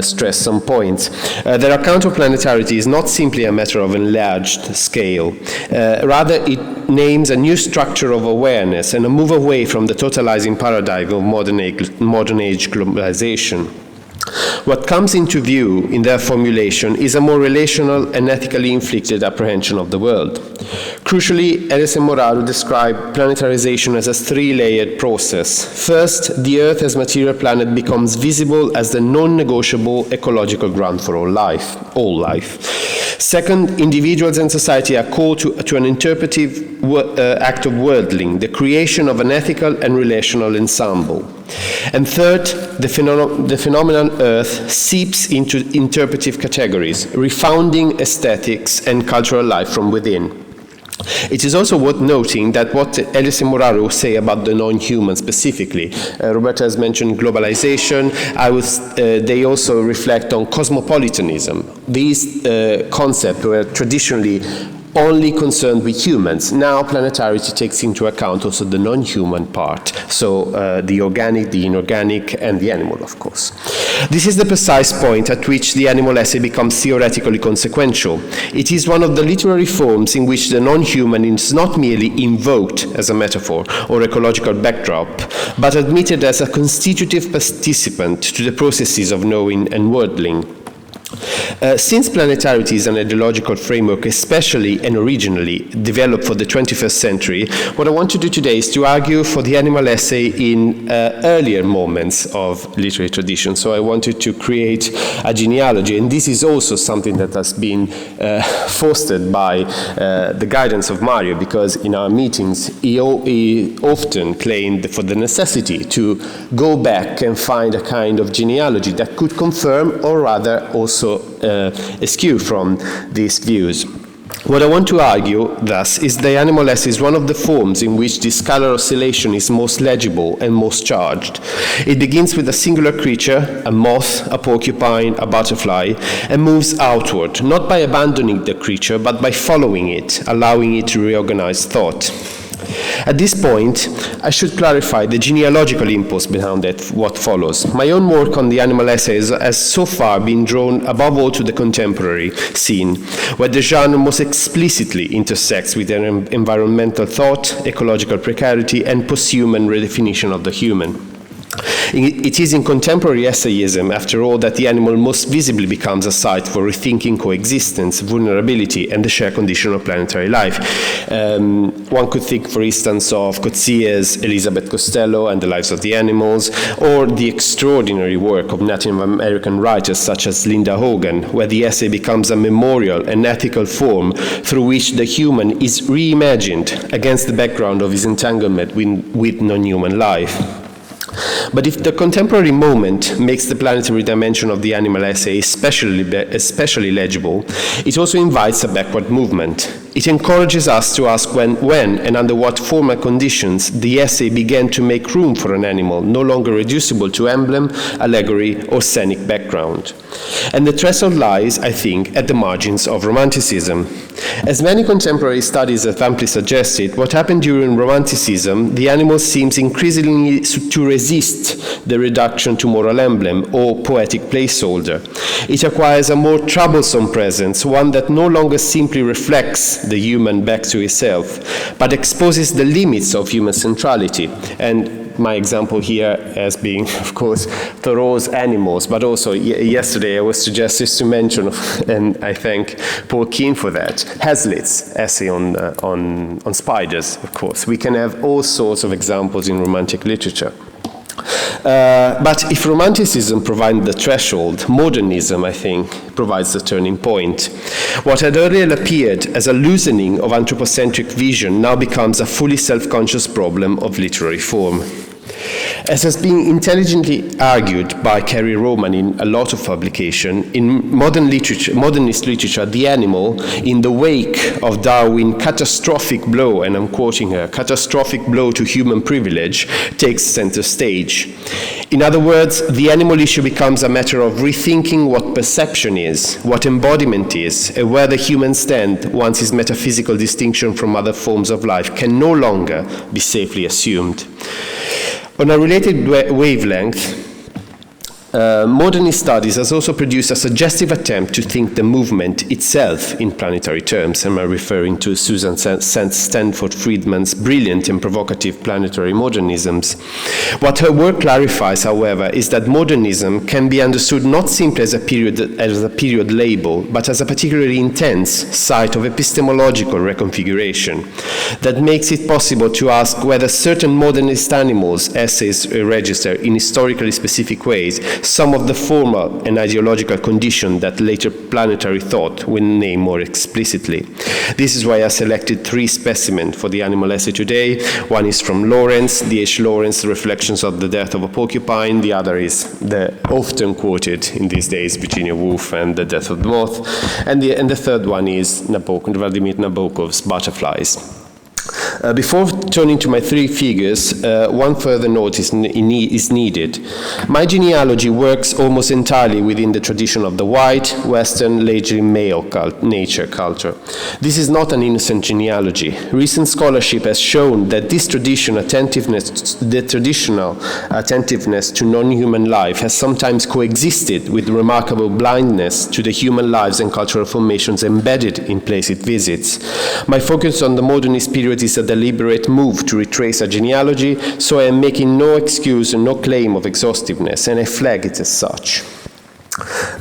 stress some points. Their account of planetarity is not simply a matter of enlarged scale. Rather, it names a new structure of awareness and a move away from the totalizing paradigm of modern age globalization. What comes into view in their formulation is a more relational and ethically inflicted apprehension of the world. Crucially, Eliezer Moraru described planetarization as a three-layered process. First, the Earth as material planet becomes visible as the non-negotiable ecological ground for all life. Second, individuals and society are called to an interpretive act of worldling, the creation of an ethical and relational ensemble. And third, the phenomenal Earth seeps into interpretive categories, refounding aesthetics and cultural life from within. It is also worth noting that what Eliezer Moraru say about the non-human specifically. Roberta has mentioned globalization. They also reflect on cosmopolitanism. These concepts were traditionally only concerned with humans. Now planetarity takes into account also the non-human part, so the organic, the inorganic, and the animal, of course. This is the precise point at which the animal essay becomes theoretically consequential. It is one of the literary forms in which the non-human is not merely invoked as a metaphor or ecological backdrop, but admitted as a constitutive participant to the processes of knowing and worldling. Since planetarity is an ideological framework especially and originally developed for the 21st century, what I want to do today is to argue for the animal essay in earlier moments of literary tradition. So I wanted to create a genealogy, and this is also something that has been fostered by the guidance of Mario, because in our meetings he often claimed for the necessity to go back and find a kind of genealogy that could confirm or rather also eschew from these views. What I want to argue, thus, is the animal essay is one of the forms in which this scalar oscillation is most legible and most charged. It begins with a singular creature, a moth, a porcupine, a butterfly, and moves outward, not by abandoning the creature, but by following it, allowing it to reorganize thought. At this point, I should clarify the genealogical impulse behind what follows. My own work on the animal essays has so far been drawn above all to the contemporary scene, where the genre most explicitly intersects with environmental thought, ecological precarity, and post-human redefinition of the human. It is in contemporary essayism, after all, that the animal most visibly becomes a site for rethinking coexistence, vulnerability, and the shared condition of planetary life. One could think, for instance, of Coetzee's Elizabeth Costello and the Lives of the Animals, or the extraordinary work of Native American writers such as Linda Hogan, where the essay becomes a memorial and ethical form through which the human is reimagined against the background of his entanglement with non-human life. But if the contemporary moment makes the planetary dimension of the animal essay especially legible, it also invites a backward movement. It encourages us to ask when and under what formal conditions the essay began to make room for an animal no longer reducible to emblem, allegory, or scenic background. And the threshold lies, I think, at the margins of Romanticism. As many contemporary studies have amply suggested, what happened during Romanticism, the animal seems increasingly to resist the reduction to moral emblem or poetic placeholder. It acquires a more troublesome presence, one that no longer simply reflects the human back to itself, but exposes the limits of human centrality. And my example here as being, of course, Thoreau's Animals, but also yesterday I was suggested to mention, and I thank Paul Keane for that, Hazlitt's essay on spiders, of course. We can have all sorts of examples in Romantic literature. But if Romanticism provided the threshold, modernism, I think, provides the turning point. What had earlier appeared as a loosening of anthropocentric vision now becomes a fully self-conscious problem of literary form. As has been intelligently argued by Kerry Roman in a lot of publication, in modernist literature, the animal, in the wake of Darwin's catastrophic blow, and I'm quoting her, catastrophic blow to human privilege, takes center stage. In other words, the animal issue becomes a matter of rethinking what perception is, what embodiment is, and where the human stand once his metaphysical distinction from other forms of life can no longer be safely assumed. On a related wavelength, modernist studies has also produced a suggestive attempt to think the movement itself in planetary terms. Am I referring to Susan Stanford Friedman's brilliant and provocative planetary modernisms? What her work clarifies, however, is that modernism can be understood not simply as a period label, but as a particularly intense site of epistemological reconfiguration that makes it possible to ask whether certain modernist animals' essays register in historically specific ways some of the formal and ideological conditions that later planetary thought will name more explicitly. This is why I selected 3 specimens for the animal essay today. One is from Lawrence, D.H. Lawrence, Reflections of the Death of a Porcupine. The other is the often quoted in these days Virginia Woolf and The Death of the Moth. And the third one is Vladimir Nabokov's Butterflies. Before turning to my 3 figures, one further note is needed. My genealogy works almost entirely within the tradition of the white, Western, largely male nature culture. This is not an innocent genealogy. Recent scholarship has shown that this traditional attentiveness to non-human life has sometimes coexisted with remarkable blindness to the human lives and cultural formations embedded in place it visits. My focus on the modernist period is a deliberate move to retrace a genealogy, so I am making no excuse and no claim of exhaustiveness, and I flag it as such.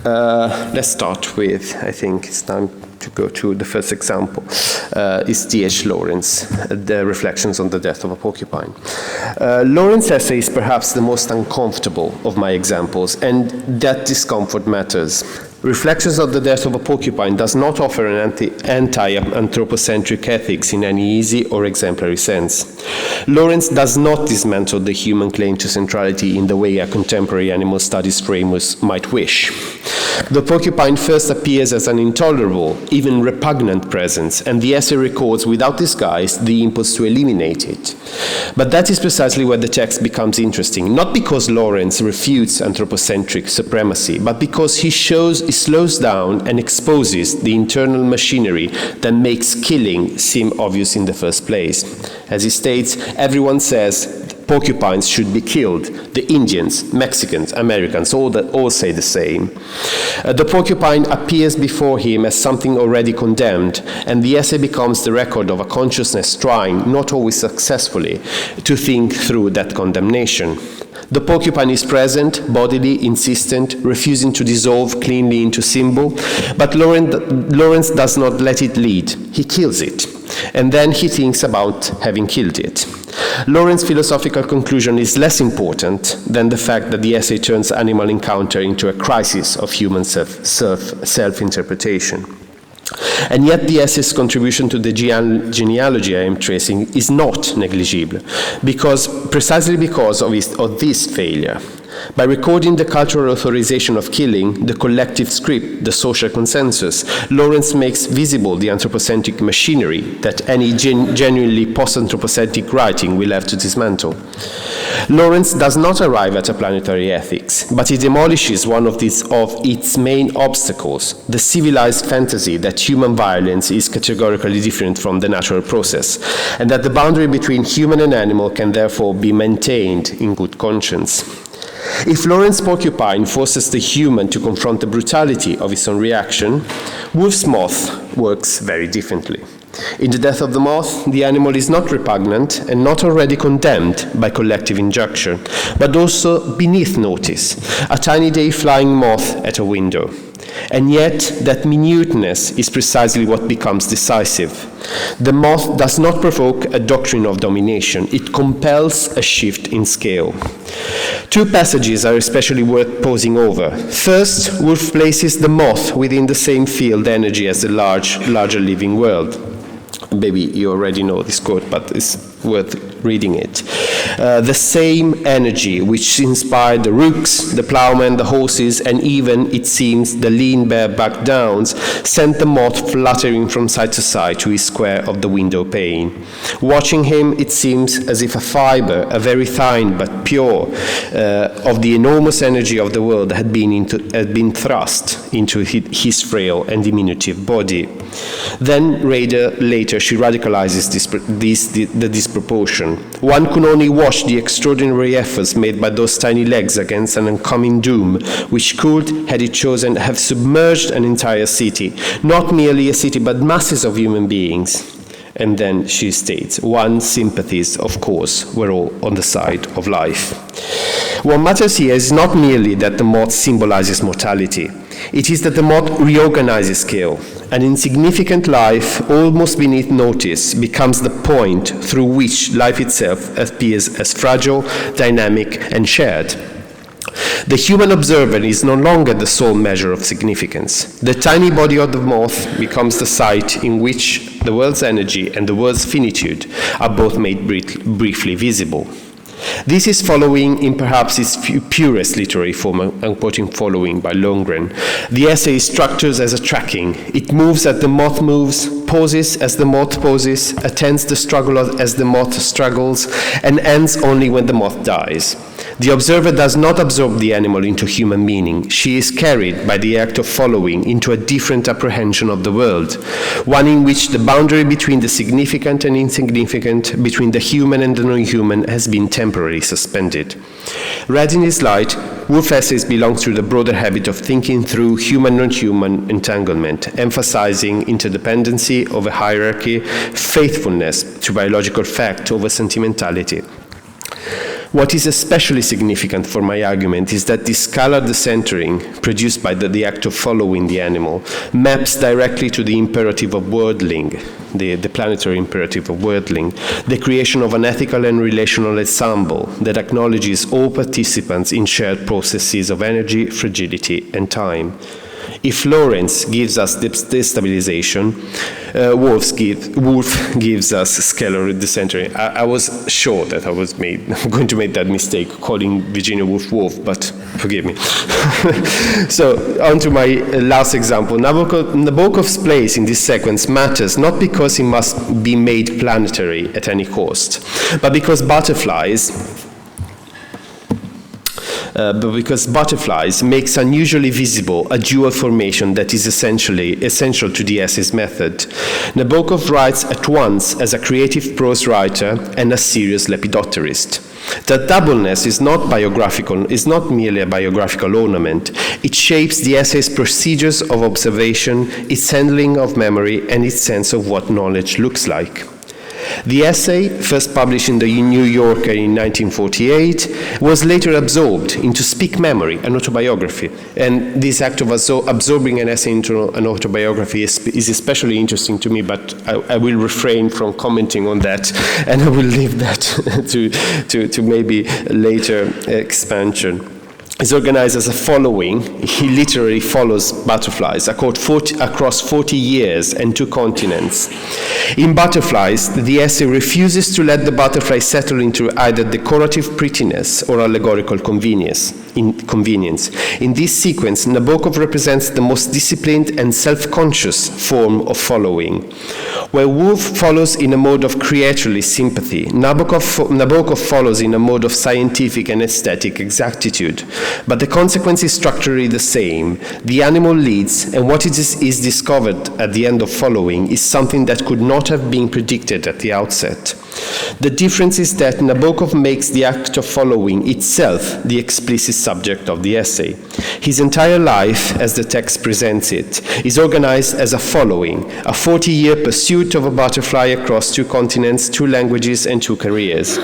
Let's start with, I think it's time to go to the first example, is D.H. Lawrence, The Reflections on the Death of a Porcupine. Lawrence's essay is perhaps the most uncomfortable of my examples, and that discomfort matters. Reflections of the Death of a Porcupine does not offer an anti-anthropocentric ethics in any easy or exemplary sense. Lawrence does not dismantle the human claim to centrality in the way a contemporary animal studies framers might wish. The porcupine first appears as an intolerable, even repugnant presence, and the essay records without disguise the impulse to eliminate it. But that is precisely where the text becomes interesting, not because Lawrence refutes anthropocentric supremacy, but because he shows slows down and exposes the internal machinery that makes killing seem obvious in the first place. As he states, everyone says porcupines should be killed. The Indians, Mexicans, Americans, all say the same. The porcupine appears before him as something already condemned, and the essay becomes the record of a consciousness trying, not always successfully, to think through that condemnation. The porcupine is present, bodily, insistent, refusing to dissolve cleanly into symbol, but Lawrence does not let it lead. He kills it, and then he thinks about having killed it. Lawrence's philosophical conclusion is less important than the fact that the essay turns animal encounter into a crisis of human self-interpretation. And yet the essay's contribution to the genealogy I am tracing is not negligible, precisely because of this failure. By recording the cultural authorization of killing, the collective script, the social consensus, Lawrence makes visible the anthropocentric machinery that any genuinely post-anthropocentric writing will have to dismantle. Lawrence does not arrive at a planetary ethics, but he demolishes one of its main obstacles, the civilized fantasy that human violence is categorically different from the natural process, and that the boundary between human and animal can therefore be maintained in good conscience. If Lawrence's porcupine forces the human to confront the brutality of his own reaction, Woolf's moth works very differently. In The Death of the Moth, the animal is not repugnant and not already condemned by collective injunction, but also beneath notice, a tiny day-flying moth at a window. And yet, that minuteness is precisely what becomes decisive. The moth does not provoke a doctrine of domination. It compels a shift in scale. Two passages are especially worth pausing over. First, Woolf places the moth within the same field energy as the larger living world. Maybe you already know this quote, but it's worth reading it. The same energy which inspired the rooks, the ploughmen, the horses, and even, it seems, the lean bareback downs, sent the moth fluttering from side to side to his square of the window pane. Watching him, it seems as if a fibre, a very fine but pure, of the enormous energy of the world had been thrust into his frail and diminutive body. Then, later, she radicalizes the disproportion. One could only watch the extraordinary efforts made by those tiny legs against an oncoming doom, which could, had it chosen, have submerged an entire city. Not merely a city, but masses of human beings. And then she states, one's sympathies, of course, were all on the side of life. What matters here is not merely that the moth symbolizes mortality. It is that the moth reorganizes scale. An insignificant life, almost beneath notice, becomes the point through which life itself appears as fragile, dynamic, and shared. The human observer is no longer the sole measure of significance. The tiny body of the moth becomes the site in which the world's energy and the world's finitude are both made briefly visible. This is following in perhaps its purest literary form. I'm quoting following by Lundgren. The essay is structured as a tracking. It moves as the moth moves, pauses as the moth pauses, attends the struggle as the moth struggles, and ends only when the moth dies. The observer does not absorb the animal into human meaning. She is carried by the act of following into a different apprehension of the world, one in which the boundary between the significant and insignificant, between the human and the non-human, has been temporarily suspended. Read in this light, Woolf's essays belong to the broader habit of thinking through human-non-human entanglement, emphasizing interdependency over hierarchy, faithfulness to biological fact over sentimentality. What is especially significant for my argument is that this scalar decentering, produced by the act of following the animal, maps directly to the imperative of worldling, the planetary imperative of worldling, the creation of an ethical and relational ensemble that acknowledges all participants in shared processes of energy, fragility, and time. If Lawrence gives us destabilization, Woolf gives us scalar decentering. I was sure that I was going to make that mistake calling Virginia Woolf Wolf, but forgive me. So, on to my last example. Nabokov's place in this sequence matters not because he must be made planetary at any cost, but because butterflies but because butterflies makes unusually visible a dual formation that is essential to the essay's method. Nabokov writes at once as a creative prose writer and a serious lepidopterist. That doubleness is not merely a biographical ornament. It shapes the essay's procedures of observation, its handling of memory, and its sense of what knowledge looks like. The essay, first published in the New Yorker in 1948, was later absorbed into Speak Memory, an autobiography. And this act of absorbing an essay into an autobiography is especially interesting to me, but I will refrain from commenting on that, and I will leave that to maybe later expansion. Is organized as a following. He literally follows butterflies across 40 years and 2 continents. In Butterflies, the essay refuses to let the butterfly settle into either decorative prettiness or allegorical convenience. In this sequence, Nabokov represents the most disciplined and self-conscious form of following. Where Woolf follows in a mode of creaturely sympathy, Nabokov follows in a mode of scientific and aesthetic exactitude. But the consequence is structurally the same. The animal leads, and what is discovered at the end of following is something that could not have been predicted at the outset. The difference is that Nabokov makes the act of following itself the explicit subject of the essay. His entire life, as the text presents it, is organized as a following, a 40-year pursuit of a butterfly across 2 continents, 2 languages, and 2 careers.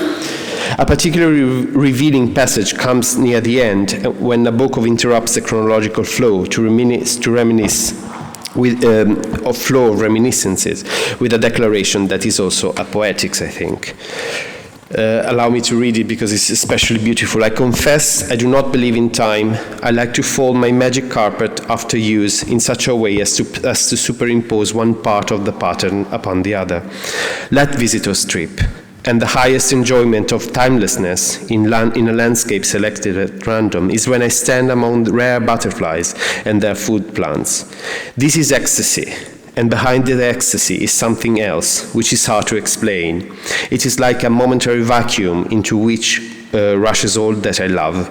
A particularly revealing passage comes near the end when Nabokov interrupts the chronological flow to reminisce of flow of reminiscences with a declaration that is also a poetics, I think. Allow me to read it because it's especially beautiful. I confess I do not believe in time. I like to fold my magic carpet after use in such a way as to superimpose one part of the pattern upon the other. Let visitors trip. And the highest enjoyment of timelessness in a landscape selected at random is when I stand among the rare butterflies and their food plants. This is ecstasy, and behind the ecstasy is something else, which is hard to explain. It is like a momentary vacuum into which rushes all that I love.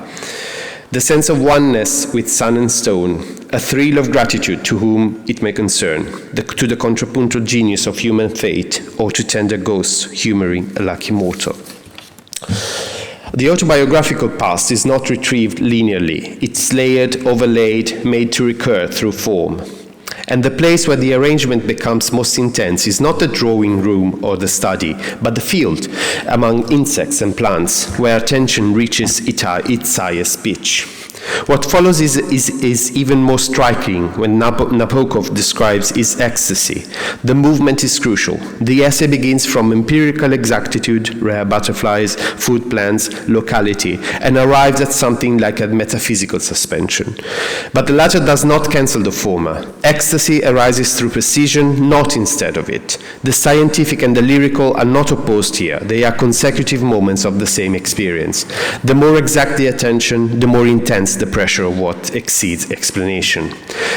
The sense of oneness with sun and stone, a thrill of gratitude to whom it may concern, to the contrapuntal genius of human fate, or to tender ghosts humoring a lucky mortal. The autobiographical past is not retrieved linearly. It's layered, overlaid, made to recur through form. And the place where the arrangement becomes most intense is not the drawing room or the study, but the field among insects and plants, where attention reaches its highest pitch. What follows is even more striking when Nabokov describes his ecstasy. The movement is crucial. The essay begins from empirical exactitude, rare butterflies, food plants, locality, and arrives at something like a metaphysical suspension. But the latter does not cancel the former. Ecstasy arises through precision, not instead of it. The scientific and the lyrical are not opposed here. They are consecutive moments of the same experience. The more exact the attention, the more intense the pressure of what exceeds explanation.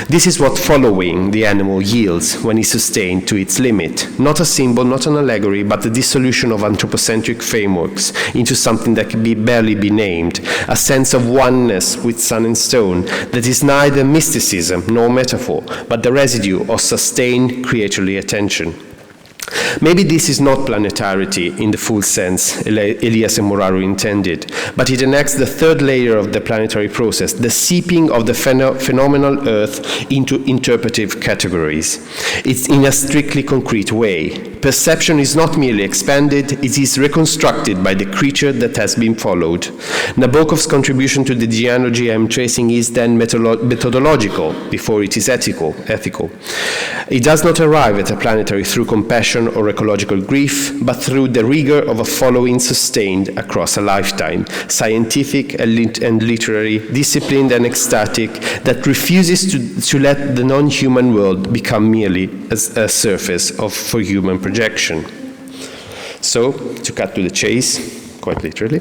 This is what following the animal yields when is sustained to its limit. Not a symbol, not an allegory, but the dissolution of anthropocentric frameworks into something that can barely be named, a sense of oneness with sun and stone that is neither mysticism nor metaphor, but the residue of sustained creaturely attention. Maybe this is not planetarity in the full sense Elias and Moraru intended, but it enacts the third layer of the planetary process, the seeping of the phenomenal Earth into interpretive categories. It's in a strictly concrete way. Perception is not merely expanded, it is reconstructed by the creature that has been followed. Nabokov's contribution to the genealogy I am tracing is then methodological before it is ethical. It does not arrive at a planetary through compassion or ecological grief, but through the rigor of a following sustained across a lifetime, scientific and literary, disciplined and ecstatic, that refuses to let the non-human world become merely a surface for human projection. So, to cut to the chase, quite literally,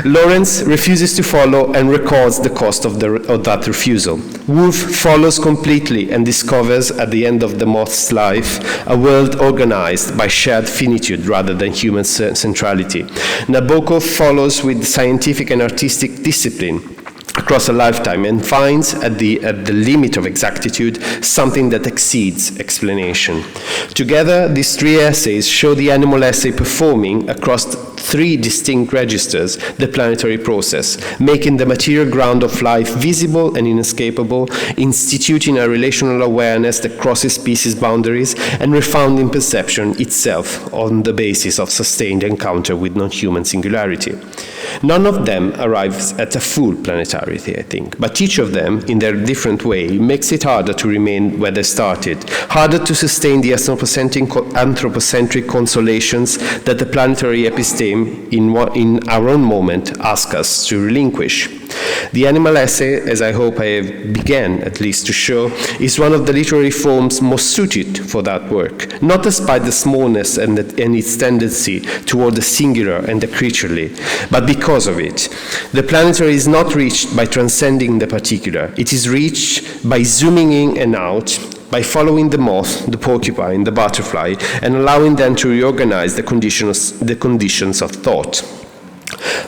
Lawrence refuses to follow and records the cost of that refusal. Wolf follows completely and discovers at the end of the moth's life a world organized by shared finitude rather than human centrality. Nabokov follows with scientific and artistic discipline across a lifetime and finds at the limit of exactitude something that exceeds explanation. Together, these three essays show the animal essay performing across three distinct registers the planetary process, making the material ground of life visible and inescapable, instituting a relational awareness that crosses species boundaries, and refounding perception itself on the basis of sustained encounter with non-human singularity. None of them arrives at a full planetarity, I think, but each of them, in their different way, makes it harder to remain where they started, harder to sustain the anthropocentric consolations that the planetary episteme in our own moment asks us to relinquish. The animal essay, as I hope I began at least to show, is one of the literary forms most suited for that work, not despite the smallness and its tendency toward the singular and the creaturely, but because of it. The planetary is not reached by transcending the particular. It is reached by zooming in and out, by following the moth, the porcupine, the butterfly, and allowing them to reorganize the conditions of thought.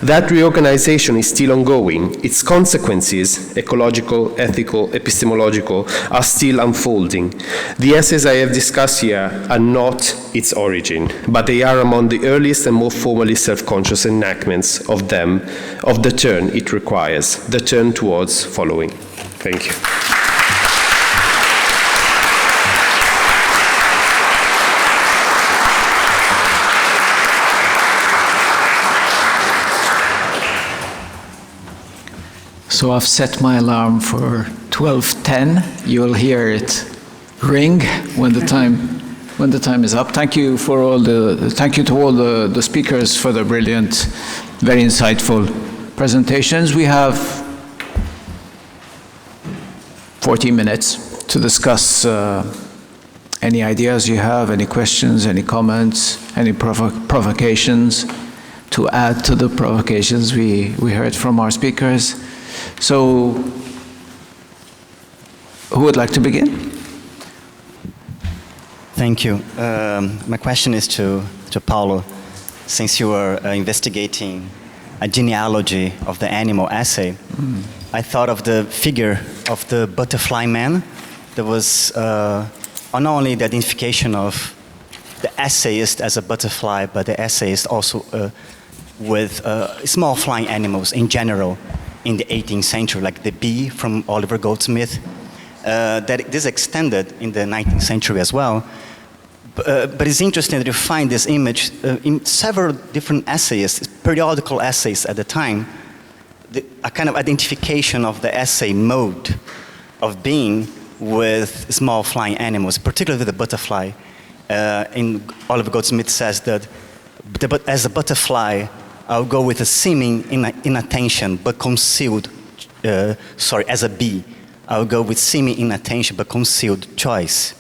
That reorganization is still ongoing. Its consequences, ecological, ethical, epistemological, are still unfolding. The essays I have discussed here are not its origin, but they are among the earliest and more formally self-conscious enactments of the turn it requires, the turn towards following. Thank you. So I've set my alarm for 12:10. You'll hear it ring when the time is up. Thank you to all the speakers for the brilliant, very insightful presentations. We have 40 minutes to discuss any ideas you have, any questions, any comments, any provocations to add to the provocations we heard from our speakers. So, who would like to begin? Thank you. My question is to Paolo. Since you were investigating a genealogy of the animal essay, I thought of the figure of the butterfly man. There was not only the identification of the essayist as a butterfly, but the essayist also with small flying animals in general in the 18th century, like the bee from Oliver Goldsmith. That this extended in the 19th century as well. But it's interesting that you find this image in several different essayists, periodical essays at the time, a kind of identification of the essay mode of being with small flying animals, particularly the butterfly. In Oliver Goldsmith says that as a butterfly, I'll go with a seeming inattention but concealed, as a bee, I'll go with seeming inattention but concealed choice.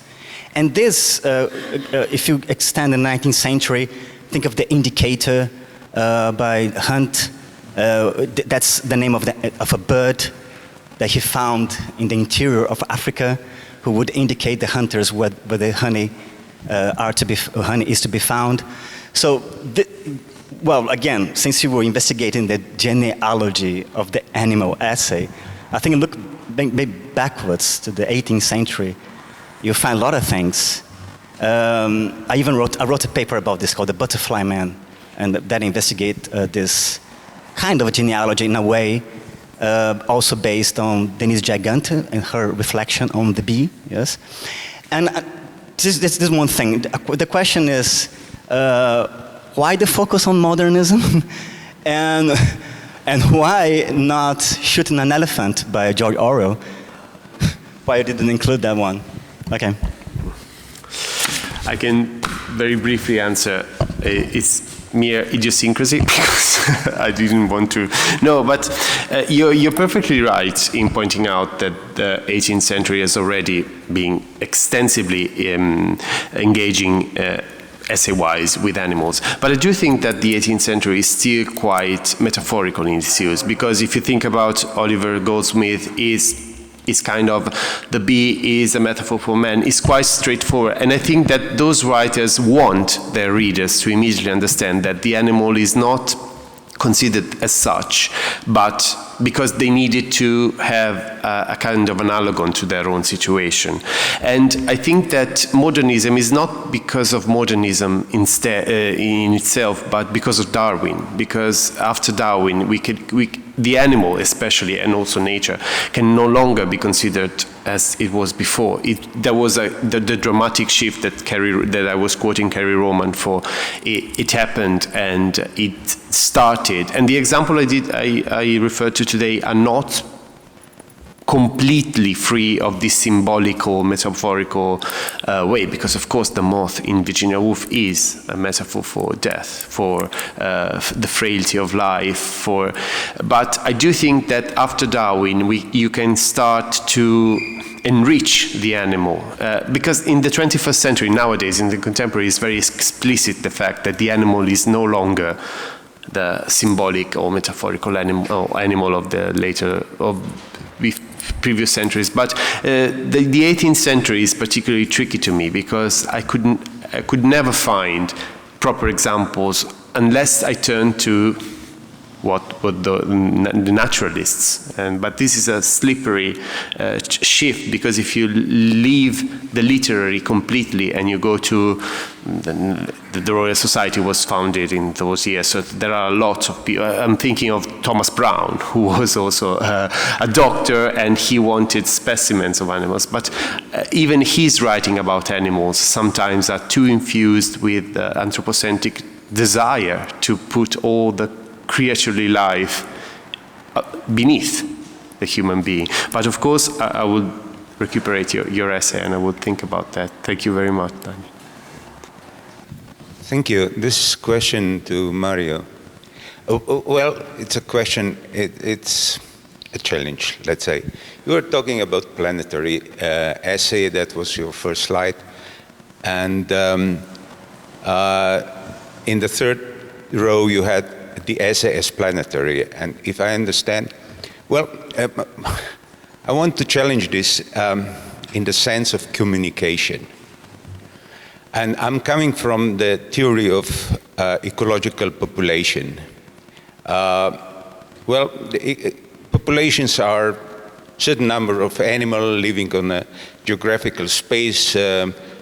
And this, if you extend the 19th century, think of The Indicator by Hunt. That's the name of a bird that he found in the interior of Africa, who would indicate the hunters where the honey is to be found. So, well, again, since you were investigating the genealogy of the animal essay, I think look maybe backwards to the 18th century. You find a lot of things. I wrote a paper about this called The Butterfly Man, and that investigate this kind of genealogy in a way, also based on Denise Gigante and her reflection on the bee, yes? And this is one thing. The question is, why the focus on modernism? and why not Shooting an Elephant by George Orwell? Why you didn't include that one? Okay. I can very briefly answer. It's mere idiosyncrasy because I didn't want to. No, but you're perfectly right in pointing out that the 18th century has already been extensively engaging essay-wise with animals. But I do think that the 18th century is still quite metaphorical in its use, because if you think about Oliver Goldsmith, is kind of, the bee is a metaphor for man, is quite straightforward. And I think that those writers want their readers to immediately understand that the animal is not considered as such, but because they needed to have a kind of analogon to their own situation. And I think that modernism is not because of modernism instead in itself, but because of Darwin. Because after Darwin, the animal especially, and also nature, can no longer be considered as it was before. There was the dramatic shift that I was quoting Kerry Roman for. It happened and it started. And the example I referred to today are not completely free of this symbolic or metaphorical way, because of course the moth in Virginia Woolf is a metaphor for death, for the frailty of life, but I do think that after Darwin you can start to enrich the animal, because in the 21st century nowadays, in the contemporary, it's very explicit the fact that the animal is no longer the symbolic or metaphorical animal of the previous centuries. But the 18th century is particularly tricky to me, because I could never find proper examples unless I turned to what the naturalists. But this is a slippery shift, because if you leave the literary completely and you go to the Royal Society was founded in those years, so there are lots of people. I'm thinking of Thomas Brown, who was also a doctor, and he wanted specimens of animals. But even his writing about animals sometimes are too infused with anthropocentric desire to put all the creaturely life beneath the human being. But of course, I would recuperate your essay, and I would think about that. Thank you very much, Daniel. Thank you. This question to Mario. Well, it's a question, it's a challenge, let's say. You were talking about Planetary essay, that was your first slide. And in the third row, you had the essay as Planetary. And if I understand, well, I want to challenge this in the sense of communication. And I'm coming from the theory of ecological population. Well, populations are a certain number of animals living on a geographical space,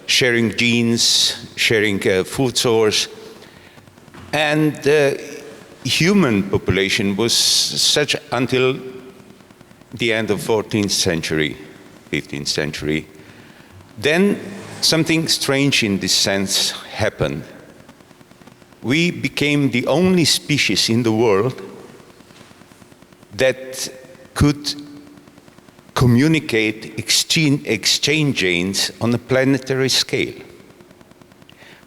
sharing genes, sharing food source. And human population was such until the end of 14th century, 15th century. Then something strange in this sense happened. We became the only species in the world that could communicate, exchange genes on a planetary scale.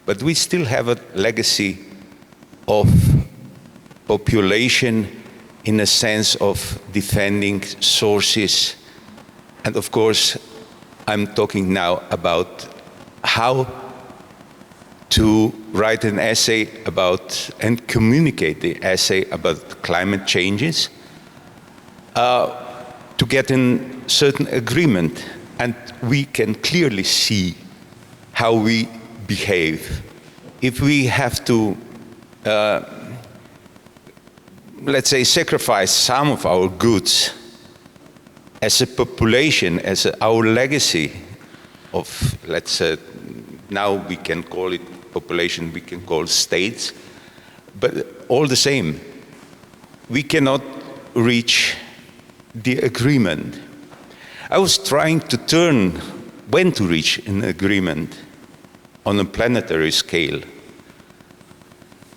But we still have a legacy of population in a sense of defending sources. And of course, I'm talking now about how to write an essay about and communicate the essay about climate changes to get a certain agreement. And we can clearly see how we behave. If we have to, let's say, sacrifice some of our goods as a population, as our legacy of, let's say, now we can call it population, we can call states, but all the same, we cannot reach the agreement. I was trying to turn when to reach an agreement on a planetary scale.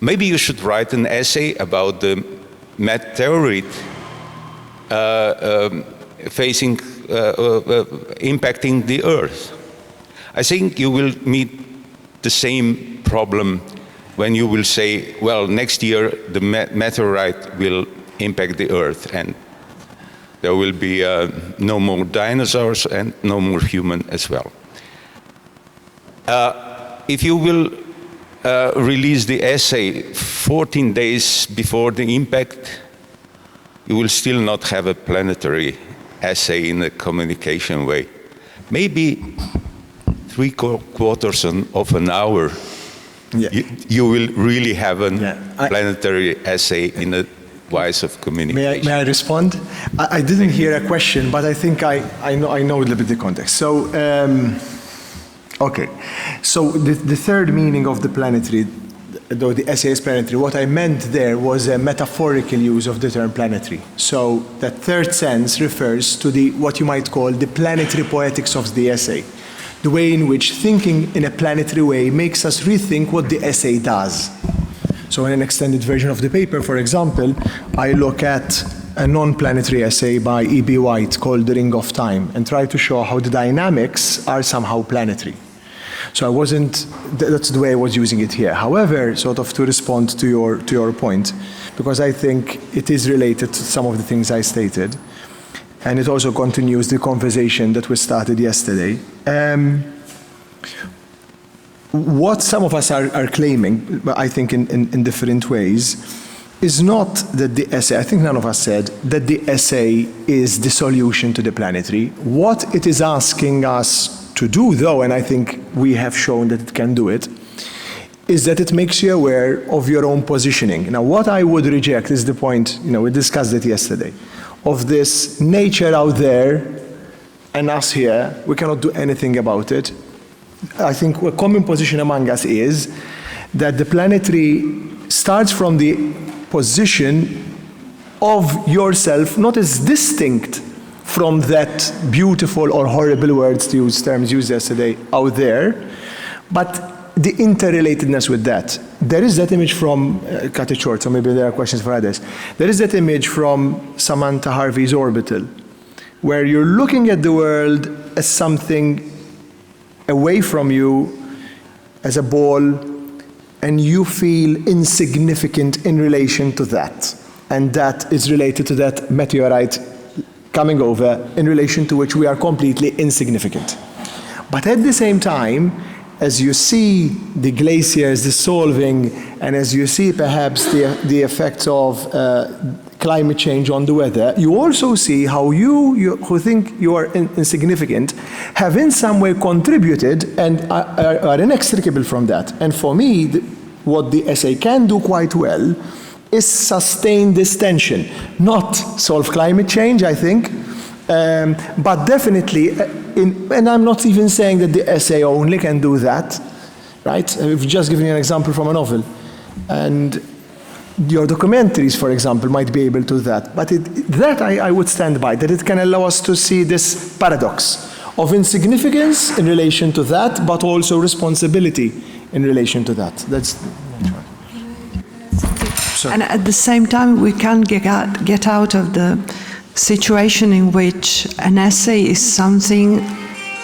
Maybe you should write an essay about the meteorite impacting the Earth. I think you will meet the same problem when you will say, well, next year the meteorite will impact the Earth and there will be no more dinosaurs and no more human as well. If you will release the essay 14 days before the impact, you will still not have a planetary essay in a communication way. Maybe 3/4 of an hour, you will really have a planetary essay in a wise of communication. May I respond? I didn't hear a question, but I think I know a little bit the context. So, okay. So the third meaning of the planetary, though the essay is planetary, what I meant there was a metaphorical use of the term planetary. So that third sense refers to what you might call the planetary poetics of the essay. The way in which thinking in a planetary way makes us rethink what the essay does. So in an extended version of the paper, for example, I look at a non-planetary essay by E.B. White called The Ring of Time and try to show how the dynamics are somehow planetary. So that's the way I was using it here. However, sort of to respond to your point, because I think it is related to some of the things I stated, and it also continues the conversation that we started yesterday. What some of us are claiming, I think in different ways, is not that the essay, I think none of us said, that the essay is the solution to the planetary. What it is asking us to do, though, and I think we have shown that it can do it, is that it makes you aware of your own positioning. Now, what I would reject is the point, we discussed it yesterday, of this nature out there and us here, we cannot do anything about it. I think a common position among us is that the planetary starts from the position of yourself, not as distinct from that beautiful or horrible terms used yesterday out there, but the interrelatedness with that. There is that image from, cut it short, so maybe there are questions for others. There is that image from Samantha Harvey's Orbital, where you're looking at the world as something away from you, as a ball, and you feel insignificant in relation to that. And that is related to that meteorite coming over, in relation to which we are completely insignificant. But at the same time, as you see the glaciers dissolving, and as you see perhaps the effects of climate change on the weather, you also see how you who think you are insignificant have in some way contributed and are inextricable from that. And for me, what the essay can do quite well is sustain this tension, not solve climate change, I think, but definitely, and I'm not even saying that the essay only can do that, right? I've just given you an example from a novel. And your documentaries, for example, might be able to do that. But that I would stand by, that it can allow us to see this paradox of insignificance in relation to that, but also responsibility in relation to that. That's. And at the same time, we can't get out of the situation in which an essay is something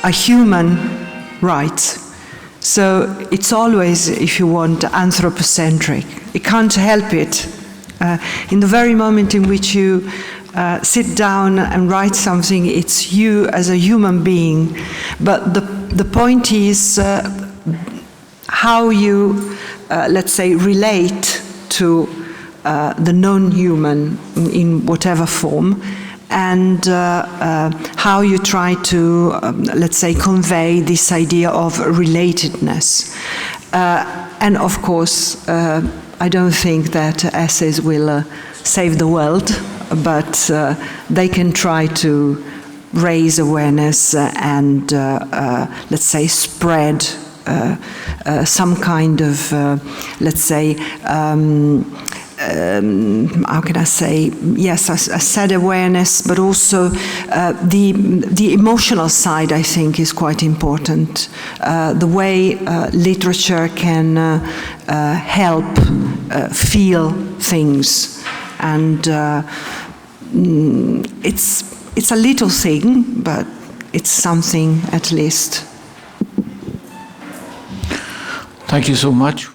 a human writes. So it's always, if you want, anthropocentric. You can't help it. In the very moment in which you sit down and write something, it's you as a human being. But the point is how you, let's say, relate to the non-human in whatever form, and how you try to, let's say, convey this idea of relatedness. And of course, I don't think that essays will save the world, but they can try to raise awareness and, let's say, spread some kind of, let's say, how can I say, yes, I said awareness, but also the emotional side, I think, is quite important. The way literature can help feel things. And it's a little thing, but it's something at least. Thank you so much.